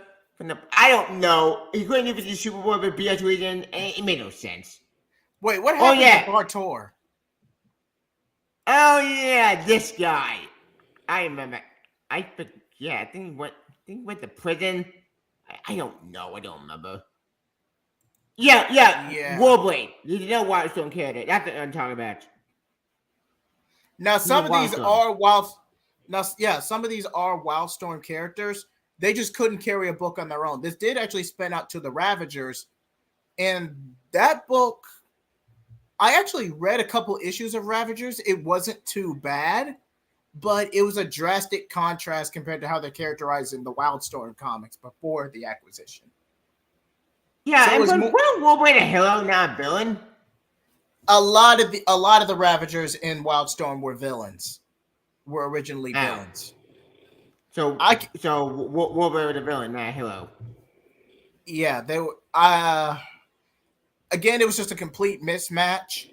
I don't know. He's going to do the Superboy for BS reason, and it made no sense. Wait, what happened to Bartor? Oh yeah, this guy. I remember. I think he went to prison. I don't know. I don't remember. Yeah. Warblade. You know why I don't care that. That's what I'm talking about. Now some of these are Wild. Now, yeah, some of these are Wildstorm characters. They just couldn't carry a book on their own. This did actually spin out to the Ravagers, and that book, I actually read a couple issues of Ravagers. It wasn't too bad, but it was a drastic contrast compared to how they're characterized in the Wildstorm comics before the acquisition. Yeah, so and wasn't Wolverine a hero, not a villain? A lot of the Ravagers in Wildstorm were villains. Were originally villains. So Wolverine was a villain, not a hero. Yeah, they were. Again, it was just a complete mismatch.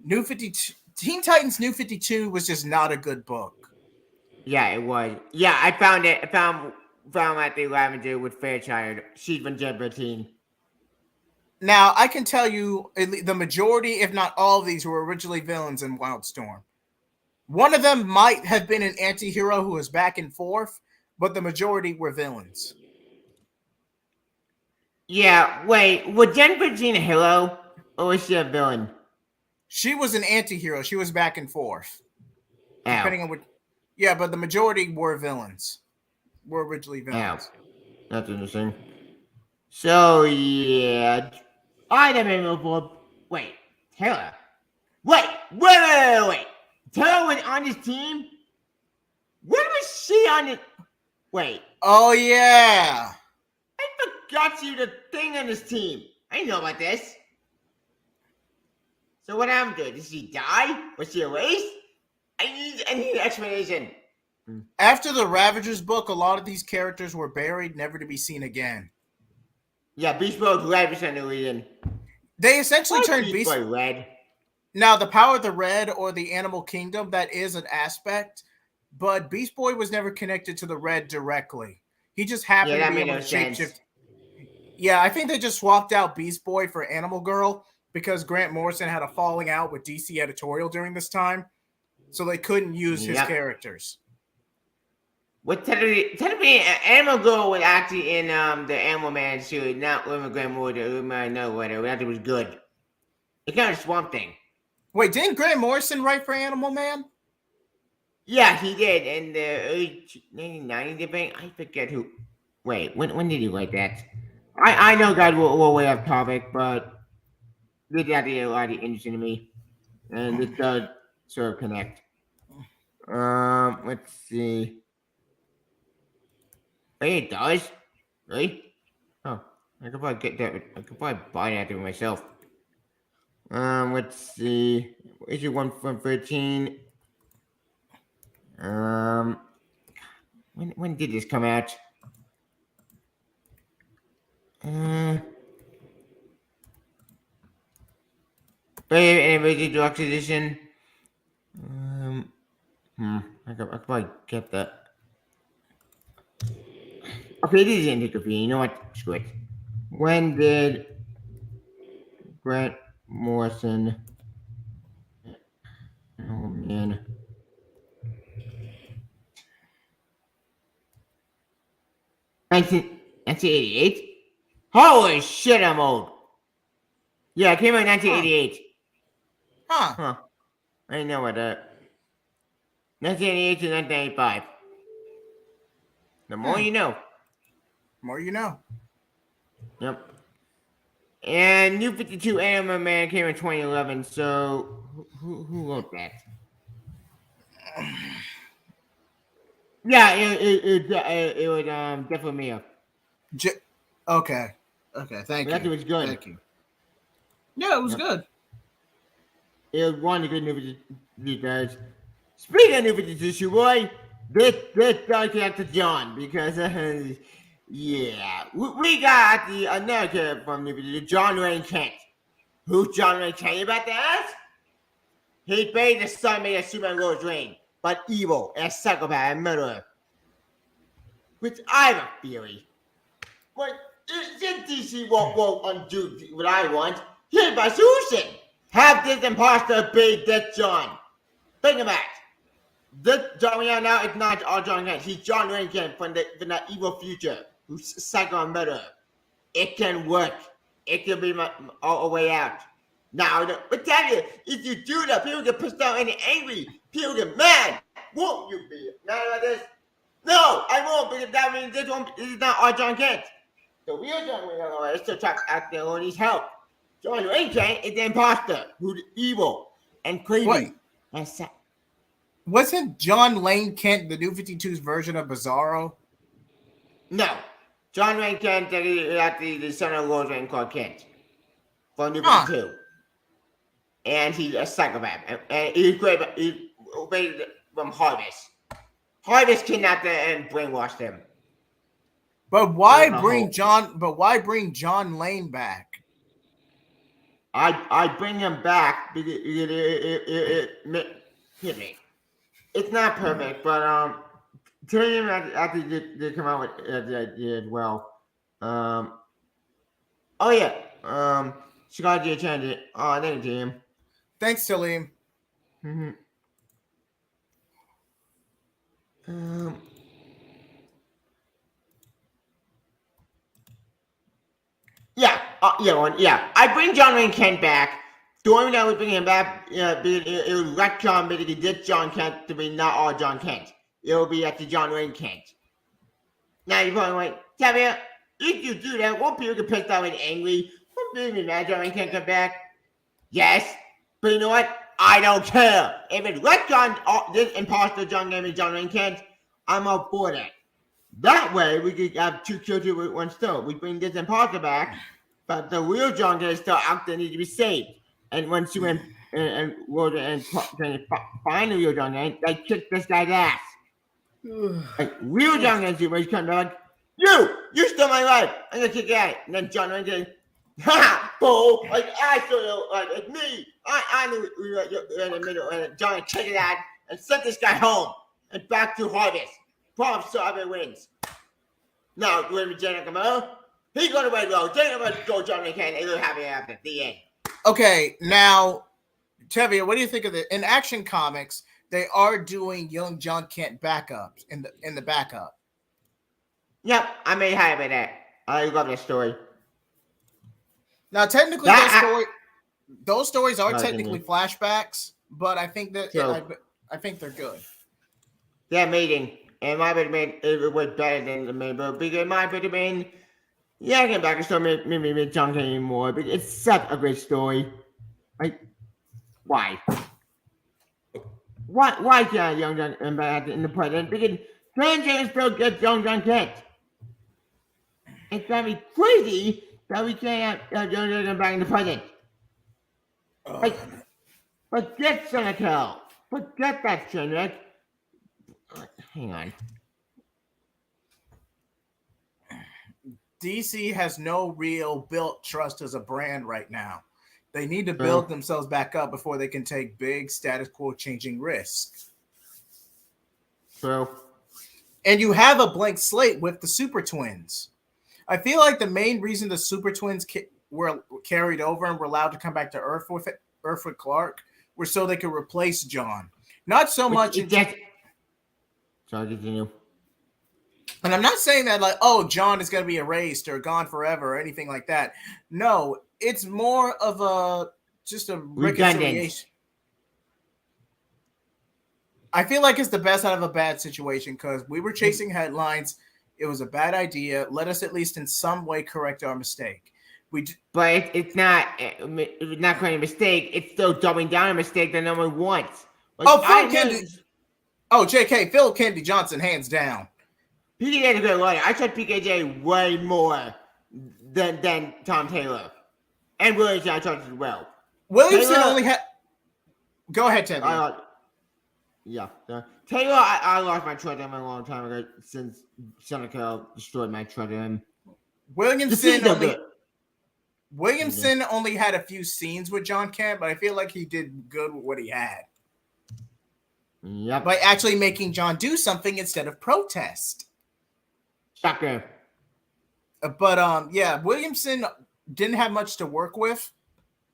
New 52, Teen Titans New 52 was just not a good book. Yeah, it was. Yeah, I found it. I found at the Lavender with Fairchild. She's been Gen 13. Now, I can tell you the majority, if not all of these, were originally villains in Wildstorm. One of them might have been an anti-hero who was back and forth, but the majority were villains. Yeah, wait, was Gen 13 a hero, or was she a villain? She was an anti-hero. She was back and forth. Ow. Depending on what... Yeah, but the majority were villains. Were originally villains. Ow. That's interesting. So, yeah... I remember... Wait, Taylor. Wait. Taylor was on his team? When was she on it? Wait. Oh, yeah. I forgot she was a thing on this team. I didn't know about this. So what happened to her? Did she die? Was she erased? I need an explanation. After the Ravagers book, a lot of these characters were buried, never to be seen again. Yeah, Beast Boy was red for some reason. They essentially turned Beast Boy red. Now, the Power of the Red or the Animal Kingdom, that is an aspect, but Beast Boy was never connected to the Red directly. He just happened to be able to shapeshift. Yeah, I think they just swapped out Beast Boy for Animal Girl because Grant Morrison had a falling out with DC editorial during this time, so they couldn't use his characters. Well, technically, Animal Girl was actually in the Animal Man series, not with Grant Morrison. We might know whether that was good. It's kind of Swamp Thing. Wait, didn't Grant Morrison write for Animal Man? Yeah, he did in the early 1990s, I think. I forget who. Wait, when did he write that? I know God will way off topic, but this is actually a lot interesting to me, and it does sort of connect. Let's see. Hey, it does. Really? Oh, I could probably get that. I could probably buy that for myself. Let's see. Issue 1 from 13. When did this come out? Anniversary Deluxe Edition. could probably get that. Okay, this is interview. You know what? Screw it. When did Grant Morrison? Oh man. 1988? Holy shit, I'm old. Yeah, it came out in 1988. Huh. I didn't know what that. 1988 to 1985. The more you know. More you know. Yep. And New 52 Animal Man came in 2011, so who wrote that? Yeah, it was definitely me. Okay. Thank But you. it was good. Thank you. Yeah, it was good. It was one of the good New 52 guys. Speaking of New 52, boy, this does connect to John because yeah, we got the another kid from New 52, John Wayne Kent. Who's John Wayne Kent? You about to ask? He played the son made of Superman Lois Lane, but evil and psychopath and murderer. Which I have a theory. But since DC won't undo what I want, here's my solution. Have this imposter be this John. Think about it. This John Wayne now is not all John Kent. He's John Wayne Kent from the evil future who's psycho and murderer. It can work. It can be a way out. Now, but tell you, if you do that, people get pissed off and angry. People get mad. Won't you be mad about this? No, I won't, because that means this is not all John Kent. The real John Wayne is to track out there who needs help. John Wayne Kent is the imposter who's evil and crazy. Wasn't John Lane Kent the New 52's version of Bizarro? No. John Wayne Kent is the son of Lois Lane called Kent from New 52. And he's a psychopath. And he's great, but he's made from Harvest. Harvest kidnapped him and brainwashed him. But why bring John Lane back? I bring him back because it's not perfect, but tell him after they come out with the idea as well. Oh yeah. Scott J. Chandler. Oh, thank you, Jim. Thanks, Salim. Mm-hmm. Yeah. I bring John Wayne Kent back. The only that we bring him back, it would retcon basically this John Kent to be not all John Kent. It will be actually John Wayne Kent. Now you're probably like, Tabia, if you do that, won't people get pissed off and angry? Won't people be mad John Wayne Kent come back? Yes, but you know what? I don't care. If it retcon this imposter John Wayne Kent, I'm all for that. That way, we could have two kills with one stone. We bring this imposter back, but the real John Kent is still out there, need to be saved. And once you and find the real John Kent, they kick this guy's ass. Like, real John Kent was coming like, you stole my life. I'm gonna kick you out. And then John Wayne says, ha, fool! Like I stole you, like it's me. I knew we were in the middle, and John kicked it out and sent this guy home and back to Harvest. Problem solved, it wins. Now, when Jenna come out, he's going to wait low. Jenna going to go John Wayne Kent, and he'll have it after the end. Okay, now, Tevia, what do you think of the in Action Comics? They are doing young John Kent backups in the backup. Yep, I'm very happy about that. I love that story. Now, technically, those stories are technically flashbacks, but I think that I think they're good. They're amazing. And my opinion, it was better than the main book because my opinion, I can back a story maybe John Kent anymore, but it's such a great story. Like, why? Why can't young John back in the present? Because James still gets young John Kent. It's gonna be crazy that we can't have young John back in the present. Like, forget Senecal. Forget that Shenrik. Hang on. DC has no real built trust as a brand right now. They need to build themselves back up before they can take big status quo changing risks. True. And you have a blank slate with the Super Twins. I feel like the main reason the Super Twins were carried over and were allowed to come back to Earth with Clark were so they could replace John. Not so much. Sorry, continue. And I'm not saying that like, oh, John is going to be erased or gone forever or anything like that. No, it's more of just a reconciliation. I feel like it's the best out of a bad situation because we were chasing headlines. It was a bad idea. Let us at least in some way correct our mistake. But it's not quite a mistake. It's still doubling down a mistake that no one wants. Like, JK, Phil Kennedy Johnson, hands down. PKJ is a good lawyer. I trust PKJ way more than Tom Taylor. And Williamson I trust as well. Williamson only had... Go ahead, Tevye. Taylor, I lost my trust in him a long time ago since Seneca destroyed my trust in him. Williamson only had a few scenes with John Kent, but I feel like he did good with what he had. Yep. By actually making John do something instead of protest. Shocker. But Williamson didn't have much to work with.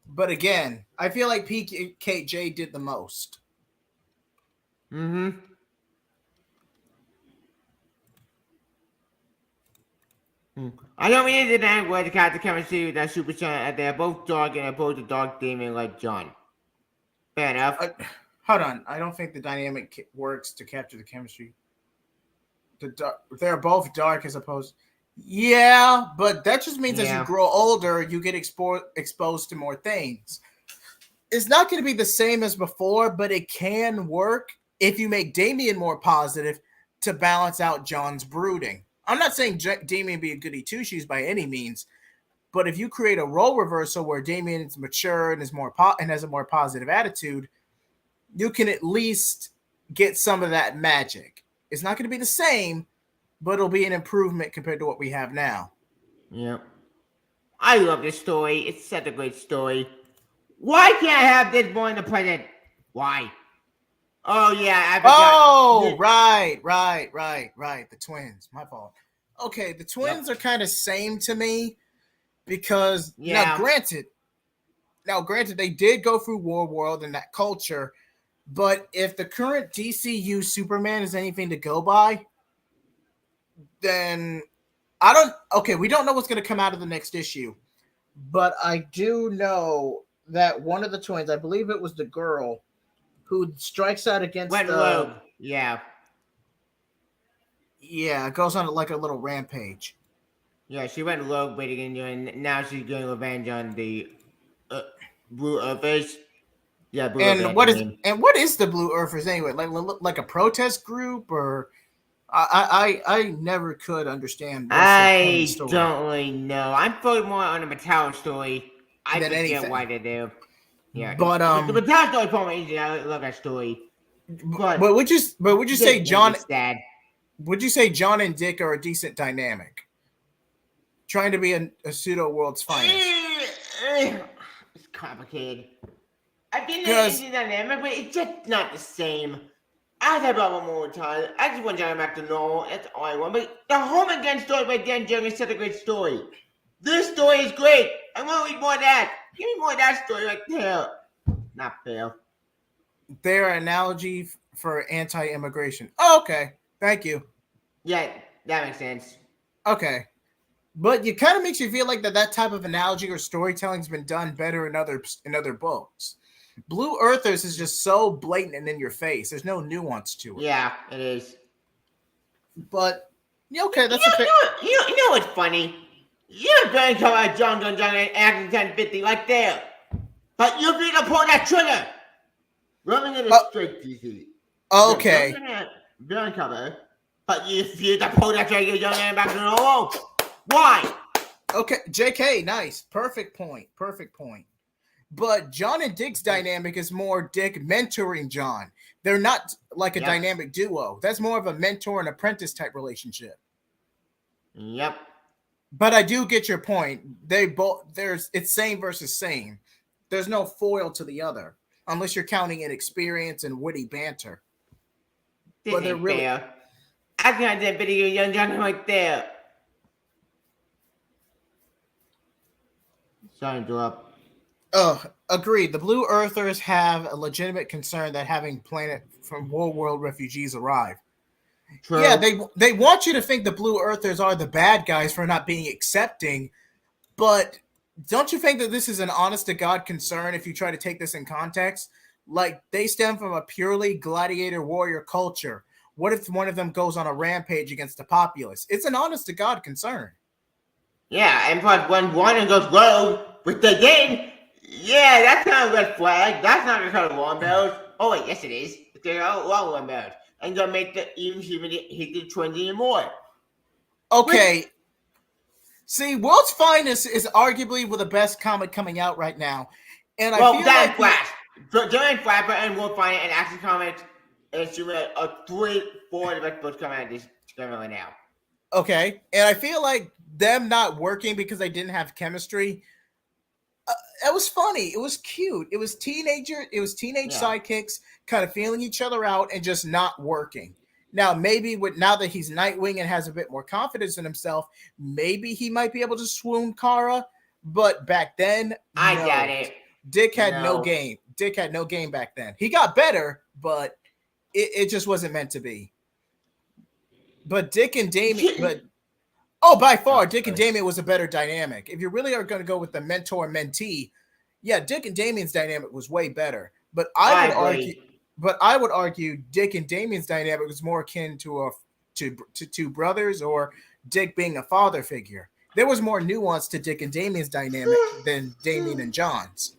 But again, I feel like PKJ did the most. Mm-hmm. I don't mean to deny where the character chemistry with that Super Son. They're both dark and both a dark demon like John. Fair enough. Hold on. I don't think the dynamic works to capture the chemistry. They're both dark as opposed. Yeah, but that just means as you grow older, you get exposed to more things. It's not going to be the same as before, but it can work if you make Damien more positive to balance out John's brooding. I'm not saying Damien be a goody two-shoes by any means, but if you create a role reversal where Damien is mature and is and has a more positive attitude, you can at least get some of that magic. It's not going to be the same, but it'll be an improvement compared to what we have now. Yep. I love this story. It's such a great story. Why can't I have this boy in the present? Why? Oh, yeah. I forgot. Right. The twins. My fault. Okay, the twins are kind of same to me because now granted, they did go through War World and that culture, but if the current DCU Superman is anything to go by, then we don't know what's going to come out of the next issue, but I do know that one of the twins, I believe it was the girl, who strikes out against rogue. Yeah, goes on like a little rampage. Yeah, she went rogue, and now she's getting revenge on the Blue Earthers. Yeah, Blue Earthers. And what is the Blue Earthers anyway? Like a protest group, or I never could understand. I don't really know. I'm focused more on the Metallic story. I forget why they do. Yeah, but the Metallic story for me easy. I love that story. But would you say John? Would you say John and Dick are a decent dynamic? Trying to be a pseudo world's finest. It's complicated. I've been in dynamic, but it's just not the same. I have about one more time. I just want John back to normal. That's all I want. But the Home Again story by Dan Jung is such a great story. This story is great. I want to read more of that. Give me more of that story right there. Not fair. Their analogy for anti-immigration. Oh, okay. Thank you. Yeah, that makes sense. Okay. But it kind of makes you feel like that type of analogy or storytelling has been done better in other books. Blue Earthers is just so blatant and in your face. There's no nuance to it. Yeah, it is. But okay, that's you know what's funny? You're going to come out John and acting 1050 right there. But you're going to pull that trigger. Running in a straight DC. Okay. Very cover. But you refuse to pull that trigger, young man back to normal. Why? Okay, JK, nice. Perfect point. But John and Dick's dynamic is more Dick mentoring John. They're not like a dynamic duo. That's more of a mentor and apprentice type relationship. Yep. But I do get your point. It's same versus same. There's no foil to the other, unless you're counting in experience and witty banter. This But they're ain't really fair. I can't that video young John right there. Sorry to interrupt. agreed. The Blue Earthers have a legitimate concern that having planet from world refugees arrive. True. Yeah, they want you to think the Blue Earthers are the bad guys for not being accepting, but don't you think that this is an honest to God concern if you try to take this in context? Like, they stem from a purely gladiator warrior culture. What if one of them goes on a rampage against the populace? It's an honest to God concern. Yeah, and plus when one goes rogue, which they did, yeah, that's not a red flag. That's not the kind of alarm bells. Oh wait, yes it is. They're all alarm bells. And gonna make the even hit the trend even more. Okay. See, World's Finest is arguably the best comic coming out right now. And I feel like Flash. During Flash and World Finest and Action Comics, it's a 3-4 of the best books coming out this right now. Okay. And I feel like them not working because they didn't have chemistry. It was funny. It was cute. It was teenage sidekicks kind of feeling each other out and just not working. Now, maybe now that he's Nightwing and has a bit more confidence in himself, maybe he might be able to swoon Kara. But back then, I got it. Dick had no game. Dick had no game back then. He got better, but it just wasn't meant to be. But Dick and Damian, by far, Dick and Damian was a better dynamic. If you really are going to go with the mentor-mentee, yeah, Dick and Damian's dynamic was way better. But I would argue Dick and Damian's dynamic was more akin to two brothers, or Dick being a father figure. There was more nuance to Dick and Damian's dynamic than Damian and John's.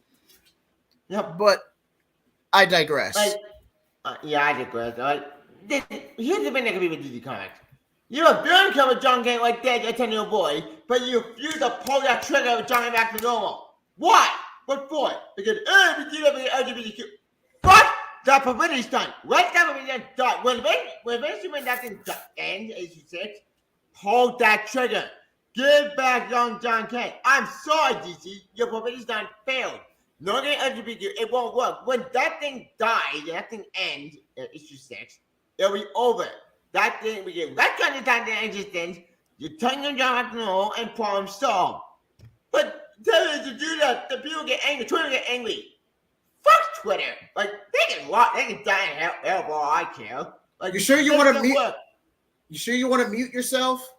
Yep. But I digress. I digress. Here's the thing that could be with DC Comics. You're a villain cover John Kent like that, a 10-year-old boy, but you refuse to pull that trigger of John back to normal. Why? What for? Because we do everything LGBTQ. Fuck the publicity stunt. Let that publicity stunt done. When that thing ends, issue 6, pull that trigger. Give back young John Kent. I'm sorry, DC. Your publicity stunt failed. No getting LGBTQ, it won't work. When that thing dies, that thing ends, issue 6, it'll be over. That thing, we get that kind of time to existence, you turn your job to know and problem solved. But tell us to do that, the people get angry, Twitter get angry. Fuck Twitter. Like, they can die in hell for all I care. Like, You sure you want to mute yourself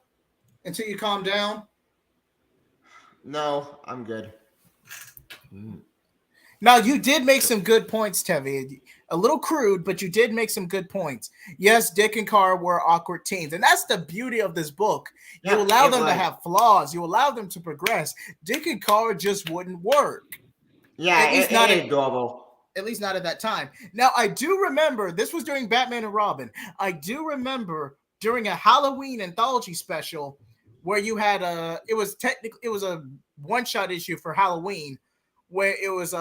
until you calm down? No, I'm good. Now, you did make some good points, Tevi. A little crude, but you did make some good points. Yes, Dick and Kara were awkward teens, and that's the beauty of this book. You allow them to have flaws. You allow them to progress. Dick and Kara just wouldn't work. Yeah, at least not adorable. At least not at that time. Now, I do remember, this was during Batman and Robin. I do remember during a Halloween anthology special where you had it was a one-shot issue for Halloween, where it was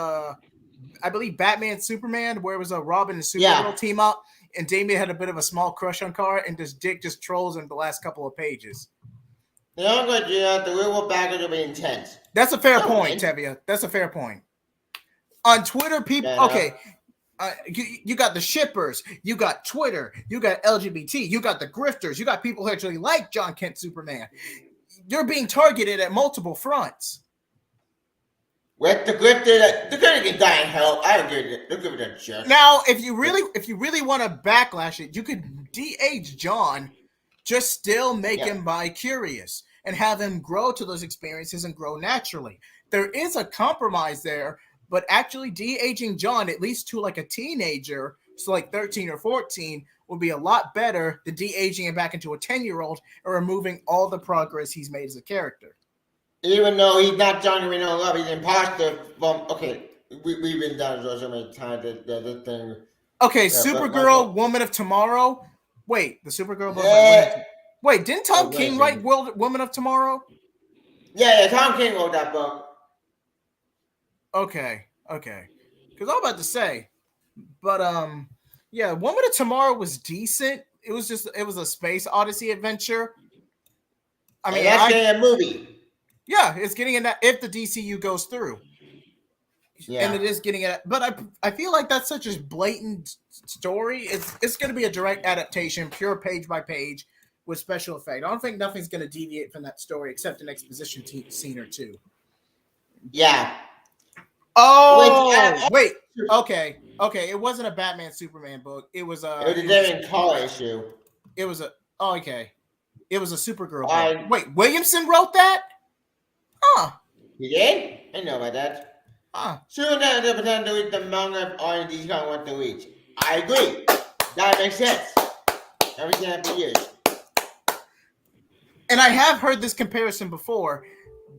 I believe Batman Superman, where it was a Robin and Supergirl team up, and Damian had a bit of a small crush on Kara, and Dick just trolls him the last couple of pages. They're not going to do that. The real world backers will be intense. That's a fair point, Tevia. That's a fair point. On Twitter, people, you got the shippers, you got Twitter, you got LGBT, you got the grifters, you got people who actually like John Kent Superman. You're being targeted at multiple fronts. With the grifter, they're gonna get die in hell. I don't give it. They'll give it a chance. Now, if you really want to backlash it, you could de-age John, just still make him bi-curious and have him grow to those experiences and grow naturally. There is a compromise there, but actually de-aging John, at least to like a teenager, so like 13 or 14, would be a lot better than de-aging him back into a 10-year-old and removing all the progress he's made as a character. Even though he's not Johnny we know love, he's an imposter from we've been down so many times the thing. Okay, Supergirl, Woman of Tomorrow. Wait, the Supergirl book. Wait, didn't Tom King write Woman of Tomorrow? Yeah, Tom King wrote that book. Okay. Because I'm about to say, but Woman of Tomorrow was decent. It was a space odyssey adventure. I mean, that's a movie. Yeah, it's getting in that if the DCU goes through. and it is getting it. But I feel like that's such a blatant story. It's going to be a direct adaptation, pure page by page with special effect. I don't think nothing's going to deviate from that story except an exposition scene or two. Yeah. Oh, wait. Okay. It wasn't a Batman Superman book. It was a different color issue. It was a okay. It was a Supergirl book. Wait, Williamson wrote that? Huh. He did? I didn't know about that. Huh. Soon the pretend to read the manga on these kind want to reach. I agree. That makes sense. Everything after years. And I have heard this comparison before.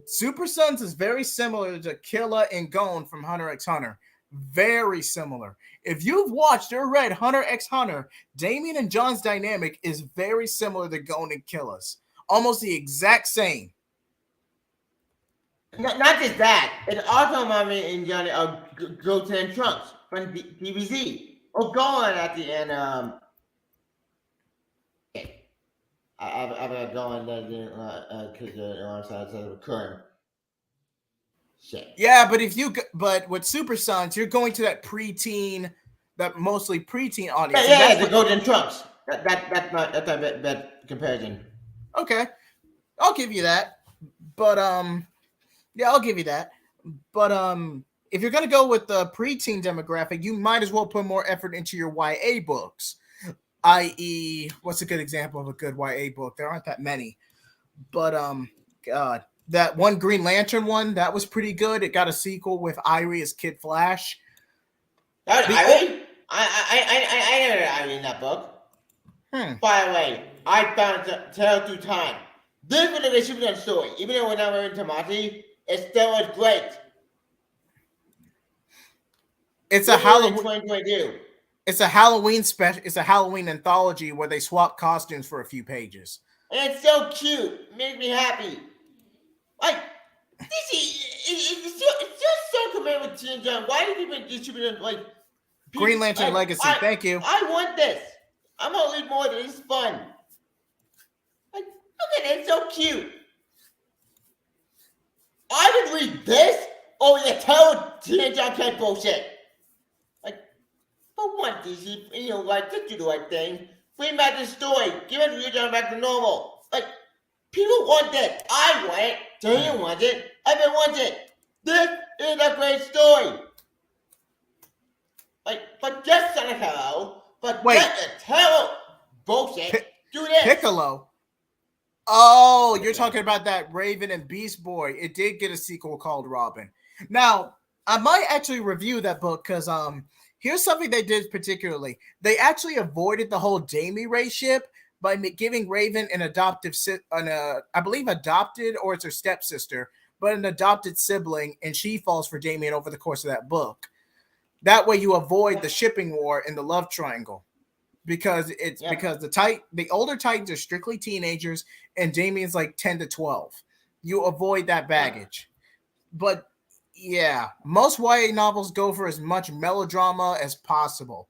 Super Sons is very similar to Killa and Gon from Hunter x Hunter. Very similar. If you've watched or read Hunter x Hunter, Damien and John's dynamic is very similar to Gon and Killa's. Almost the exact same. Not just that. It also reminds me in Johnny of Goten and Trunks from DBZ. Or Gon at the end. I've got Gon that didn't recurring. Shit. Yeah, but with Super Sons, you're going to that preteen, that mostly preteen audience. Yeah, the Golden Trunks. That's a bad comparison. Okay, I'll give you that. But yeah, I'll give you that. But if you're gonna go with the preteen demographic, you might as well put more effort into your YA books. I.e., what's a good example of a good YA book? There aren't that many. But God. That one Green Lantern one, that was pretty good. It got a sequel with Irie as Kid Flash. That was Irie? I never read Irie in that book. By the way, I found it tell through time. This was a Superman story. Even though we're not wearing Tamati, it still was great. It's a Halloween 2022. It's a Halloween special. It's a Halloween anthology where they swap costumes for a few pages. And it's so cute. It makes me happy. Like, it's just so compared with Teen John. Why do people distribute like Green Lantern Legacy? Thank you. I want this. I'm gonna read more of this. It's fun. Like, look at it, it's so cute. I would read this over the tell Teen John Kent bullshit. Like, for one, DC, like, just do the right thing. Bring back the story. Give it to you, John, back to normal. Like, people want this. I want it. Daniel wants it. Evan wants it. This is a great story. Like, forget Sonic Hello. Forget the terrible bullshit. Do this. Piccolo. Oh, you're talking about that Raven and Beast Boy. It did get a sequel called Robin. Now, I might actually review that book because here's something they did particularly. They actually avoided the whole Jamie Ray ship by giving Raven an I believe adopted, or it's her stepsister, but an adopted sibling, and she falls for Damien over the course of that book. That way you avoid the shipping war and the love triangle. Because because the older Titans are strictly teenagers and Damien's like 10 to 12. You avoid that baggage. But yeah, most YA novels go for as much melodrama as possible.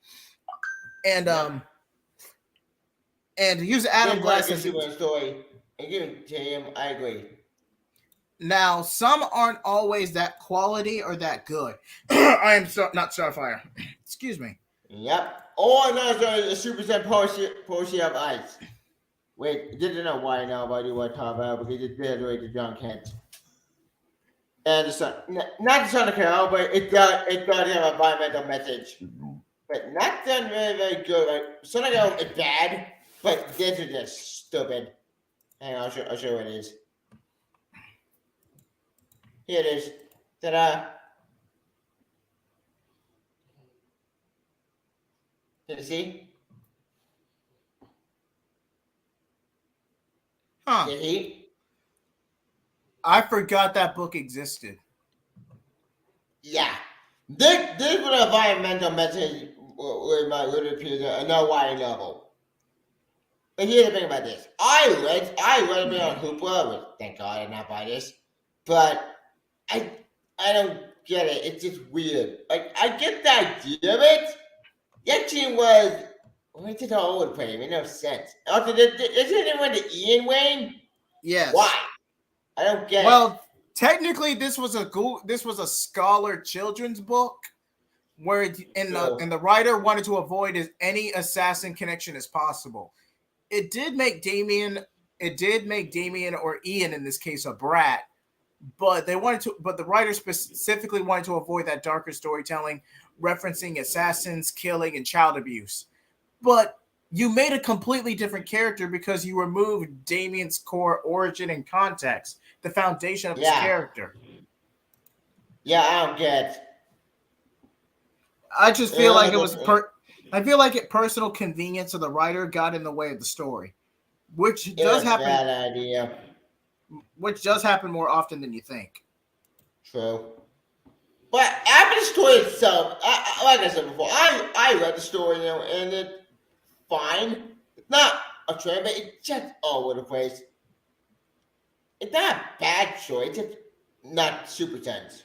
And use Adam Glass as a story. And give it to him, I agree. Now, some aren't always that quality or that good. I am not Starfire. Excuse me. Yep. Or another Super Set Porsche of Ice. Wait, didn't know why now about you want to talk about because it did relate to John Kent. And the sun, not the Son of Carol, but it does have an environmental message. But not done very, very good. Like, Son of Carol is bad, but this is just stupid. Hang on, I'll show you what it is. Here it is. Ta-da. Can you see? Huh. Jheat? I forgot that book existed. Yeah. This was an environmental message with my little piece of no YA novel. But here's the thing about this. I read a bit on Hoopla, which thank God I did not buy this. But I don't get it. It's just weird. Like, I get the idea of it. That team was went to the old play. It made no sense. Also, isn't it when the Ian Wayne? Yes. Why? I don't get it. Well, technically this was a scholar children's book where the writer wanted to avoid any assassin connection as possible. It did make Damien or Ian in this case a brat, but the writer specifically wanted to avoid that darker storytelling referencing assassins, killing, and child abuse. But you made a completely different character because you removed Damien's core origin and context, the foundation of his character. Yeah, I don't get. I just feel like it was I feel like personal convenience of the writer got in the way of the story, which does happen. Bad idea. Which does happen more often than you think. True. But after the story itself, like I said before, I read the story, and it's fine. It's not a trend, but it's just all over the place. It's not a bad story, it's just not super tense.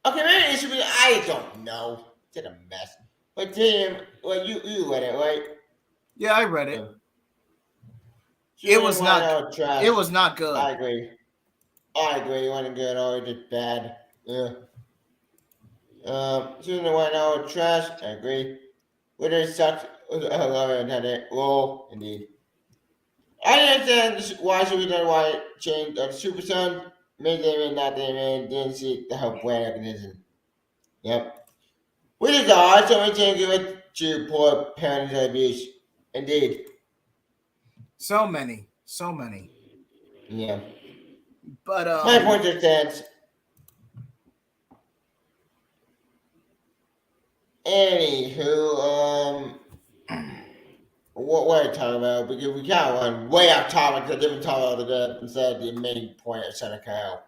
Okay, maybe it should be, I don't know. It's a mess. But Tim, well, you read it, right? Yeah, I read it. It was not good. I agree. It wasn't good or just bad. Yeah. Season 1 hour trash, I agree. Whether it sucks, I love it, had it. Roll, indeed. I understand why should we done why change the Super Son, made them and not them and didn't see the help brand mechanism. Yep. Which is odd, so many changes with to poor parental abuse. Indeed. So many. Yeah. But my point of sense. Anywho, what are you talking about? Because we kind of went way off topic to different topic instead of the main point of Son of Kal-el.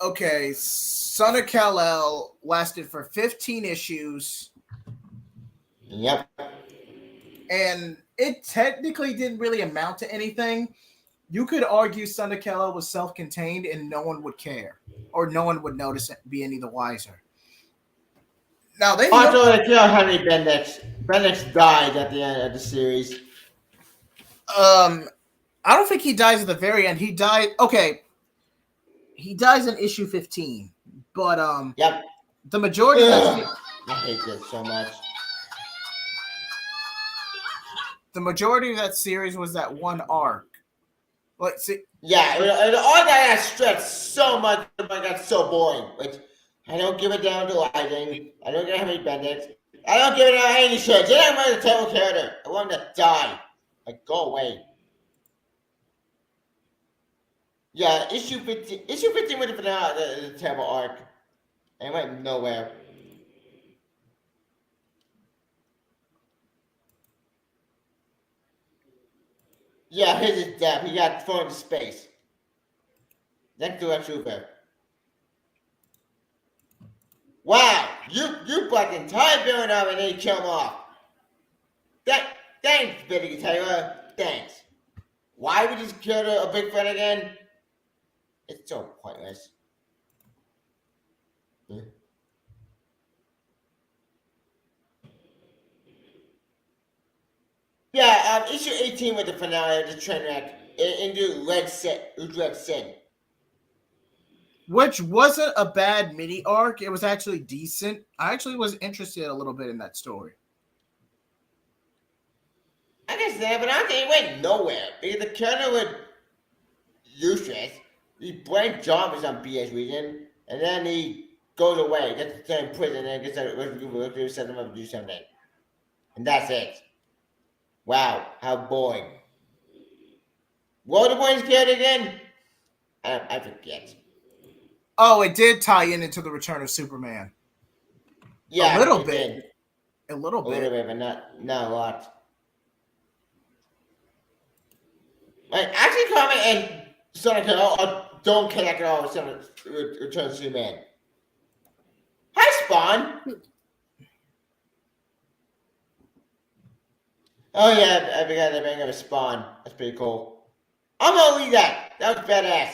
Okay, Son of Kal-el lasted for 15 issues. Yep. And it technically didn't really amount to anything. You could argue Son of Kal-el was self-contained and no one would care. Or no one would notice it, be any the wiser. Now they also they kill Henry Bendix. Bendix died at the end of the series. I don't think he dies at the very end. He died. Okay, he dies in issue 15. But yep. The majority of that I hate this so much. The majority of that series was that one arc. Like, see, yeah, the arc that got stretched so much, but got so boring. Which I don't give it down to lighting. I don't give Henry Bendix. I don't give it down any shit. You're not a terrible character. I want him to die. Like, go away. Yeah, issue 15. Issue 15 with the finale, the terrible arc. And it went nowhere. Yeah, his is death. He got thrown into space. Next to Lex Luthor. Wow, you brought the entire villain up and then you kill him off. Thanks, Billy Taylor. Thanks. Why would you kill a big friend again? It's so pointless. Yeah, issue 18 with the finale of the train wreck into Red Sin. Which wasn't a bad mini arc. It was actually decent. I actually was interested a little bit in that story. I guess that, but I don't think it went nowhere. Because the character was useless. He blamed John for some BS reason, and then he goes away, gets sent in prison, and gets to set him up to do something. And that's it. Wow, how boring. What was the boy's character again? I forget. Oh, it did tie into the Return of Superman. Yeah, a little bit. A little bit, but not a lot. Like, actually, comment and Son of Kal-el don't connect at all with Return of Superman. Hi, Spawn. Oh yeah, I forgot they bring up a Spawn. That's pretty cool. I'm gonna leave that. That was badass.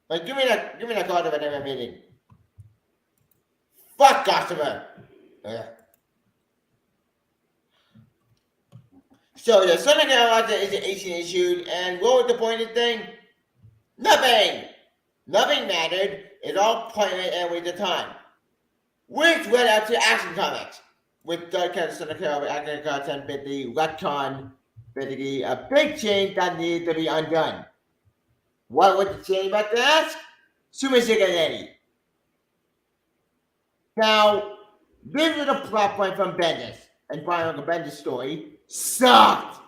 Like, give me that card of an meeting. Fuck Gossamer. So the Son of Kal-el is 18 issued, and what was the point of the thing? Nothing mattered. It all pointed and with the time. Which led out to Action Comics. With Dark Knight Action content with the retcon, basically a big change that needed to be undone. What was the change about to ask? Super Cincinnati. Now, this is a plot point from Bendis, and Brian Uncle Bendis' story sucked.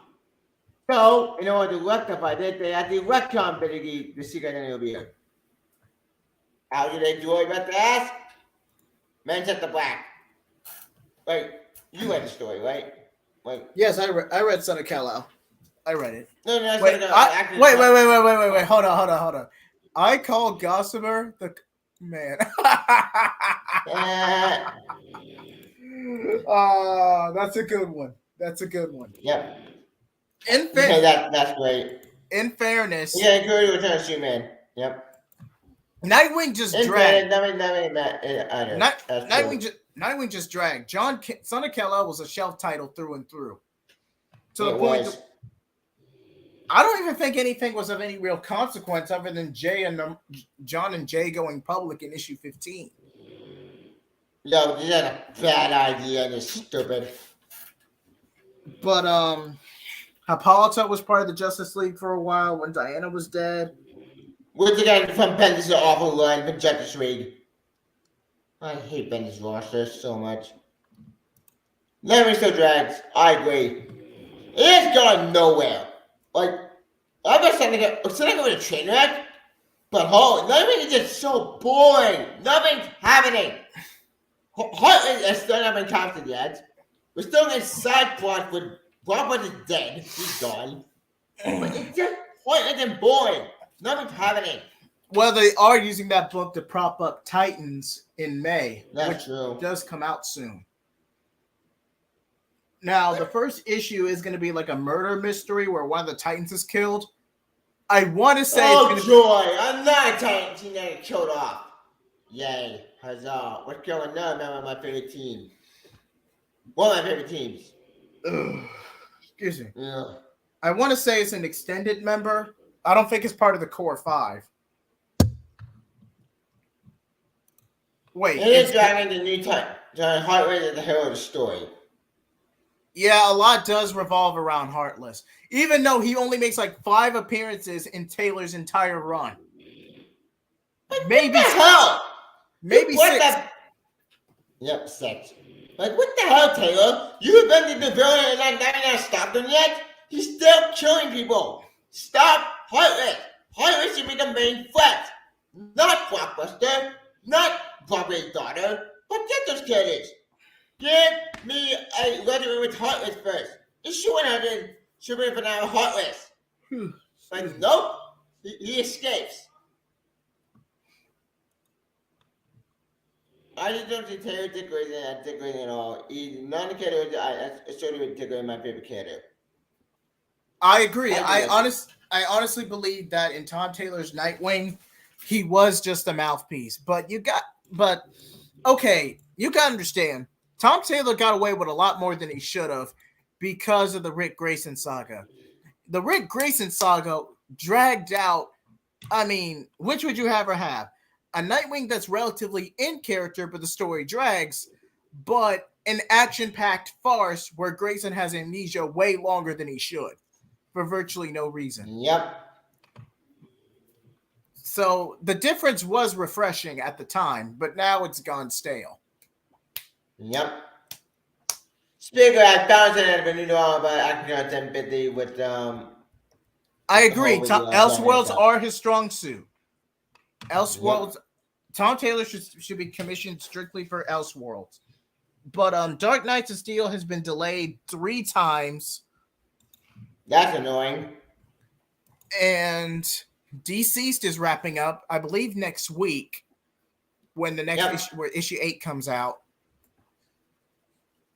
So, in order to rectify that, they had to retcon basically the Secret Identity will be here. How did they enjoy about to ask? Men's at the Black. Like, you read the story, right? Like, Yes, I read Son of Kal-El. I read it. no, Wait, wait. Hold on. I call Gossamer the man. That's a good one. Yep. In That's great. In fairness, Yeah, agree with Return to Man. Yep. Nightwing just dragged. Nightwing just dragged. Son of Kal-El was a shelf title through and through. To the it point was. that I don't even think anything was of any real consequence other than John and Jay going public in issue 15. No, this is a bad idea and it's stupid. But Hippolyta was part of the Justice League for a while when Diana was dead. Once again, from Bendis' awful line from Justice League. I hate Bendis' roster so much. Nightwing still drags. I agree. It has gone nowhere. Like, I'm not saying it's not going to train wreck, but Nightwing is just so boring. Nothing's happening. Heartless has still not been casted yet. We're still in side plot with Robert is dead. He's gone. But it's just pointless and boring. Nothing's happening. Well, they are using that book to prop up Titans in May, That's true. Does come out soon. Now, the first issue is going to be like a murder mystery where one of the Titans is killed. I want to say it's joy! Another Titan team that get killed off. Yay. Huzzah. What's going on? Remember my favorite team. One of my favorite teams. Excuse me. Yeah. I want to say it's an extended member. I don't think it's part of the core 5. Wait. It is driving the new Titan. Heartless is the hero of the story. Yeah, a lot does revolve around Heartless. Even though he only makes like 5 appearances in Taylor's entire run. Maybe what the hell? Maybe 6. Yep, 6. Like, what the hell, Taylor? You invented the villain and not stopped him yet? He's still killing people. Stop Heartless. Heartless should be the main threat. Not Blockbuster. Not Broadway's daughter. Forget those characters. Give me a letter with Heartless first. Issue 100 should be for now Heartless. But nope. He escapes. I just don't see Taylor Dick Grayson at all. He's not a character. I started with Dick Grayson, my favorite character. I agree. I honestly believe that in Tom Taylor's Nightwing, he was just a mouthpiece. But you got to understand. Tom Taylor got away with a lot more than he should have because of the Rick Grayson saga. The Rick Grayson saga dragged out. I mean, which would you ever have? A Nightwing that's relatively in character, but the story drags, but an action-packed farce where Grayson has amnesia way longer than he should for virtually no reason. Yep. So the difference was refreshing at the time, but now it's gone stale. Yep. Speaking of that, I knew about Acting 1050 with I agree. Elseworlds are his strong suit. Elseworlds. Yep. Tom Taylor should be commissioned strictly for Elseworlds. But Dark Knights of Steel has been delayed 3 times. That's annoying. And Deceased is wrapping up, I believe, next week when the next issue, where issue 8 comes out.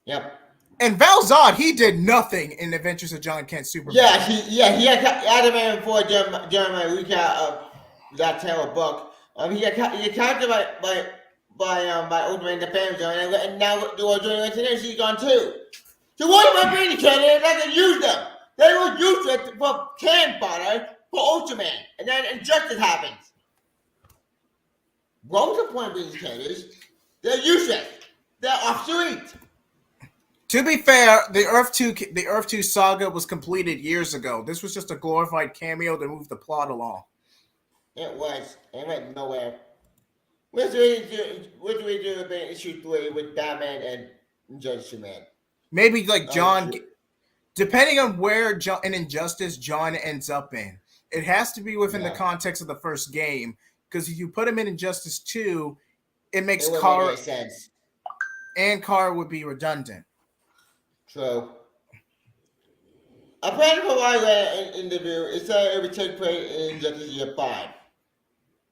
Yep. And Val Zod, he did nothing in Adventures of John Kent Superman. He had Adam for Jeremiah recap of that Taylor book. He attacked by Ultimate Independence Zone, and now the Ultimate Independence is gone too. So what am I being candidate? I can use them. They were used for cannon fodder for Ultraman, and then Injustice happens. What was the point of these characters? They're useless. They're obsolete. To be fair, the Earth 2 saga was completed years ago. This was just a glorified cameo to move the plot along. It was. It went nowhere. What do we do about issue 3 with Batman and Injustice Man? Maybe like John, depending on where in Injustice John ends up in, it has to be within the context of the first game. Because if you put him in Injustice 2, it makes Kara make sense. And Kara would be redundant. True. Apparently, from what I read in the interview, it said it would take place in Injustice Year 5.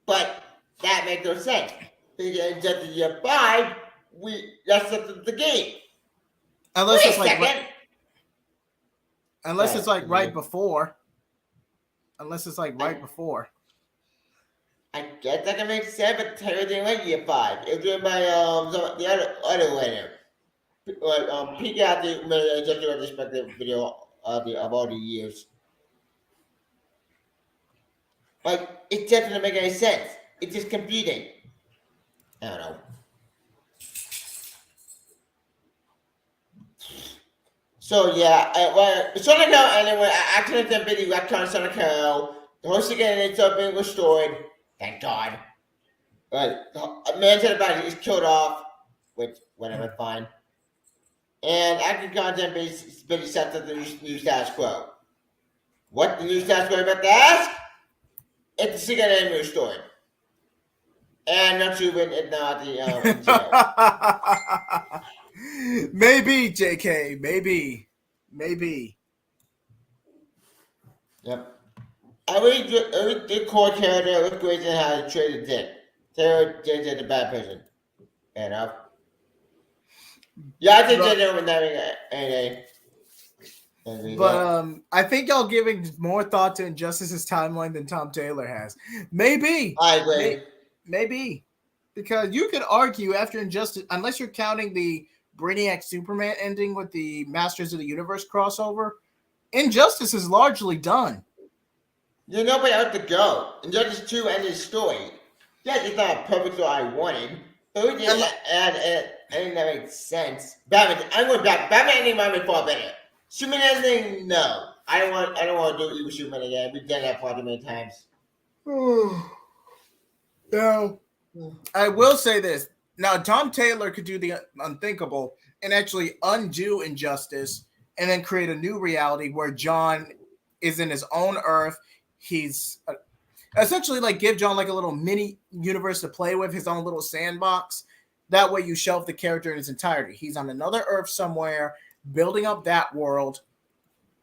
But that makes no sense. Because in Injustice Year 5, that's the game. Unless it's like right before. Unless it's like right before. I guess that can make sense, but everything like Year 5. It was written by the other writer. Peek out the Injustice retrospective video of all the years. Like, it just doesn't make any sense. It's just confusing. I don't know. So yeah, Sonic Hero anyway. I actually done video retcon Sonic Hero. The host again ends up being restored. Thank God. A man said about it is killed off, which whatever, fine. And active content basically sets up the new status quo. What the new status quo about to ask? It's the secret enemy restored. And not Ruben, it's not the Maybe, JK. Maybe. Yep. Every core character with Grayson how to trade a dick. Taylor James is a bad person. Fair enough. Yeah, I think they're with that. But I think y'all giving more thought to Injustice's timeline than Tom Taylor has. Maybe. I agree. Maybe. Because you could argue after Injustice, unless you're counting the Brainiac Superman ending with the Masters of the Universe crossover, Injustice is largely done. There's nobody else to go. Injustice 2 ended the story. Yeah, it's not a perfect story I wanted. But we did add anything that makes sense. Batman, I'm going back. Batman ending might be far better. Superman ending, no. I don't want to do evil Superman again. We've done that far too many times. No. I will say this. Now, Tom Taylor could do the unthinkable and actually undo Injustice and then create a new reality where John is in his own Earth. He's essentially like give John like a little mini universe to play with, his own little sandbox. That way you shelve the character in its entirety. He's on another Earth somewhere, building up that world,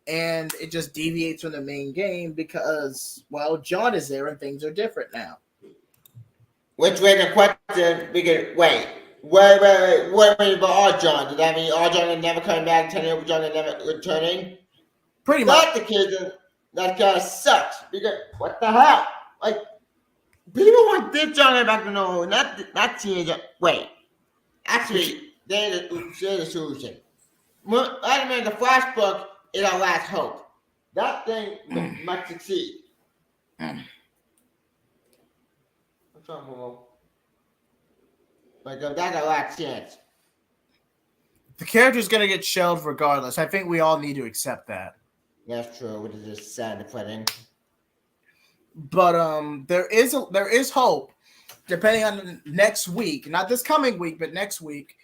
and it just deviates from the main game because, well, John is there and things are different now. Which way the question, because, wait about our John? Does that mean our John is never coming back, turning over John is never returning? Pretty much. That's the case, that kind of sucks, because what the hell? Like, people want this John back to normal, not teenager. Wait, actually, they're the solution. I mean, the Flash book is our last hope. That thing must succeed. What's wrong, Momo? Like, that's our last chance. The character's going to get shelved regardless. I think we all need to accept that. That's true, which is just sad to put in. But there is hope, depending on next week. Not this coming week, but next week.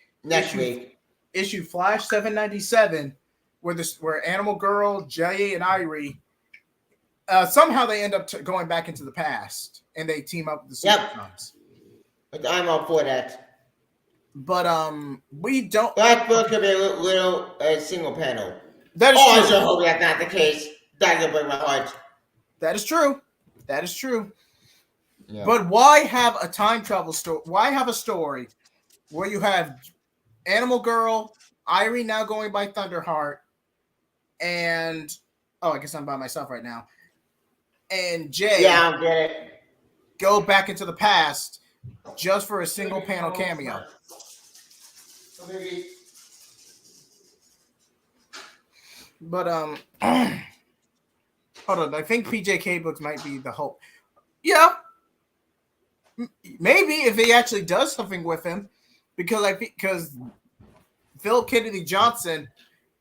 Issue Flash 797, where Animal Girl, Jay, and Irie somehow they end up going back into the past and they team up with the Supersons. But I'm all for that. But we don't. That book could be a little single panel. That is true. I sure hope that's not the case. That's gonna break my heart. That is true. Yeah. But why have a time travel story? Why have a story where you have Animal Girl, Irie now going by Thunderheart, and I guess I'm by myself right now, and Jay I get it. Go back into the past just for a single panel cameo. But Hold on, I think PJK books might be the hope. Yeah, maybe if he actually does something with him, because Phil Kennedy Johnson,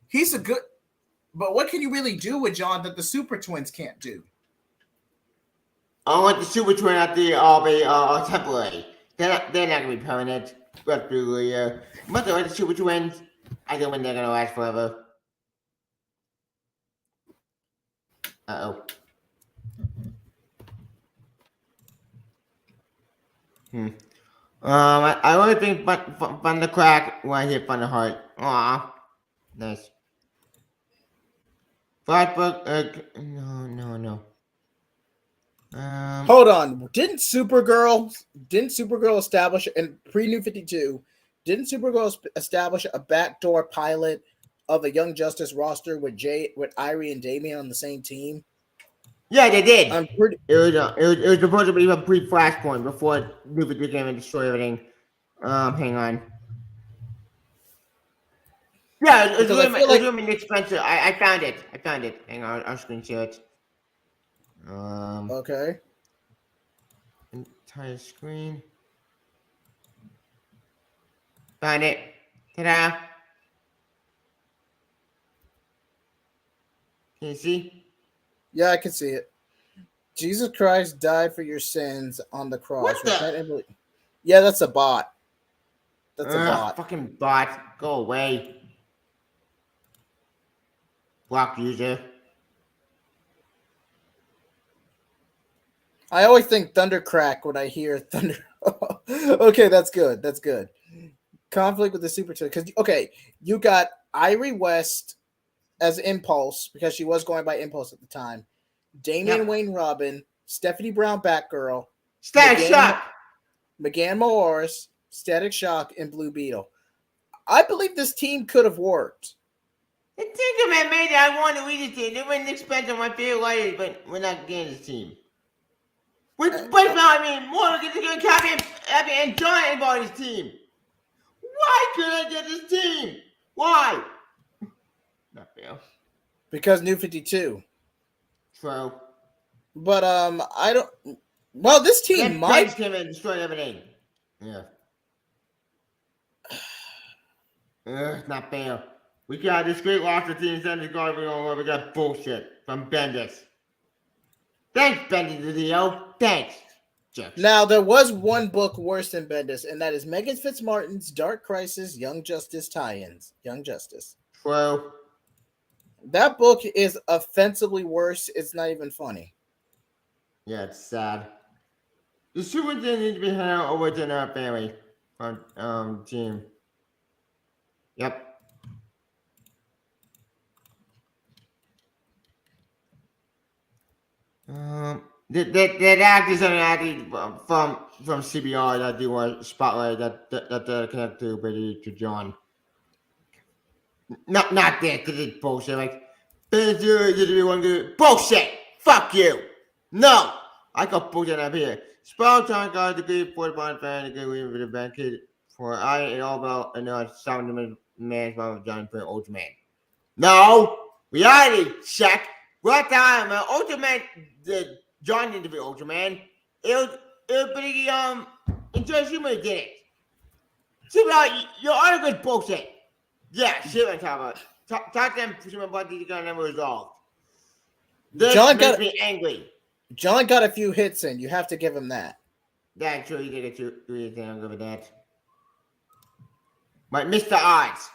he's a good. But what can you really do with John that the Super Twins can't do? I want the Super Twin at the all be temporary. They're not gonna be permanent. But but the Super Twins, I don't think they're gonna last forever. Uh-oh. I only think Fun the Crack when I hit Fun the Heart. Aw. Nice. Flashback, no. Hold on. Didn't Supergirl establish in pre-New 52? Didn't Supergirl establish a backdoor pilot of a Young Justice roster with Irie and Damian on the same team? Yeah, they did. It was supposed to be a pre-Flashpoint before New 52 came and destroyed everything. Hang on. Yeah, it was really inexpensive. I found it. Hang on, I'll screen share it. Okay. Entire screen. Found it. Ta-da. Can you see? Yeah, I can see it. Jesus Christ died for your sins on the cross. What the? Yeah, that's a bot. That's a bot. Fucking bot. Go away. Block user. I always think Thundercrack when I hear Thunder. Okay, that's good. That's good. Conflict with the Super Twins. Because, okay, you got Irie West as Impulse, because she was going by Impulse at the time. Damian Wayne Robin, Stephanie Brown Batgirl, Static Shock, McGann Morris, Static Shock, and Blue Beetle. I believe this team could have worked. The Tinkerman made it. I want to read this team. They were inexpensive, my favorite writers, but we're not getting this team. Morgan is going to copy and John involved in this team. Why couldn't I get this team? Why? Not fair. Because New 52. True. But I don't. Well, this team might came and destroyed everything. Yeah. Not fair. We got this great roster teams and the garbage all over. We got bullshit from Bendis. Thanks, Bendis the Dio. Thanks. Jerks. Now, there was one book worse than Bendis, and that is Megan Fitzmartin's Dark Crisis Young Justice tie-ins. Young Justice. True. That book is offensively worse. It's not even funny. Yeah, it's sad. The super needs to be handled over to our family team. Yep. That actors are actually from CBR that do a spotlight that connect to John. Not this, because it's bullshit. Like, bullshit. Fuck you. No, I got bullshit up here. Spell time got a degree for the bond fan, a degree for the band kid for I and all about and sound man's about John for Ultraman. No, reality check. What time Ultraman the John need to be Ultraman. It would be enjoy humor did it. CBR, your article is bullshit. Yeah, shit on top of it. Talk to them about these guys never resolved. This makes me angry. John got a few hits in. You have to give him that. That's true. You did get 2 hits in. I'll give it that. But Mr. Odds.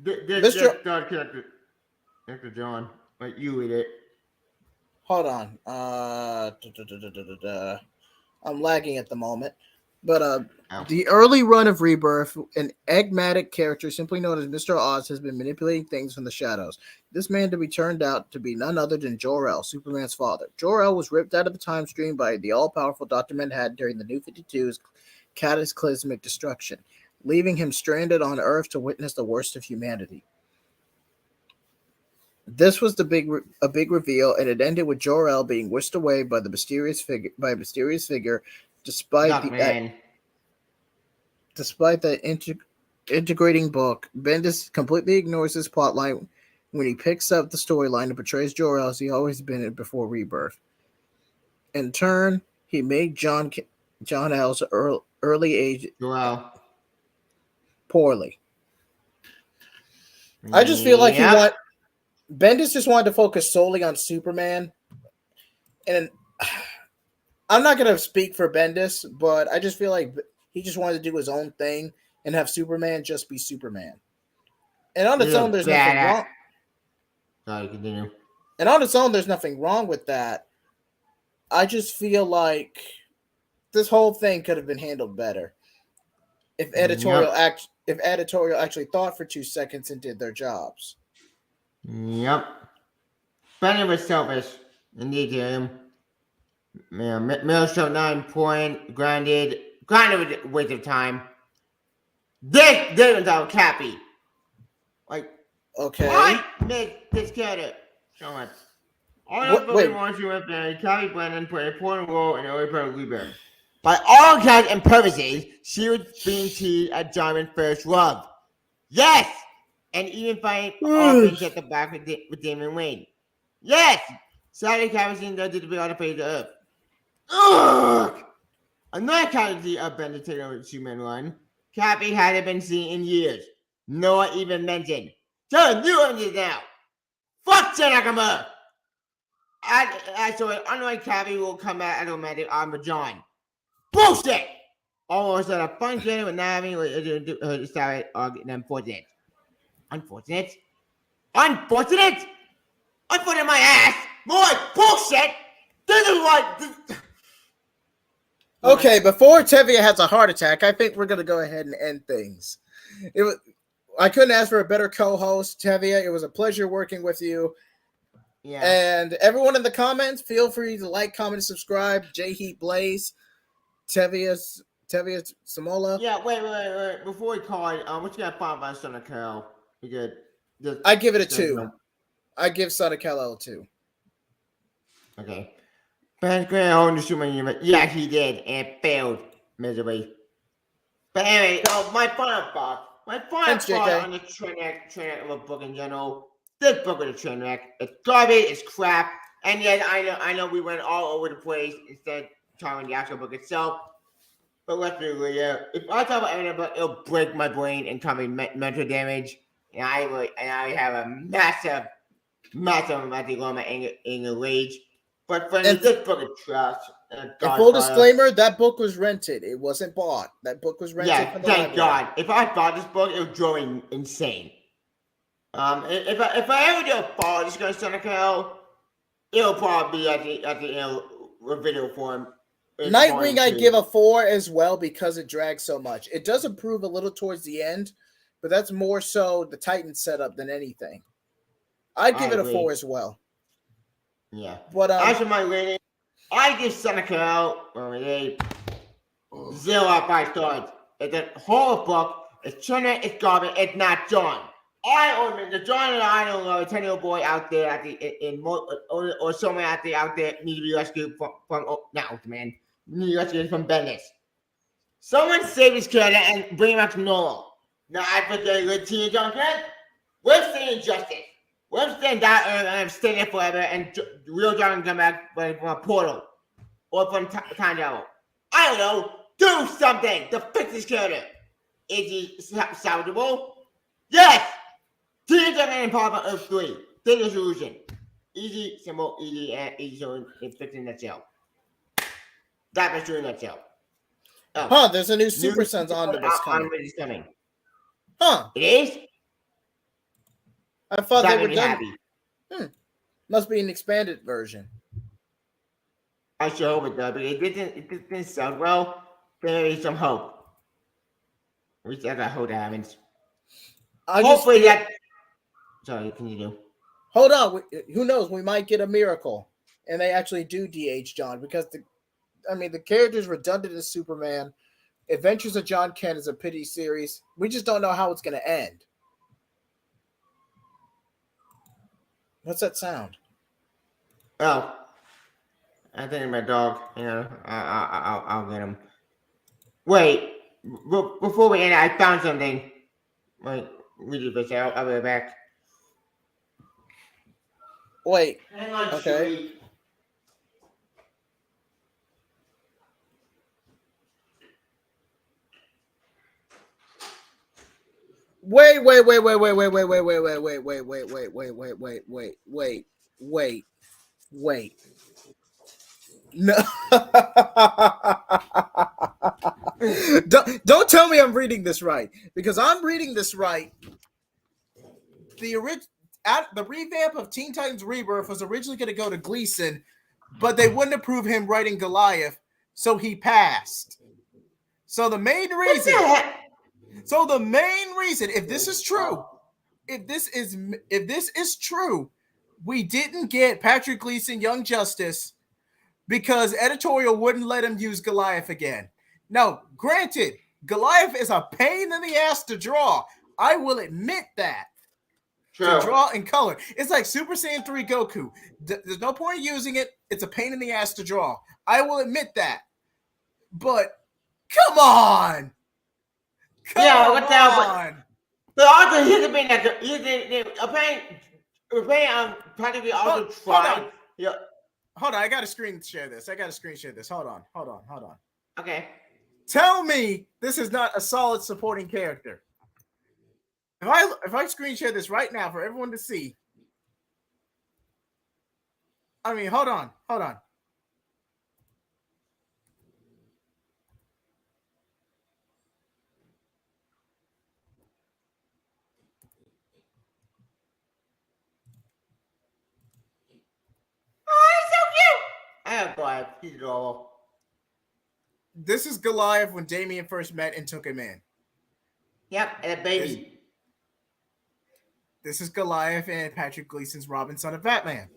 Mr. Dr. John. But you read it. Hold on. I'm lagging at the moment. But the early run of Rebirth, an enigmatic character simply known as Mr. Oz has been manipulating things from the shadows. This man to be turned out to be none other than Jor-El, Superman's father. Jor-El was ripped out of the time stream by the all-powerful Dr. Manhattan during the New 52's cataclysmic destruction, leaving him stranded on Earth to witness the worst of humanity. This was a big reveal, and it ended with Jor-El being whisked away by a mysterious figure. Despite the integrating book, Bendis completely ignores this plotline when he picks up the storyline and portrays Jor-El as he always been it before Rebirth. In turn, he made John L's early age Well, poorly. I just feel like Bendis just wanted to focus solely on Superman. And I'm not going to speak for Bendis, but I just feel like he just wanted to do his own thing and have Superman just be Superman. And on its own, there's nothing wrong. Sorry, continue. And on its own, there's nothing wrong with that. I just feel like this whole thing could have been handled better if editorial actually thought for 2 seconds and did their jobs. Yep. Benny was selfish. Indeed, to him. Mill showed 9 point, grounded with waste of time. This was our Cappy. Like, okay. Why make this character so much? All of them wants you with Cappy Brennan played an important role in the early part of Rebirth. By all accounts and purposes, she was being treated as Jarman's first love. Yes! And even fighting offense at the back with Damon Wayne. Yes! Saturday Cappy does to be on the face of the earth. Ugh! Another casualty of Bender taking over the Superman run. Cappy hadn't been seen in years. No one even mentioned. Tell new ones now. Fuck Nakamura! I saw it. Unlike Cappy will come out as a romantic arm of John. Bullshit! Almost a fun kid with not having her style unfortunate. Unfortunate? Unfortunate? Unfortunate my ass! More bullshit! This is what... Okay, before Tevye has a heart attack, I think we're going to go ahead and end things. I couldn't ask for a better co-host, Tevye. It was a pleasure working with you. Yeah. And everyone in the comments, feel free to like, comment, and subscribe. Jheat Blaze, Tevye Samola. Yeah, wait. Before we call it, what you got to find about Son of Kal-El? I give it a 2. I give Son of Kal-El a 2. Okay. Ben's going to own the Superman universe. Yeah, he did, and failed miserably. But anyway, my final thought on the train wreck of a book in general. This book was a train wreck. It's garbage, it's crap, and yet I know we went all over the place instead of talking the actual book itself. But let's be real. If I talk about any book, it'll break my brain and cause me mental damage, and I have a massive mental anger rage. But this book is trash. And full disclaimer, that book was rented. It wasn't bought. That book was rented. Yeah, thank God. If I bought this book, it would drive me insane. If I ever do a follow this going to Son of Kal-El, it'll probably be at the video form. Nightwing, I give a 4 as well because it drags so much. It does improve a little towards the end, but that's more so the Titan setup than anything. I'd give it a 4 as well. Yeah. But as for my rating, I give Son of Kal-El 0 out of 5 stars. It's a horrible book. It's Turner, it's garbage, it's not John. The John and I don't know, a 10-year-old boy out there or someone out there need to be rescued need to be rescued from Bendis. Someone save his character and bring him back to normal. Now I put the good teenage John kid. We're seeing justice. We're staying down and stay there forever, and real John can come back from a portal or from time travel. I don't know. Do something to fix this character. Is he salvageable? Yes. Teenage John and Power Earth 3. Daily solution. Easy, simple, and easy in fixing that cell. That was true in that cell. There's a new Super Sons omnibus coming. Coming. It is? I thought they were done. Must be an expanded version. I sure hope it does, but it didn't sell well. There is some hope. At least I hope that happens. Sorry, can you do? Hold on. Who knows? We might get a miracle, and they actually do DH John because the character is redundant as Superman. Adventures of John Kent is a pity series. We just don't know how it's going to end. What's that sound? Oh, I think my dog. I'll get him. Wait, before we end, I found something. Wait, we do this. I'll be back. Wait. Hang on, Okay. Chewie. Wait. No. Don't tell me I'm reading this right, because I'm reading this right. The revamp of Teen Titans Rebirth was originally going to go to Gleason, but they wouldn't approve him writing Goliath, so he passed. So the main reason, if this is true, if this is true, we didn't get Patrick Gleason Young Justice because editorial wouldn't let him use Goliath again. Now, granted, Goliath is a pain in the ass to draw. I will admit that. True. To draw in color. It's like Super Saiyan 3 Goku. There's no point in using it. It's a pain in the ass to draw. I will admit that. But come on. What the hell? But also, here's the thing that a pain practically also tried. Yeah. Hold on, I gotta screen share this. Hold on. Okay. Tell me this is not a solid supporting character. If I screen share this right now for everyone to see. I mean, hold on. Oh, he's so cute. I have Goliath. He's adorable. This is Goliath when Damian first met and took him in. Yep, and a baby. This is Goliath and Patrick Gleason's Robin, son of Batman.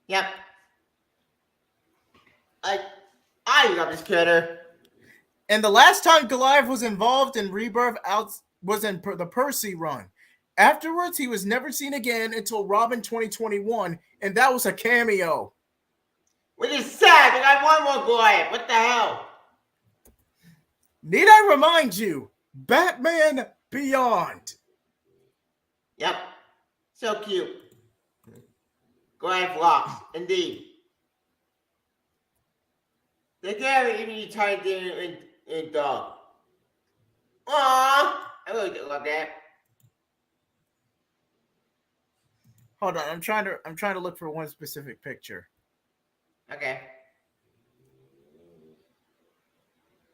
Yep. I love this character. And the last time Goliath was involved in Rebirth was in the Percy run. Afterwards, he was never seen again until Robin 2021, and that was a cameo. Which is sad, because I want more Goliath. What the hell? Need I remind you, Batman Beyond. Yep. So cute. Goliath locks, indeed. They carry even you tiny dinner in dog. Aww, I really love that. Hold on, I'm trying to look for one specific picture. Okay.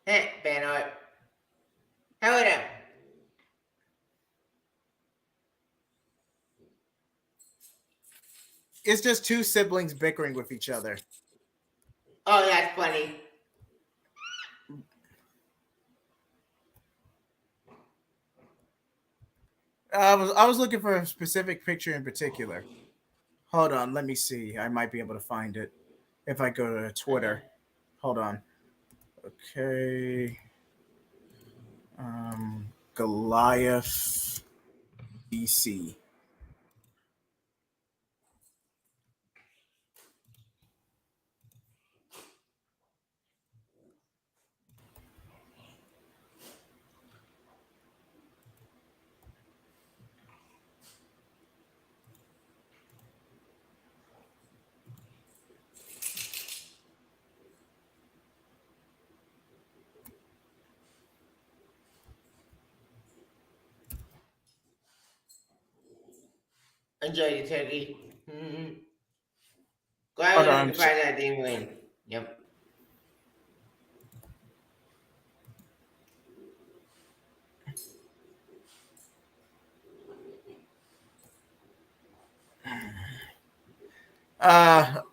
Hey, Banner. How are you? It's just two siblings bickering with each other. Oh, that's funny. I was looking for a specific picture in particular. Hold on, let me see. I might be able to find it if I go to Twitter. Hold on. Okay. Goliath DC. Enjoy the turkey. Glad Hold on. we find that didn't win. Yep. Now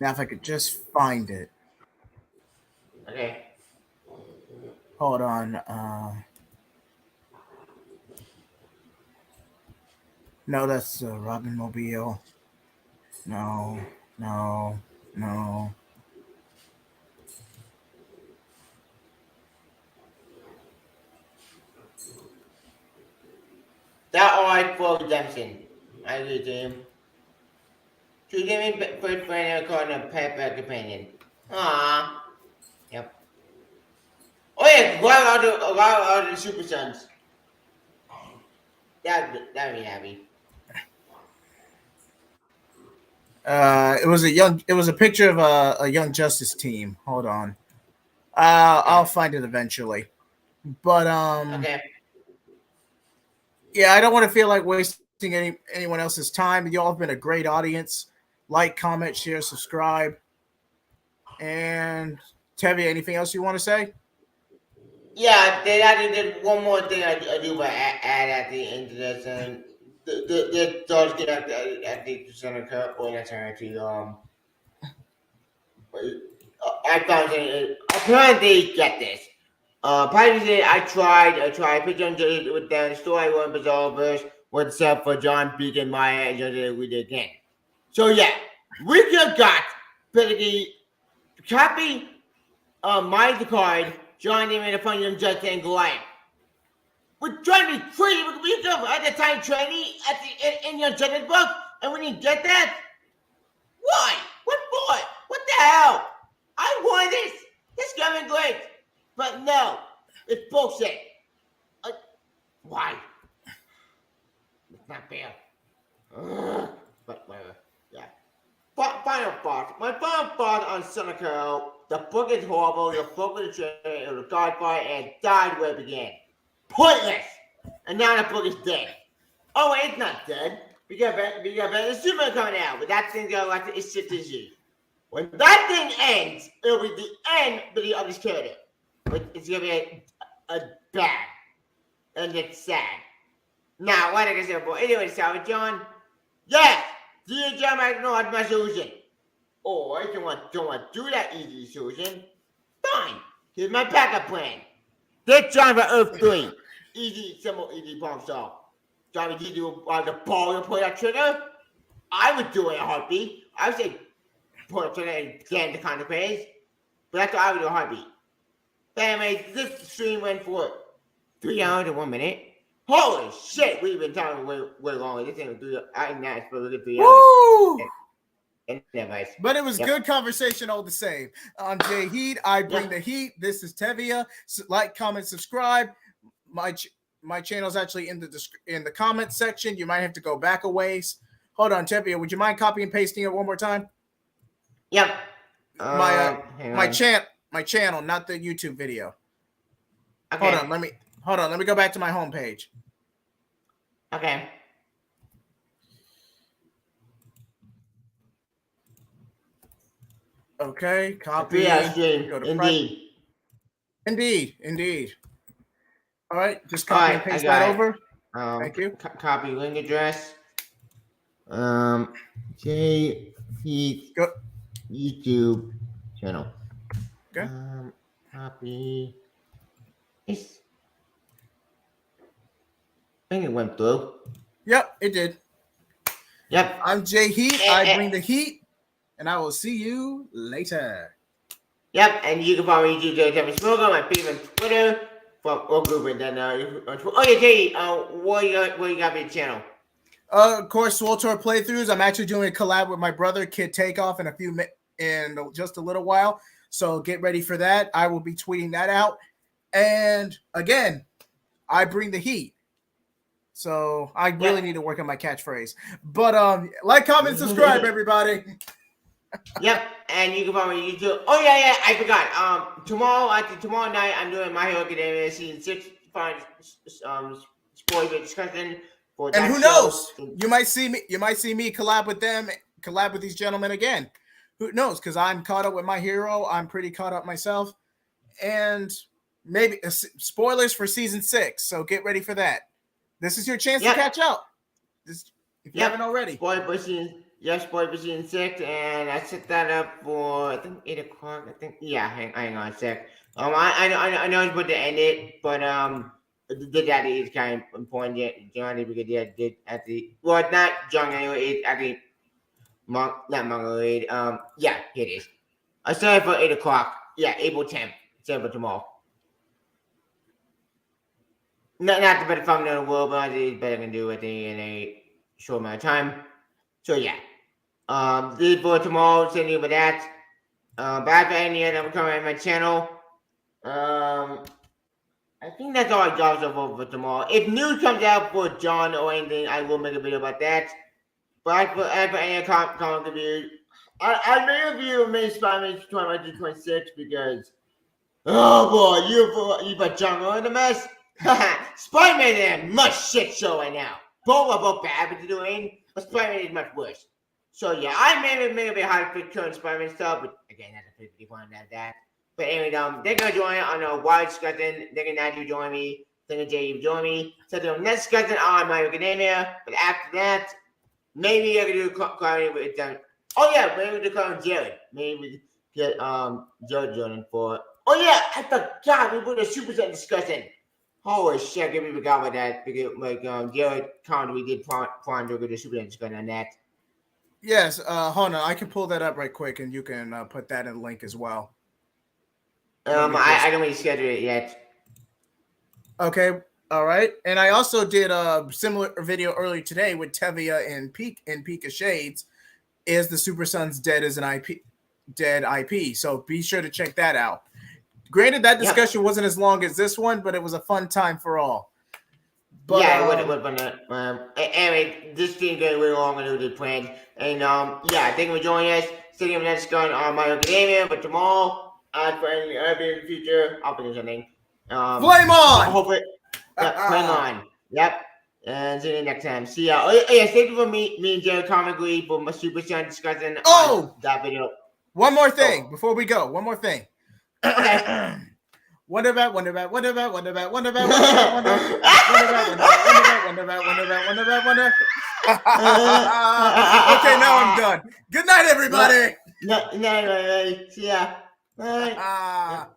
if I could just find it. Okay. Hold on. No, that's Robin Mobile. No. That alright for redemption. I agree with him. Treat him first friend and call him a pet companion. Aww. Yep. Oh yeah, a lot of the Super Sons. That'd be happy. It was a picture of a Young Justice team. Hold on. I'll find it eventually. But Okay. yeah, I don't want to feel like wasting anyone else's time. Y'all have been a great audience. Like, comment, share, subscribe. And Tevye, anything else you want to say? Yeah, there's one more thing I do but add at the end of this, and the does get at the center cut or that's actually I found it. Apparently, get this. Previously, I tried pitching with the story one bizarre verse. What's up for John Beacon Maya and just we did again. So yeah, we just got pretty copy my card. John made a fun young judge and Goliath. We're trying to be crazy. We come at the time training at the in your judge's book, and we didn't get that. Why? What for? What the hell? I won this. This coming great. But no, it's bullshit. Why? It's not fair. But whatever. Yeah. Final thought. My final thought on Seneca. The book is horrible. The book is a godfather and died where it began. Pointless. And now the book is dead. Oh, wait, it's not dead. We got a Superman coming out, but that thing's gonna like it's just issue. When that thing ends, it'll be the end of this character. But it's gonna be a bad. And it's sad. Now, what I can say, boy. Anyway, Salvage John. Yes! Dear John, I know that's my solution. Or if you don't want to do that easy solution, fine. Here's my backup plan. Get John for Earth 3. Easy, simple, easy bomb solve. John, did you do the ball to pull that trigger? I would do it in a heartbeat. I would say pull the trigger and get the consequence. But that's what I would do in a heartbeat. But anyways, this stream went for 3 hours and 1 minute. Holy shit, we've been talking way longer. This ain't 3 hours. I think that's for a good 3 hours. Woo! Anyways. But it was good conversation all the same. I'm Jheat. I bring the heat. This is Tevye. Like, comment, subscribe. My channel is actually in the comment section. You might have to go back a ways. Hold on, Tevye. Would you mind copy and pasting it one more time? Yep. My channel, not the YouTube video. Okay. Hold on. Let me go back to my homepage. Okay. Okay, copy. Go to Indeed. All right, just copy and paste that over. Thank you. Copy link address. Jheat YouTube channel. Okay. Copy. I think it went through. Yep, it did. Yep. I'm Jheat. I bring the heat, and I will see you later. Yep, and you can follow me YouTube Smoke on my page on Twitter or Google it. Then oh yeah, Jheat. What you got for your channel? Of course, SWTOR playthroughs. I'm actually doing a collab with my brother, Kid Takeoff, in just a little while. So get ready for that. I will be tweeting that out. And again, I bring the heat. So I really need to work on my catchphrase. But like, comment, subscribe, everybody. Yep, and you can follow me on YouTube. Oh yeah, I forgot. Tomorrow night I'm doing My Hero Academia season 6 spoiler discussion. And who knows? You might see me collab with them, collab with these gentlemen again. Who knows? Because I'm caught up with My Hero. I'm pretty caught up myself. And maybe spoilers for season 6. So get ready for that. This is your chance to catch up. If you haven't already. Spoiler for season 6, and I set that up for I think 8 o'clock. I think hang on a sec. I know it's about to end it, but that is kind of important. Johnny because did at the not John anyway. It's actually not Mongolia. It is. I set it for 8 o'clock. Yeah, April 10th. Set it for tomorrow. Not the best thumbnail in the world, but it's better than do it in a short amount of time. So yeah. This is for tomorrow, send you with that. But after any of them coming on my channel, I think that's all I got for tomorrow. If news comes out for John or anything, I will make a video about that. But as for any comic review, I may review Amazing Spider-Man 2026 because, oh boy, you put John in the mess. Spider-Man is a much shit show right now. Both are both bad what they're doing, but Spider-Man is much worse. So yeah, I may a bit hard to fit current Spider-Man stuff, but again, that's a 51 at that. But anyway, they're gonna join on a wide discussion. They're gonna have you join me. They're gonna Jay you join me. So the next discussion on My Academia. But after that, maybe I can do Clarity with them. Oh yeah, maybe we can call him Jared. Maybe we get Jared joining for. Oh yeah, I forgot we put a Super Set discussion. Holy shit, I completely forgot about that because like Jared Conde, we did plan to do the Super Set discussion on that. Yes, hold on. I can pull that up right quick, and you can put that in the link as well. I don't really schedule it yet. Okay, all right. And I also did a similar video earlier today with Tevia and Pika Shades. Is the Super Sons dead as an IP? So be sure to check that out. Granted, that discussion wasn't as long as this one, but it was a fun time for all. But, yeah, it would have been. Anyway, this thing going way longer than we planned. And thank you for joining us. Stay tuned for next gun on My Academia. But tomorrow, for any other in the future, I'll be something. Flame on! Hopefully, flame on. Yep. And see you next time. See ya. Oh yeah, stay tuned for me and Jared comically for my Super Son discussion on that video. One more thing before we go. One more thing. Okay. Wonder about. Okay, now I'm done. Good night, everybody. No, see ya. Bye.